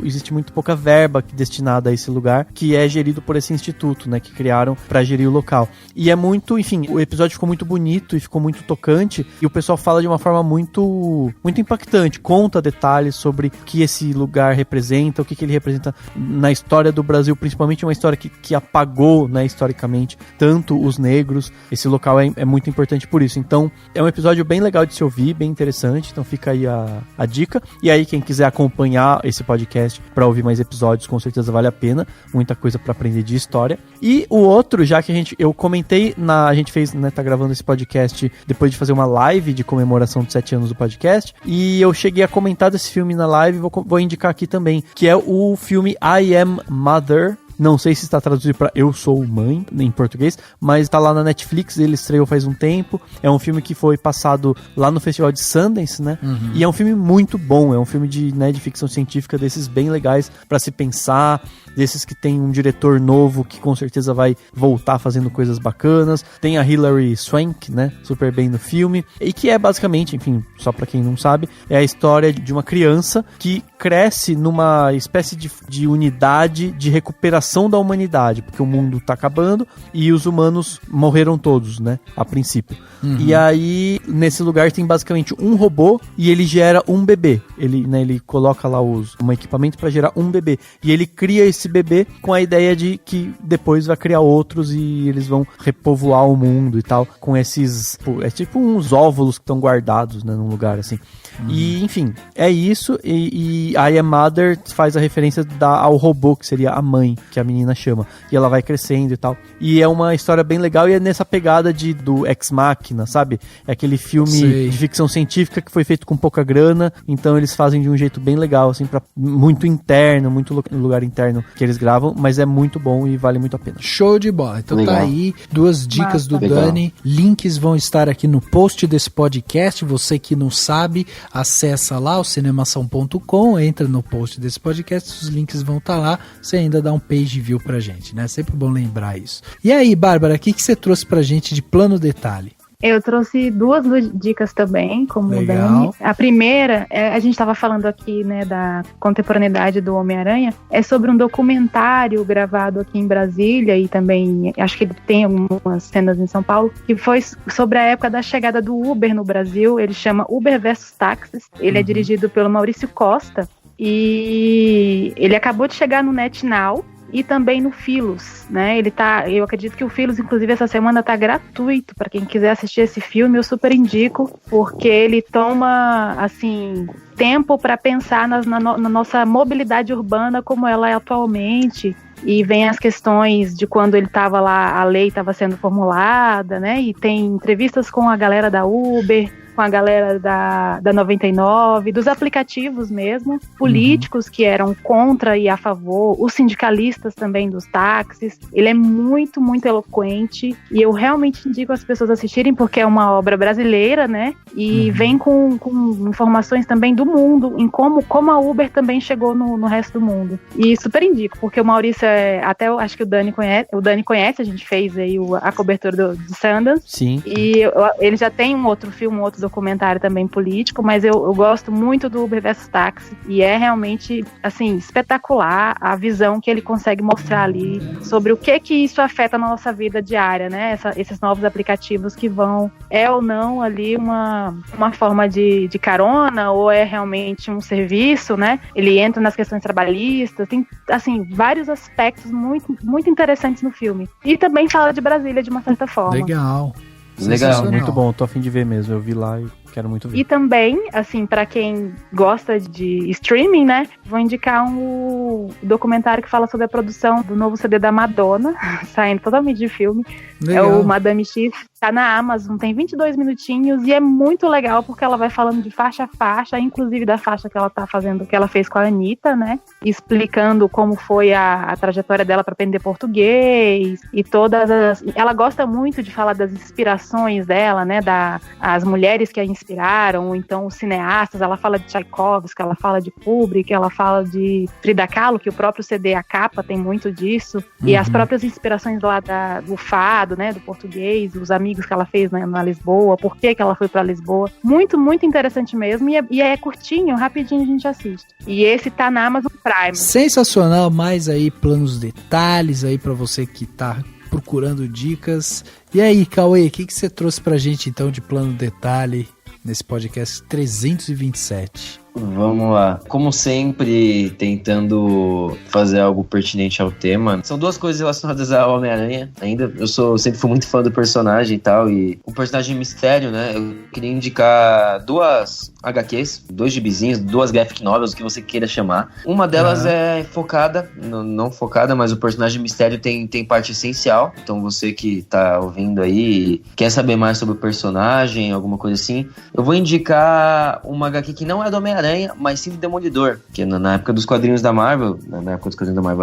existe muito pouca verba destinada a esse lugar, que é gerido por esse instituto, né, que criaram para gerir o local. E é muito, enfim, o episódio ficou muito bonito e ficou muito tocante, e o pessoal fala de uma forma muito, muito impactante, conta detalhes sobre que esse lugar representa, o que ele representa na história do Brasil, principalmente uma história que apagou, né, historicamente, tanto os negros. Esse local é muito importante por isso. Então, é um episódio bem legal de se ouvir, bem interessante, então fica aí a dica. E aí, quem quiser acompanhar esse podcast para ouvir mais episódios, com certeza vale a pena, muita coisa para aprender de história. E o outro, já que eu comentei, a gente fez, né, tá gravando esse podcast depois de fazer uma live de comemoração de 7 anos do podcast, e eu cheguei a comentar desse filme na live, vou indicar aqui também, que é o filme I Am Mother. Não sei se está traduzido para Eu Sou Mãe, em português, mas está lá na Netflix, ele estreou faz um tempo. É um filme que foi passado lá no Festival de Sundance, né? Uhum. E é um filme muito bom, é um filme de ficção científica, desses bem legais para se pensar, desses que tem um diretor novo que com certeza vai voltar fazendo coisas bacanas. Tem a Hilary Swank, né? Super bem no filme. E que é basicamente, enfim, só para quem não sabe, é a história de uma criança que cresce numa espécie de unidade de recuperação da humanidade, porque o mundo tá acabando e os humanos morreram todos, né, a princípio. Uhum. E aí, nesse lugar tem basicamente um robô e ele gera um bebê. Ele coloca lá um equipamento para gerar um bebê. E ele cria esse bebê com a ideia de que depois vai criar outros e eles vão repovoar o mundo e tal, com esses... É tipo uns óvulos que estão guardados, né, num lugar assim. Uhum. E, enfim, é isso. E I Am Mother faz a referência ao robô, que seria a mãe, que a menina chama. E ela vai crescendo e tal. E é uma história bem legal e é nessa pegada do Ex Machina, sabe? É aquele filme de ficção científica que foi feito com pouca grana, então eles fazem de um jeito bem legal, assim, muito interno, muito lugar interno que eles gravam, mas é muito bom e vale muito a pena. Show de bola. Então legal. Tá aí, 2 dicas do Dani. Links vão estar aqui no post desse podcast. Você que não sabe, acessa lá o cinemação.com, entra no post desse podcast, os links vão estar lá, você ainda dá um page view pra gente, né? Sempre bom lembrar isso. E aí, Bárbara, o que você trouxe pra gente de plano detalhe? Eu trouxe 2 dicas também, como o Dani. A primeira, a gente estava falando aqui, né, da contemporaneidade do Homem-Aranha, é sobre um documentário gravado aqui em Brasília e também, acho que ele tem algumas cenas em São Paulo, que foi sobre a época da chegada do Uber no Brasil. Ele chama Uber vs Táxis. Ele é dirigido pelo Maurício Costa e ele acabou de chegar no NetNow e também no Philos, né? Eu acredito que o Philos, inclusive, essa semana tá gratuito para quem quiser assistir esse filme. Eu super indico, porque ele toma, assim, tempo para pensar na nossa mobilidade urbana como ela é atualmente. E vem as questões de quando ele estava lá, a lei estava sendo formulada, né? E tem entrevistas com a galera da Uber, com a galera da 99, dos aplicativos mesmo, políticos que eram contra e a favor, os sindicalistas também dos táxis. Ele é muito, muito eloquente e eu realmente indico as pessoas assistirem porque é uma obra brasileira, né? E vem com informações também do mundo, em como a Uber também chegou no resto do mundo. E super indico, porque o Maurício até eu acho que o Dani conhece, a gente fez aí a cobertura de Sundance. Sim. E ele já tem um outro filme, um outro documentário também político, mas eu gosto muito do Uber vs Táxi e é realmente, assim, espetacular a visão que ele consegue mostrar ali sobre o que isso afeta na nossa vida diária, né? Esses novos aplicativos que vão, ou não ali uma forma de carona ou é realmente um serviço, né? Ele entra nas questões trabalhistas, tem, assim, vários aspectos muito, muito interessantes no filme. E também fala de Brasília de uma certa forma. Legal, muito bom, tô a fim de ver mesmo, eu vi lá e quero muito ver. E também, assim, pra quem gosta de streaming, né, vou indicar um documentário que fala sobre a produção do novo CD da Madonna, saindo totalmente de filme. Legal. É o Madame X, tá na Amazon, tem 22 minutinhos e é muito legal porque ela vai falando de faixa a faixa, inclusive da faixa que ela tá fazendo, que ela fez com a Anitta, né, explicando como foi a trajetória dela pra aprender português e ela gosta muito de falar das inspirações dela, né, as mulheres que a inspiraram, ou então os cineastas. Ela fala de Tchaikovsky, ela fala de Kubrick, ela fala de Frida Kahlo, que o próprio CD, a capa, tem muito disso, e as próprias inspirações lá do fado, né, do português, os amigos que ela fez, né, na Lisboa, por que ela foi pra Lisboa. Muito, muito interessante mesmo, e é curtinho, rapidinho a gente assiste. E esse tá na Amazon Prime. Sensacional, mais aí planos detalhes aí pra você que tá procurando dicas. E aí, Cauê, o que você trouxe pra gente então de plano detalhe nesse podcast 327? Vamos lá. Como sempre, tentando fazer algo pertinente ao tema. São duas coisas relacionadas ao Homem-Aranha. Ainda, sempre fui muito fã do personagem e tal. E o personagem Mistério, né? Eu queria indicar duas HQs, 2 gibizinhos, 2 graphic novels, o que você queira chamar. Uma delas é focada, não focada, mas o personagem Mistério tem parte essencial. Então você que tá ouvindo aí, quer saber mais sobre o personagem, alguma coisa assim, eu vou indicar uma HQ que não é do Homem-Aranha, mas sim do Demolidor. Que na época dos quadrinhos da Marvel,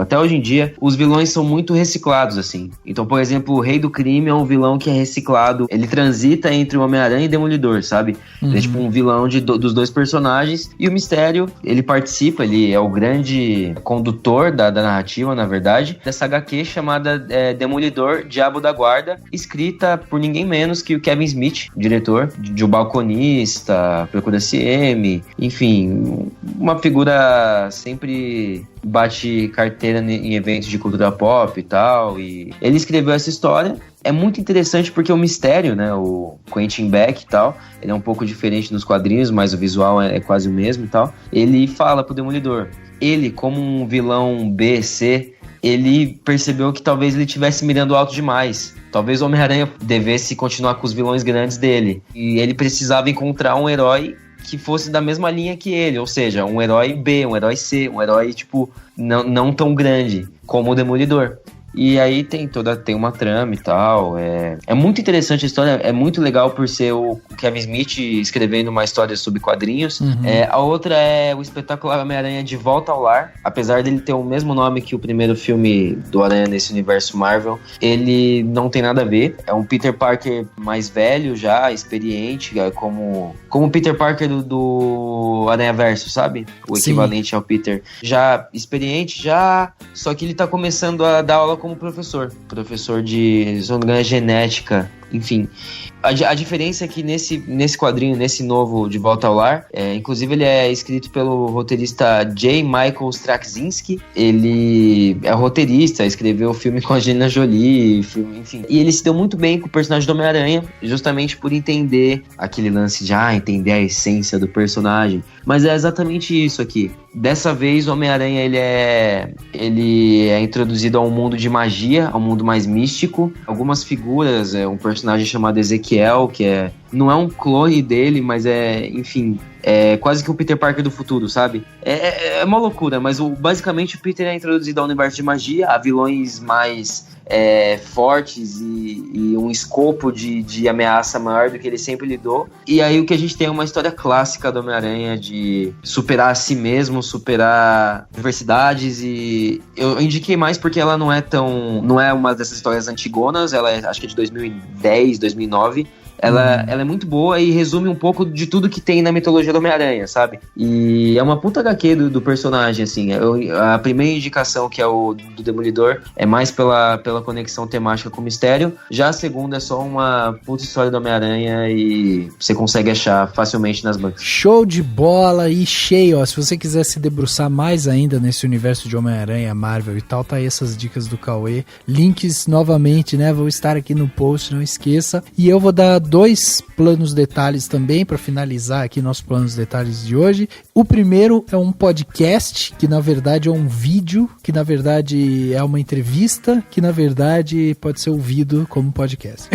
até hoje em dia, os vilões são muito reciclados, assim. Então, por exemplo, o Rei do Crime é um vilão que é reciclado. Ele transita entre o Homem-Aranha e Demolidor, sabe? Ele é tipo um vilão dos 2 personagens. E o Mistério, ele participa, ele é o grande condutor da narrativa, na verdade, dessa HQ chamada Demolidor, Diabo da Guarda, escrita por ninguém menos que o Kevin Smith, diretor de O Balconista, Procura CM, enfim, uma figura sempre bate carteira em eventos de cultura pop e tal, e ele escreveu essa história. É muito interessante porque o Mistério, né, o Quentin Beck e tal, ele é um pouco diferente nos quadrinhos, mas o visual é quase o mesmo e tal. Ele fala pro Demolidor, ele como um vilão B, C, ele percebeu que talvez ele estivesse mirando alto demais. Talvez o Homem-Aranha devesse continuar com os vilões grandes dele. E ele precisava encontrar um herói que fosse da mesma linha que ele, ou seja, um herói B, um herói C, um herói, tipo, não tão grande como o Demolidor. E aí tem uma trama e tal. É muito interessante a história, é muito legal por ser o Kevin Smith escrevendo uma história sobre quadrinhos. A outra é o espetacular Homem-Aranha de Volta ao Lar. Apesar dele ter o mesmo nome que o primeiro filme do Aranha nesse universo Marvel, ele não tem nada a ver. É um Peter Parker mais velho já, experiente, como o Peter Parker do Aranhaverso, sabe? O equivalente ao Peter. Já experiente, só que ele tá começando a dar aula como professor de genética, enfim. A diferença é que nesse quadrinho, nesse novo De Volta ao Lar, inclusive ele é escrito pelo roteirista J. Michael Straczynski. Ele é roteirista, escreveu o filme com a Angelina Jolie, enfim. E ele se deu muito bem com o personagem do Homem-Aranha, justamente por entender aquele lance de entender a essência do personagem. Mas é exatamente isso aqui. Dessa vez o Homem-Aranha ele é introduzido a um mundo de magia, a um mundo mais místico. Algumas figuras, um personagem chamado Ezequiel, que não é um clone dele, mas enfim, é quase que o Peter Parker do futuro, sabe? É uma loucura, mas basicamente o Peter é introduzido ao universo de magia, a vilões mais fortes e um escopo de ameaça maior do que ele sempre lidou. E aí o que a gente tem é uma história clássica do Homem-Aranha de superar a si mesmo, superar adversidades, e eu indiquei mais porque ela não é uma dessas histórias antigonas, ela acho que é de 2010, 2009. Ela é muito boa e resume um pouco de tudo que tem na mitologia do Homem-Aranha, sabe? E é uma puta HQ do personagem, assim. A primeira indicação, que é o do Demolidor, é mais pela conexão temática com o Mistério. Já a segunda é só uma puta história do Homem-Aranha e você consegue achar facilmente nas bancas. Show de bola e cheio, ó. Se você quiser se debruçar mais ainda nesse universo de Homem-Aranha, Marvel e tal, tá aí essas dicas do Cauê. Links novamente, né? Vão estar aqui no post, não esqueça. E eu vou dar 2 planos detalhes também para finalizar aqui nossos planos detalhes de hoje. O primeiro é um podcast, que na verdade é um vídeo, que na verdade é uma entrevista, que na verdade pode ser ouvido como podcast.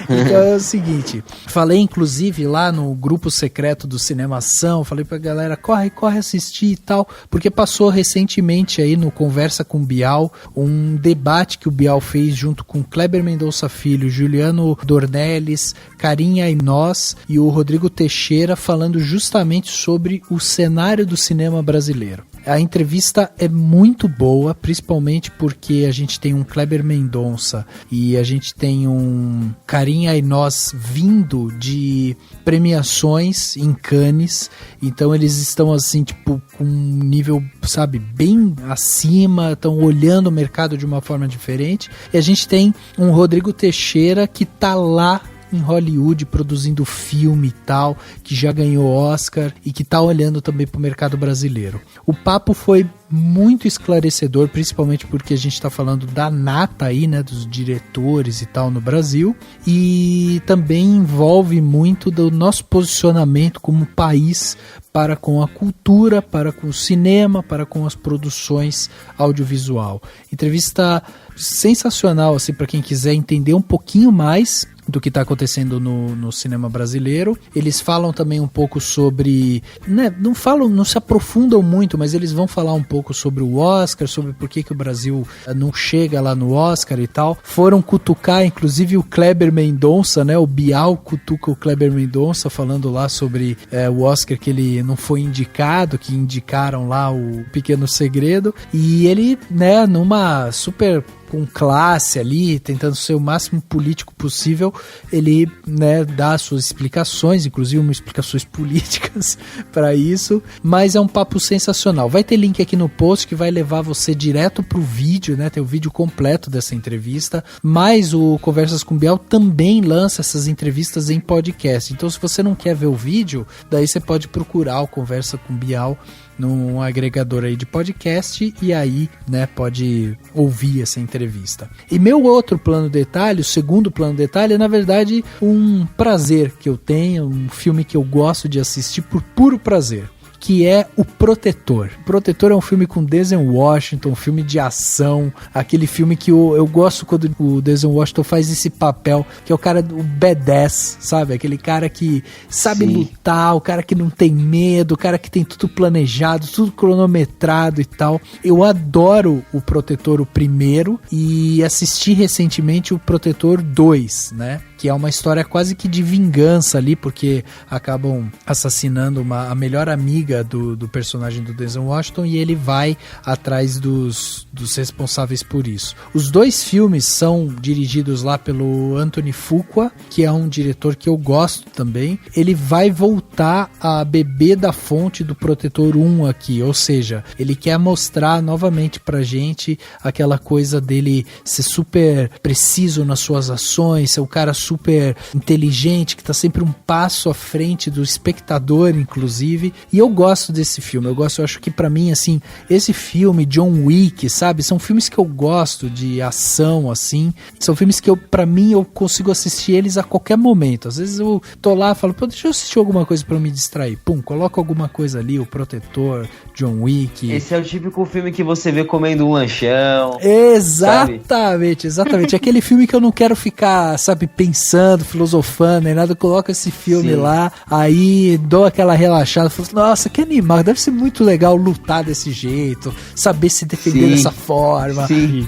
Então é o seguinte, falei inclusive lá no grupo secreto do Cinemação, falei pra galera, corre assistir e tal, porque passou recentemente aí no Conversa com o Bial, um debate que o Bial fez junto com Kleber Mendonça Filho, Juliano Dornelles, Carinha e Nós e o Rodrigo Teixeira, falando justamente sobre o cenário do cinema brasileiro. A entrevista é muito boa, principalmente porque a gente tem um Kleber Mendonça e a gente tem um Carinha e Nós vindo de premiações em Cannes, então eles estão assim, tipo, com um nível, sabe, bem acima, estão olhando o mercado de uma forma diferente. E a gente tem um Rodrigo Teixeira que tá lá em Hollywood produzindo filme e tal, que já ganhou Oscar e que tá olhando também pro mercado brasileiro. O papo foi muito esclarecedor, principalmente porque a gente tá falando da nata aí, né, dos diretores e tal no Brasil, e também envolve muito do nosso posicionamento como país para com a cultura, para com o cinema, para com as produções audiovisual. Entrevista sensacional, assim, para quem quiser entender um pouquinho mais do que está acontecendo no cinema brasileiro. Eles falam também um pouco sobre, né, não se aprofundam muito, mas eles vão falar um pouco sobre o Oscar, sobre por que o Brasil não chega lá no Oscar e tal. Foram cutucar, inclusive, o Kleber Mendonça, né, o Bial cutuca o Kleber Mendonça, falando lá sobre o Oscar que ele não foi indicado, que indicaram lá o Pequeno Segredo, e ele, né, numa super com classe ali, tentando ser o máximo político possível, ele, né, dá suas explicações, inclusive umas explicações políticas para isso, mas é um papo sensacional. Vai ter link aqui no post que vai levar você direto pro vídeo, né, tem o vídeo completo dessa entrevista, mas o Conversas com Bial também lança essas entrevistas em podcast, então se você não quer ver o vídeo, daí você pode procurar o Conversa com Bial num agregador aí de podcast e aí, né, pode ouvir essa entrevista. E meu outro plano detalhe, o segundo plano detalhe, é na verdade um prazer que eu tenho, um filme que eu gosto de assistir por puro prazer, que é O Protetor. O Protetor é um filme com Denzel Washington, um filme de ação, aquele filme que eu gosto quando o Denzel Washington faz esse papel, que é o cara do badass, sabe? Aquele cara que sabe lutar, o cara que não tem medo, o cara que tem tudo planejado, tudo cronometrado e tal. Eu adoro O Protetor, o primeiro, e assisti recentemente O Protetor 2, né? Que é uma história quase que de vingança ali, porque acabam assassinando a melhor amiga do personagem do Denzel Washington e ele vai atrás dos responsáveis por isso. Os dois filmes são dirigidos lá pelo Anthony Fuqua, que é um diretor que eu gosto também. Ele vai voltar a beber da fonte do Protetor 1 aqui, ou seja, ele quer mostrar novamente pra gente aquela coisa dele ser super preciso nas suas ações, ser um cara super inteligente, que tá sempre um passo à frente do espectador, inclusive, e eu gosto desse filme, eu acho que pra mim, assim, esse filme, John Wick, sabe, são filmes que eu gosto de ação, assim, são filmes que pra mim, eu consigo assistir eles a qualquer momento, às vezes eu tô lá e falo, pô, deixa eu assistir alguma coisa pra me distrair, pum, coloco alguma coisa ali, O Protetor, John Wick. Esse é o típico filme que você vê comendo um lanchão. Exatamente, exatamente, aquele filme que eu não quero ficar, sabe, pensando, filosofando, nem nada, eu coloco esse filme lá, aí dou aquela relaxada, falo, nossa, que animal, deve ser muito legal lutar desse jeito, saber se defender dessa forma. Sim.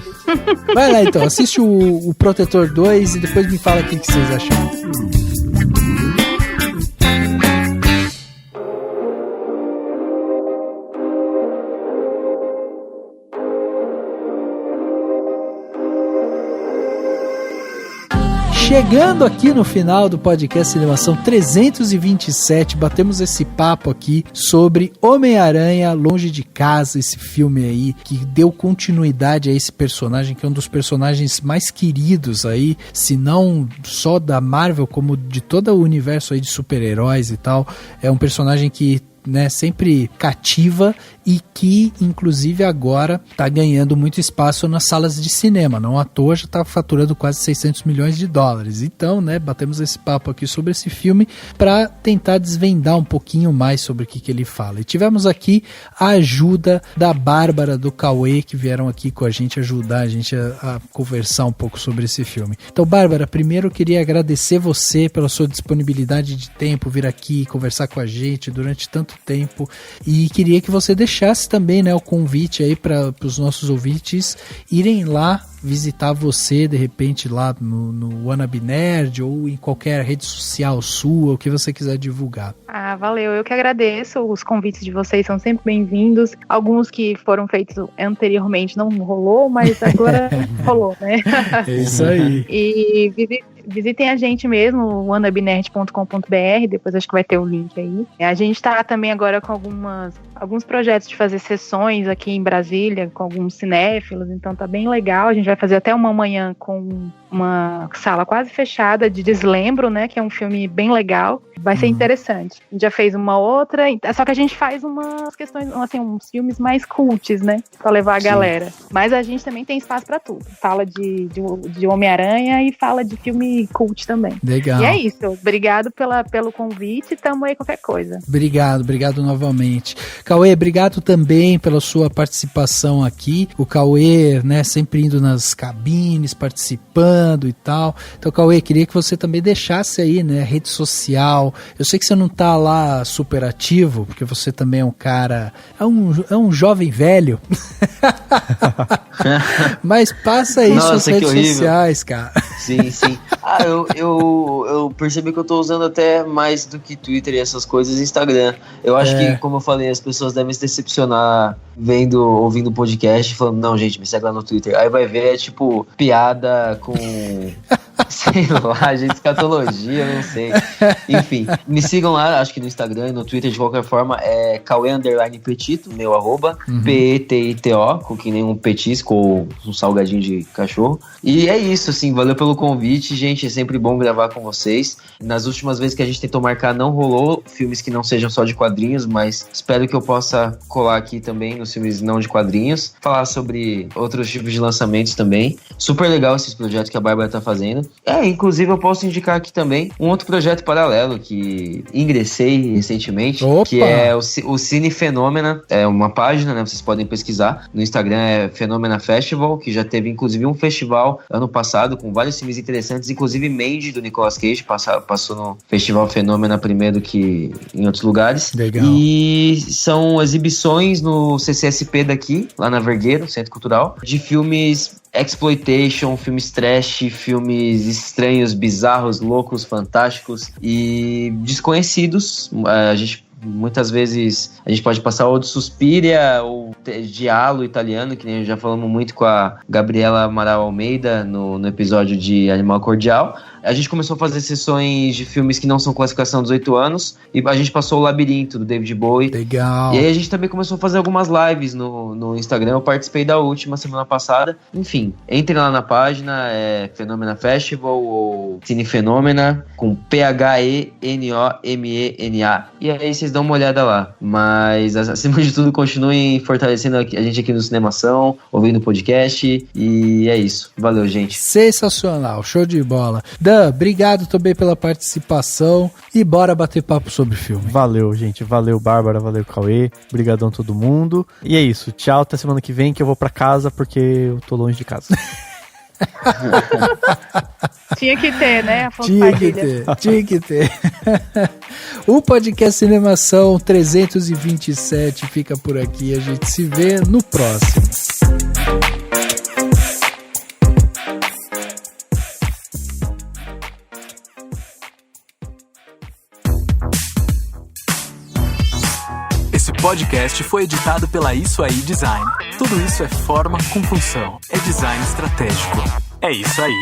Vai lá então, assiste o Protetor 2 e depois me fala o que vocês acharam. Chegando aqui no final do podcast Cinemação 327, batemos esse papo aqui sobre Homem-Aranha Longe de Casa, esse filme aí que deu continuidade a esse personagem, que é um dos personagens mais queridos aí, se não só da Marvel, como de todo o universo aí de super-heróis e tal. É um personagem que, né, sempre cativa e que, inclusive, agora tá ganhando muito espaço nas salas de cinema. Não à toa, já tá faturando quase 600 milhões de dólares. Então, né, batemos esse papo aqui sobre esse filme para tentar desvendar um pouquinho mais sobre o que ele fala. E tivemos aqui a ajuda da Bárbara, do Cauê, que vieram aqui com a gente ajudar a gente a conversar um pouco sobre esse filme. Então, Bárbara, primeiro eu queria agradecer você pela sua disponibilidade de tempo, vir aqui conversar com a gente durante tanto tempo, e queria que você deixasse também, né, o convite aí para os nossos ouvintes irem lá visitar você, de repente lá no Wannabe Nerd ou em qualquer rede social sua, o que você quiser divulgar. Ah, valeu, eu que agradeço, os convites de vocês são sempre bem-vindos, alguns que foram feitos anteriormente não rolou, mas agora rolou, né? É isso aí. E visitem a gente mesmo, wannabinerd.com.br, depois acho que vai ter o link aí. A gente tá também agora com alguns projetos de fazer sessões aqui em Brasília com alguns cinéfilos, então tá bem legal. A gente vai fazer até uma manhã com uma sala quase fechada de Deslembro, né, que é um filme bem legal. Vai ser interessante. A gente já fez uma outra, só que a gente faz umas questões, assim, uns filmes mais cults, né, pra levar a galera. Mas a gente também tem espaço pra tudo. Fala de Homem-Aranha e fala de filme cult também. Legal. E é isso. Obrigado pelo convite. Tamo aí qualquer coisa. Obrigado novamente. Cauê, obrigado também pela sua participação aqui. O Cauê, né, sempre indo nas cabines, participando e tal. Então, Cauê, queria que você também deixasse aí, né, rede social. Eu sei que você não tá lá super ativo, porque você também é um cara, é um jovem velho. Mas passa aí suas redes sociais, cara. Sim. Eu percebi que eu tô usando até mais do que Twitter e essas coisas, Instagram. Eu acho que, como eu falei, as pessoas devem se decepcionar ouvindo o podcast, falando, não, gente, me segue lá no Twitter. Aí vai ver, é tipo, piada com... sei lá, gente, escatologia, não sei. Enfim, me sigam lá, acho que no Instagram e no Twitter, de qualquer forma, é Cauê_Petito, meu arroba, PETITO, que nem um petisco ou um salgadinho de cachorro. E é isso, assim, valeu pelo convite, gente, é sempre bom gravar com vocês. Nas últimas vezes que a gente tentou marcar, não rolou filmes que não sejam só de quadrinhos, mas espero que eu possa colar aqui também nos filmes não de quadrinhos, falar sobre outros tipos de lançamentos também. Super legal esses projetos que a Bárbara tá fazendo. Inclusive eu posso indicar aqui também um outro projeto paralelo que ingressei recentemente, que é o Cine Fenômena. É uma página, né? Vocês podem pesquisar. No Instagram é Fenômena Festival, que já teve inclusive um festival ano passado com vários filmes interessantes, inclusive Mandy, do Nicolas Cage, passou no Festival Fenômena primeiro que em outros lugares. Legal. E são exibições no CCSP daqui, lá na Vergueiro, Centro Cultural, de filmes exploitation, filmes trash, filmes estranhos, bizarros, loucos, fantásticos e desconhecidos. Muitas vezes a gente pode passar ou de Suspiria ou Giallo italiano, que nem já falamos muito com a Gabriela Amaral Almeida no episódio de Animal Cordial. A gente começou a fazer sessões de filmes que não são classificação 18 anos e a gente passou o Labirinto, do David Bowie. Legal. E aí a gente também começou a fazer algumas lives no Instagram. Eu participei da última semana passada. Enfim, entrem lá na página, é Fenômena Festival ou Cine Fenômena, com PHENOMENA. E aí vocês dão uma olhada lá. Mas, acima de tudo, continuem fortalecendo a gente aqui no Cinemação, ouvindo o podcast. E é isso. Valeu, gente. Sensacional, show de bola. Dan, obrigado também pela participação e bora bater papo sobre filme. Valeu, gente. Valeu, Bárbara. Valeu, Cauê. Obrigadão todo mundo. E é isso. Tchau, até semana que vem que eu vou pra casa porque eu tô longe de casa. Tinha que ter, né? Afonso Tinha que ter. O podcast Cinemação 327 fica por aqui. A gente se vê no próximo. Esse podcast foi editado pela Isso Aí Design. Tudo isso é forma com função. É design estratégico. É isso aí.